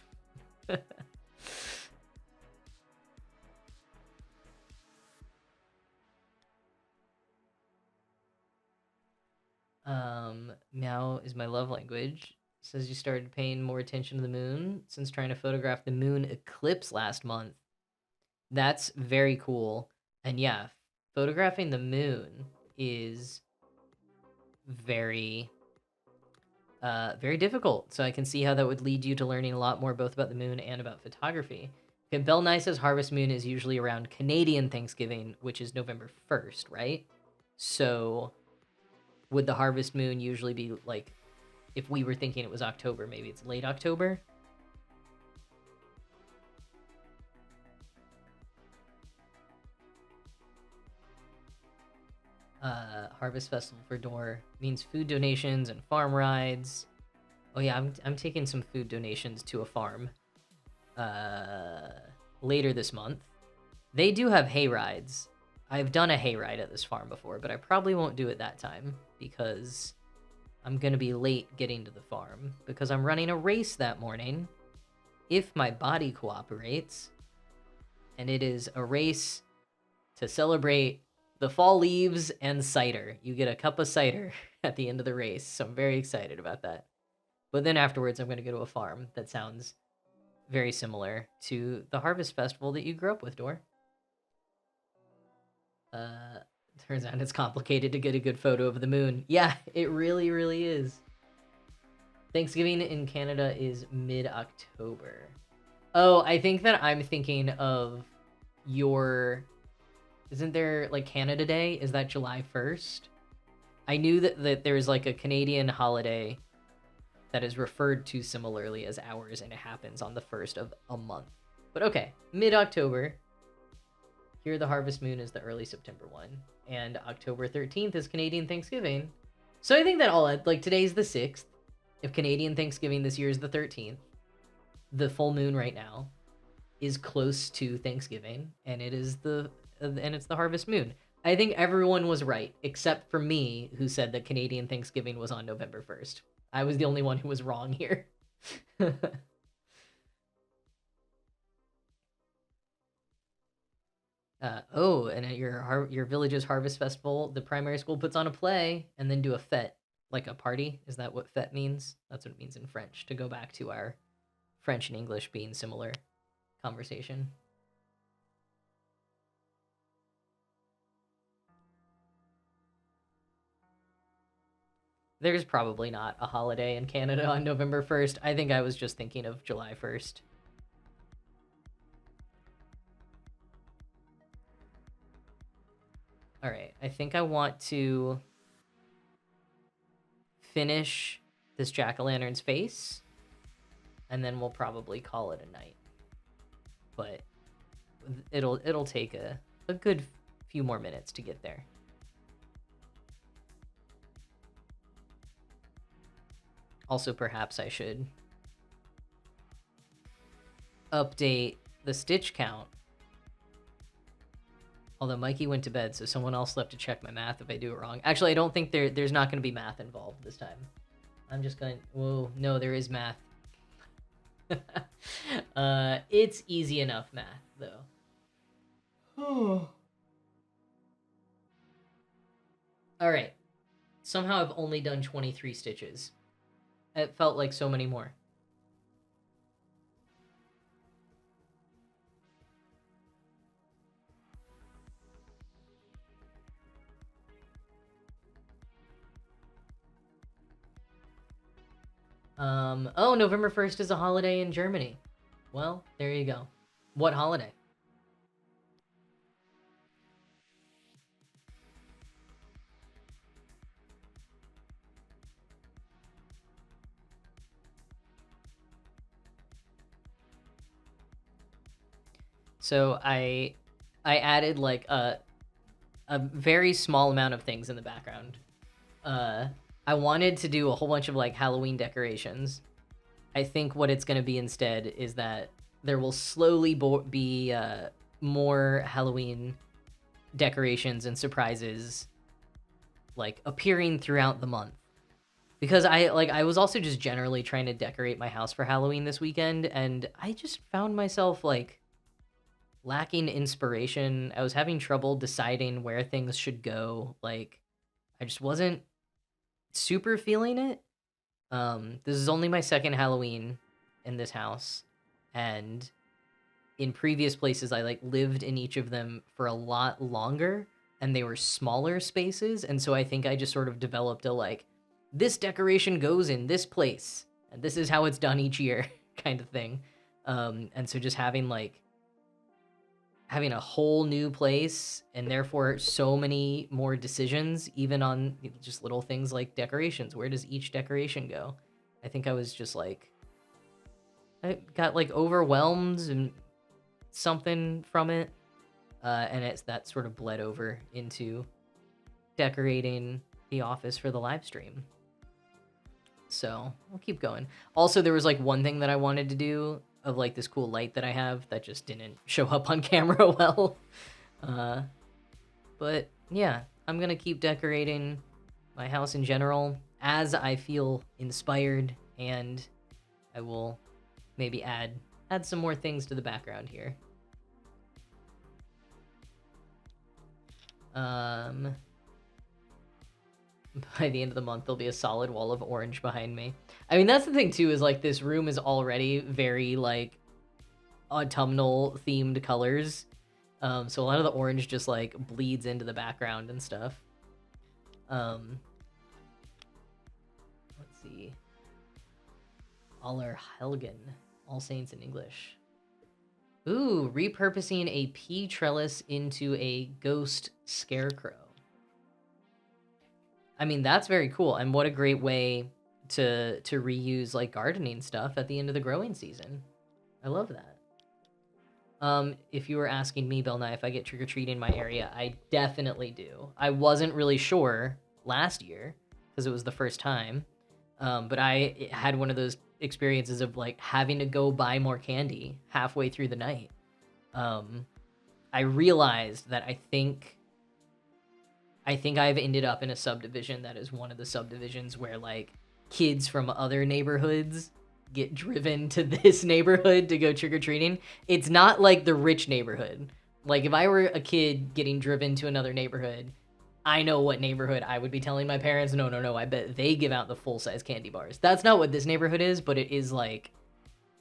Now is my love language. Says you started paying more attention to the moon since trying to photograph the moon eclipse last month. That's very cool. And yeah, photographing the moon is very very difficult. So I can see how that would lead you to learning a lot more both about the moon and about photography. Okay, Bell Nye says harvest moon is usually around Canadian Thanksgiving, which is November 1st, right? So would the harvest moon usually be like, if we were thinking it was October, maybe it's late October? Harvest Festival for Door means food donations and farm rides. Oh yeah, I'm taking some food donations to a farm later this month. They do have hay rides. I've done a hay ride at this farm before, but I probably won't do it that time because I'm gonna be late getting to the farm because I'm running a race that morning if my body cooperates, and it is a race to celebrate the fall leaves and cider. You get a cup of cider at the end of the race, so I'm very excited about that. But then afterwards, I'm going to go to a farm that sounds very similar to the harvest festival that you grew up with, Dor. Turns out it's complicated to get a good photo of the moon. Yeah, it really, really is. Thanksgiving in Canada is mid-October. Oh, I think that I'm thinking of your... Isn't there, like, Canada Day? Is that July 1st? I knew that there's, like, a Canadian holiday that is referred to similarly as ours, and it happens on the 1st of a month. But okay, mid-October. Here, the harvest moon is the early September one, and October 13th is Canadian Thanksgiving. So I think that like, today's the 6th. If Canadian Thanksgiving this year is the 13th, the full moon right now is close to Thanksgiving, and it's the harvest moon. I think everyone was right, except for me, who said that Canadian Thanksgiving was on November 1st. I was the only one who was wrong here. And at your village's harvest festival, the primary school puts on a play and then do a fete, like a party. Is that what fete means? That's what it means in French, to go back to our French and English being similar conversation. There's probably not a holiday in Canada on November 1st. I think I was just thinking of July 1st. All right, I think I want to finish this jack-o'-lantern's face, and then we'll probably call it a night. But it'll take a good few more minutes to get there. Also, perhaps I should update the stitch count. Although Mikey went to bed, so someone else left to check my math if I do it wrong. Actually, I don't think there's not going to be math involved this time. I'm just going... Whoa, no, there is math. It's easy enough math, though. Oh. All right. Somehow I've only done 23 stitches. It felt like so many more. Oh, November 1st is a holiday in Germany. Well, there you go. What holiday? So I added like a very small amount of things in the background. Uh, I wanted to do a whole bunch of like Halloween decorations. I think what it's going to be instead is that there will slowly be more Halloween decorations and surprises like appearing throughout the month. Because I was also just generally trying to decorate my house for Halloween this weekend, and I just found myself like lacking inspiration. I was having trouble deciding where things should go. Like I just wasn't super feeling it. This is only my second Halloween in this house, and in previous places I like lived in each of them for a lot longer, and they were smaller spaces, and so I think I just sort of developed a like this decoration goes in this place and this is how it's done each year kind of thing. And so just having a whole new place and therefore so many more decisions, even on just little things like decorations. Where does each decoration go? I think I was just like, I got like overwhelmed and something from it. And it's that sort of bled over into decorating the office for the live stream. So I'll keep going. Also, there was like one thing that I wanted to do of like this cool light that I have that just didn't show up on camera well. But yeah, I'm gonna keep decorating my house in general as I feel inspired, and I will maybe add some more things to the background here. By the end of the month, there'll be a solid wall of orange behind me. I mean, that's the thing too, is like this room is already very like autumnal themed colors. So a lot of the orange just like bleeds into the background and stuff. Let's see. Allerhelgen, All Saints in English. Ooh, repurposing a pea trellis into a ghost scarecrow. I mean, that's very cool, and what a great way to reuse like gardening stuff at the end of the growing season. I love that. If you were asking me, Bill Nye, if I get trick-or-treating in my area, I definitely do. I wasn't really sure last year because it was the first time, but I had one of those experiences of like having to go buy more candy halfway through the night. I realized that I think I've ended up in a subdivision that is one of the subdivisions where like kids from other neighborhoods get driven to this neighborhood to go trick-or-treating. It's not like the rich neighborhood. Like if I were a kid getting driven to another neighborhood, I know what neighborhood I would be telling my parents, no, I bet they give out the full-size candy bars. That's not what this neighborhood is, but it is like,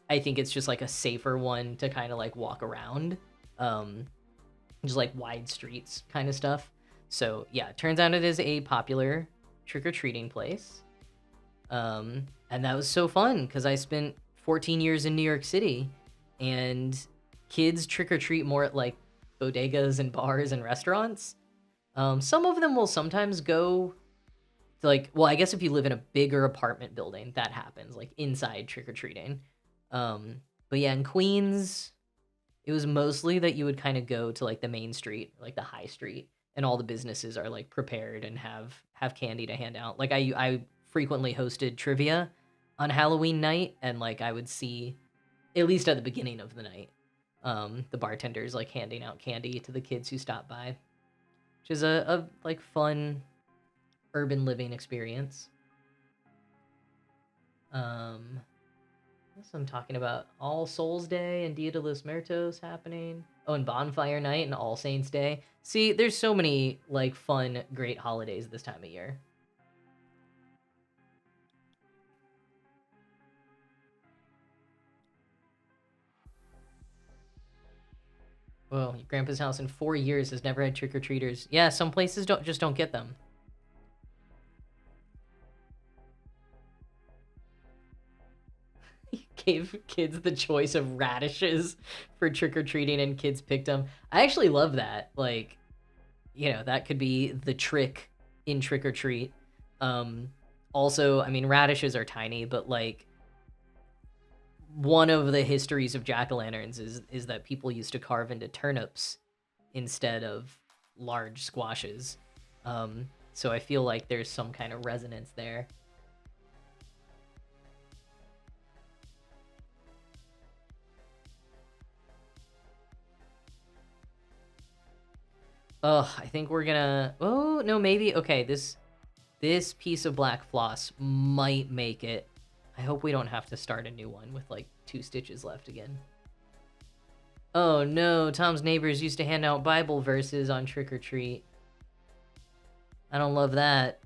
I think it's just like a safer one to kind of like walk around. Just like wide streets kind of stuff. So yeah, it turns out it is a popular trick-or-treating place. And that was so fun because I spent 14 years in New York City, and kids trick-or-treat more at like bodegas and bars and restaurants. Some of them will sometimes go to like, well, I guess if you live in a bigger apartment building, that happens, like inside trick-or-treating. But yeah, in Queens, it was mostly that you would kind of go to like the main street, like the high street, and all the businesses are like prepared and have candy to hand out. Like I frequently hosted trivia on Halloween night, and like I would see, at least at the beginning of the night, the bartenders like handing out candy to the kids who stopped by, which is a like fun urban living experience. I'm talking about All Souls Day and Dia de los Muertos happening. Oh, and Bonfire Night and All Saints Day. See, there's so many like fun, great holidays this time of year. Whoa, your grandpa's house in 4 years has never had trick-or-treaters. Yeah, some places don't get them. gave kids the choice of radishes for trick-or-treating and kids picked them. I actually love that. Like, you know, that could be the trick in trick-or-treat. Also, I mean, radishes are tiny, but like one of the histories of jack-o'-lanterns is that people used to carve into turnips instead of large squashes. So I feel like there's some kind of resonance there. Ugh, I think we're gonna... Oh, no, maybe... Okay, this piece of black floss might make it. I hope we don't have to start a new one with, like, 2 stitches left again. Oh, no, Tom's neighbors used to hand out Bible verses on Trick or Treat. I don't love that.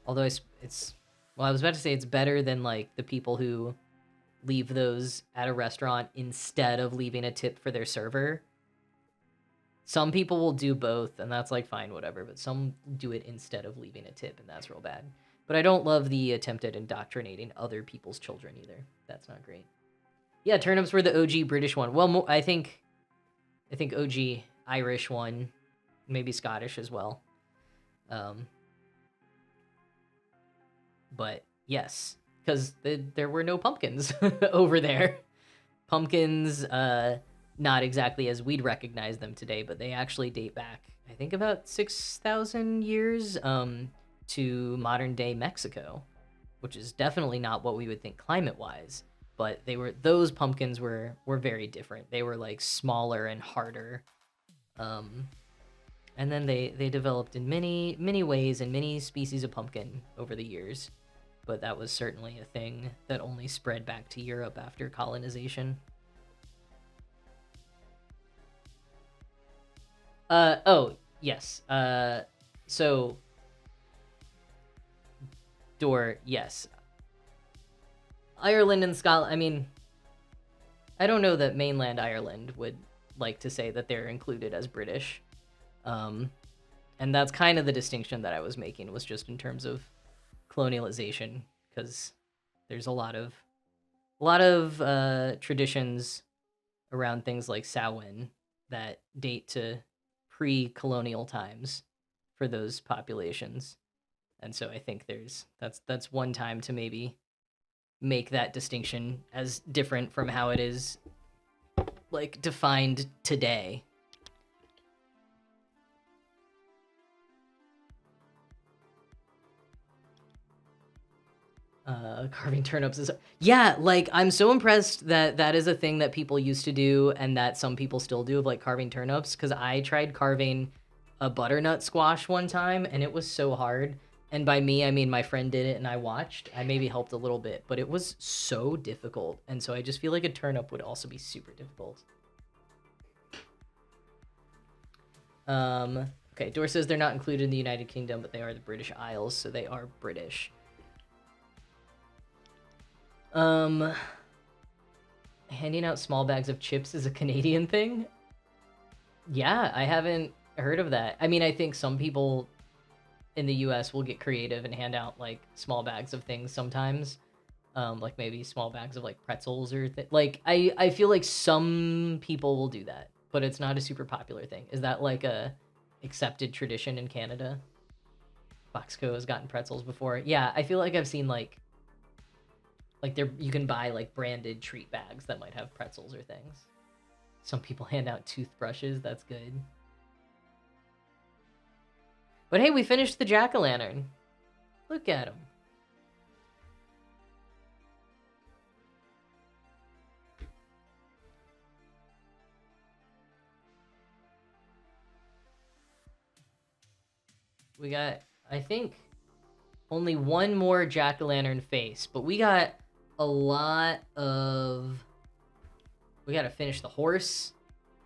Although it's... Well, I was about to say it's better than, like, the people who leave those at a restaurant instead of leaving a tip for their server. Some people will do both, and that's, like, fine, whatever, but some do it instead of leaving a tip, and that's real bad. But I don't love the attempt at indoctrinating other people's children, either. That's not great. Yeah, turnips were the OG British one. Well, I think OG Irish one, maybe Scottish as well. But, yes, because there were no pumpkins over there. Pumpkins, not exactly as we'd recognize them today, but they actually date back, I think, about 6,000 years to modern-day Mexico, which is definitely not what we would think climate-wise. But those pumpkins were very different. They were, like, smaller and harder. And then they developed in many, many ways and many species of pumpkin over the years. But that was certainly a thing that only spread back to Europe after colonization. Oh, yes. So, Door, yes. Ireland and Scotland, I mean, I don't know that mainland Ireland would like to say that they're included as British. And that's kind of the distinction that I was making, was just in terms of colonialization, because there's a lot of traditions around things like Samhain that date to pre-colonial times for those populations. And so I think that's one time to maybe make that distinction as different from how it is, like, defined today. Carving turnips is... Yeah, like, I'm so impressed that that is a thing that people used to do and that some people still do, of, like, carving turnips, because I tried carving a butternut squash one time, and it was so hard. And by me, I mean my friend did it and I watched. I maybe helped a little bit, but it was so difficult. And so I just feel like a turnip would also be super difficult. Okay, Dor says they're not included in the United Kingdom, but they are the British Isles, so they are British. Handing out small bags of chips is a Canadian thing? Yeah, I haven't heard of that. I mean, I think some people in the US will get creative and hand out, like, small bags of things sometimes. Like maybe small bags of, like, pretzels or like, I feel like some people will do that, but it's not a super popular thing. Is that like a accepted tradition in Canada? Foxco has gotten pretzels before. Yeah, I feel like I've seen like there, you can buy like branded treat bags that might have pretzels or things. Some people hand out toothbrushes. That's good. But hey, we finished the jack-o'-lantern. Look at him. We got, I think, only one more jack-o'-lantern face, but we got a lot of... We gotta finish the horse.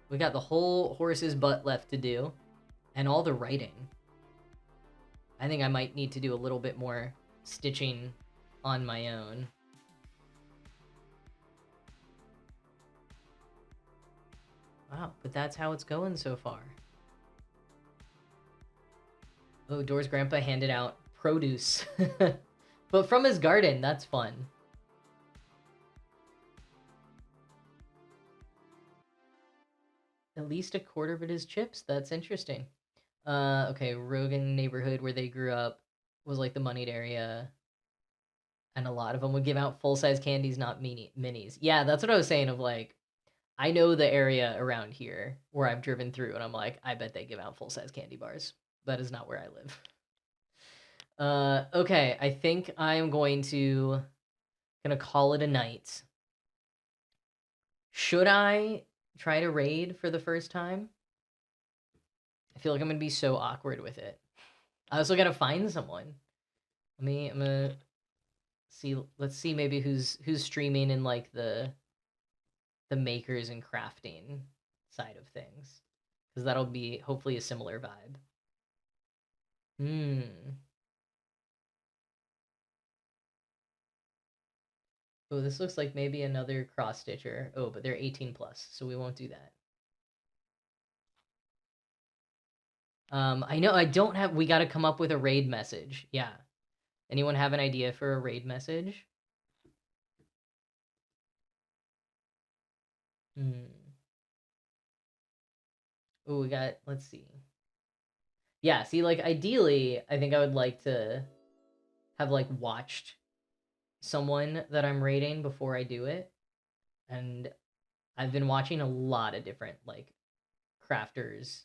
We got the whole horse's butt left to do, and all the writing. I think I might need to do a little bit more stitching on my own. Wow, but that's how it's going so far. Oh, Dor's grandpa handed out produce. But from his garden, that's fun. least a quarter of it is chips. That's interesting. Okay, Rogan neighborhood where they grew up was like the moneyed area, and a lot of them would give out full size candies, not minis. Yeah, that's what I was saying. Of like, I know the area around here where I've driven through, and I'm like, I bet they give out full size candy bars. That is not where I live. Okay, I think I'm gonna call it a night. Should I try to raid for the first time? I feel like I'm gonna be so awkward with it. I also gotta find someone. I'm gonna see. Let's see maybe who's streaming in like the makers and crafting side of things, because that'll be hopefully a similar vibe. Hmm. Oh, this looks like maybe another cross stitcher. Oh, but they're 18 plus, so we won't do that. I know I don't have. We got to come up with a raid message. Yeah. Anyone have an idea for a raid message? Hmm. Oh, we got. Let's see. Yeah. See, like ideally, I think I would like to have like watched someone that I'm raiding before I do it, and I've been watching a lot of different like crafters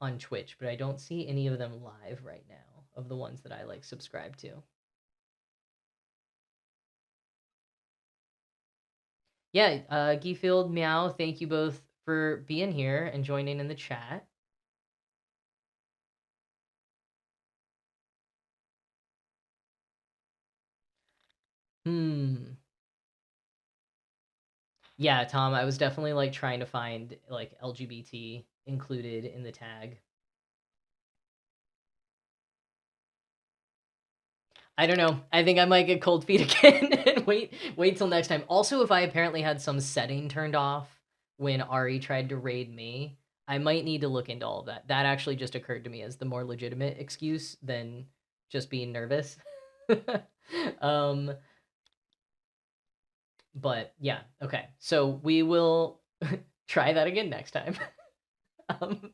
on Twitch, but I don't see any of them live right now of the ones that I like subscribe to. Yeah, Geefield, Meow, thank you both for being here and joining in the chat. Hmm. Yeah, Tom, I was definitely like trying to find like LGBT included in the tag. I don't know. I think I might get cold feet again and wait till next time. Also, if I apparently had some setting turned off when Ari tried to raid me, I might need to look into all of that. That actually just occurred to me as the more legitimate excuse than just being nervous. um, but yeah, okay. So we will try that again next time. um,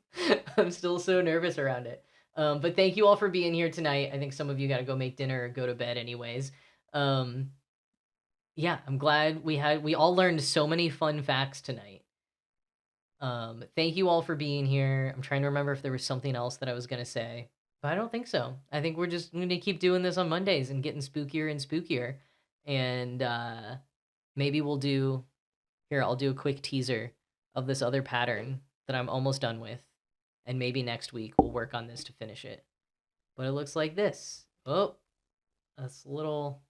I'm still so nervous around it. But thank you all for being here tonight. I think some of you got to go make dinner or go to bed anyways. Um, yeah, I'm glad we all learned so many fun facts tonight. Thank you all for being here. I'm trying to remember if there was something else that I was gonna say, but I don't think so. I think we're just gonna keep doing this on Mondays and getting spookier and spookier. And maybe we'll do here, I'll do a quick teaser of this other pattern that I'm almost done with. And maybe next week we'll work on this to finish it. But it looks like this. Oh, that's a little.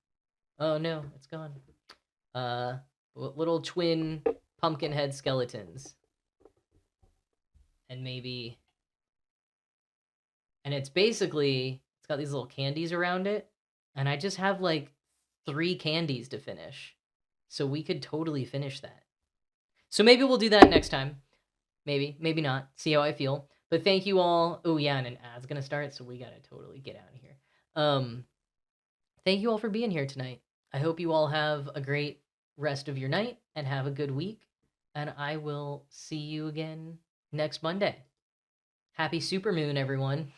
Oh no, it's gone. Little twin pumpkin head skeletons. And maybe. And it's basically. It's got these little candies around it. And I just have like 3 candies to finish. So we could totally finish that. So maybe we'll do that next time. Maybe not. See how I feel. But thank you all. Oh yeah, and an ad's gonna start, so we gotta totally get out of here. Thank you all for being here tonight. I hope you all have a great rest of your night and have a good week. And I will see you again next Monday. Happy Supermoon, everyone.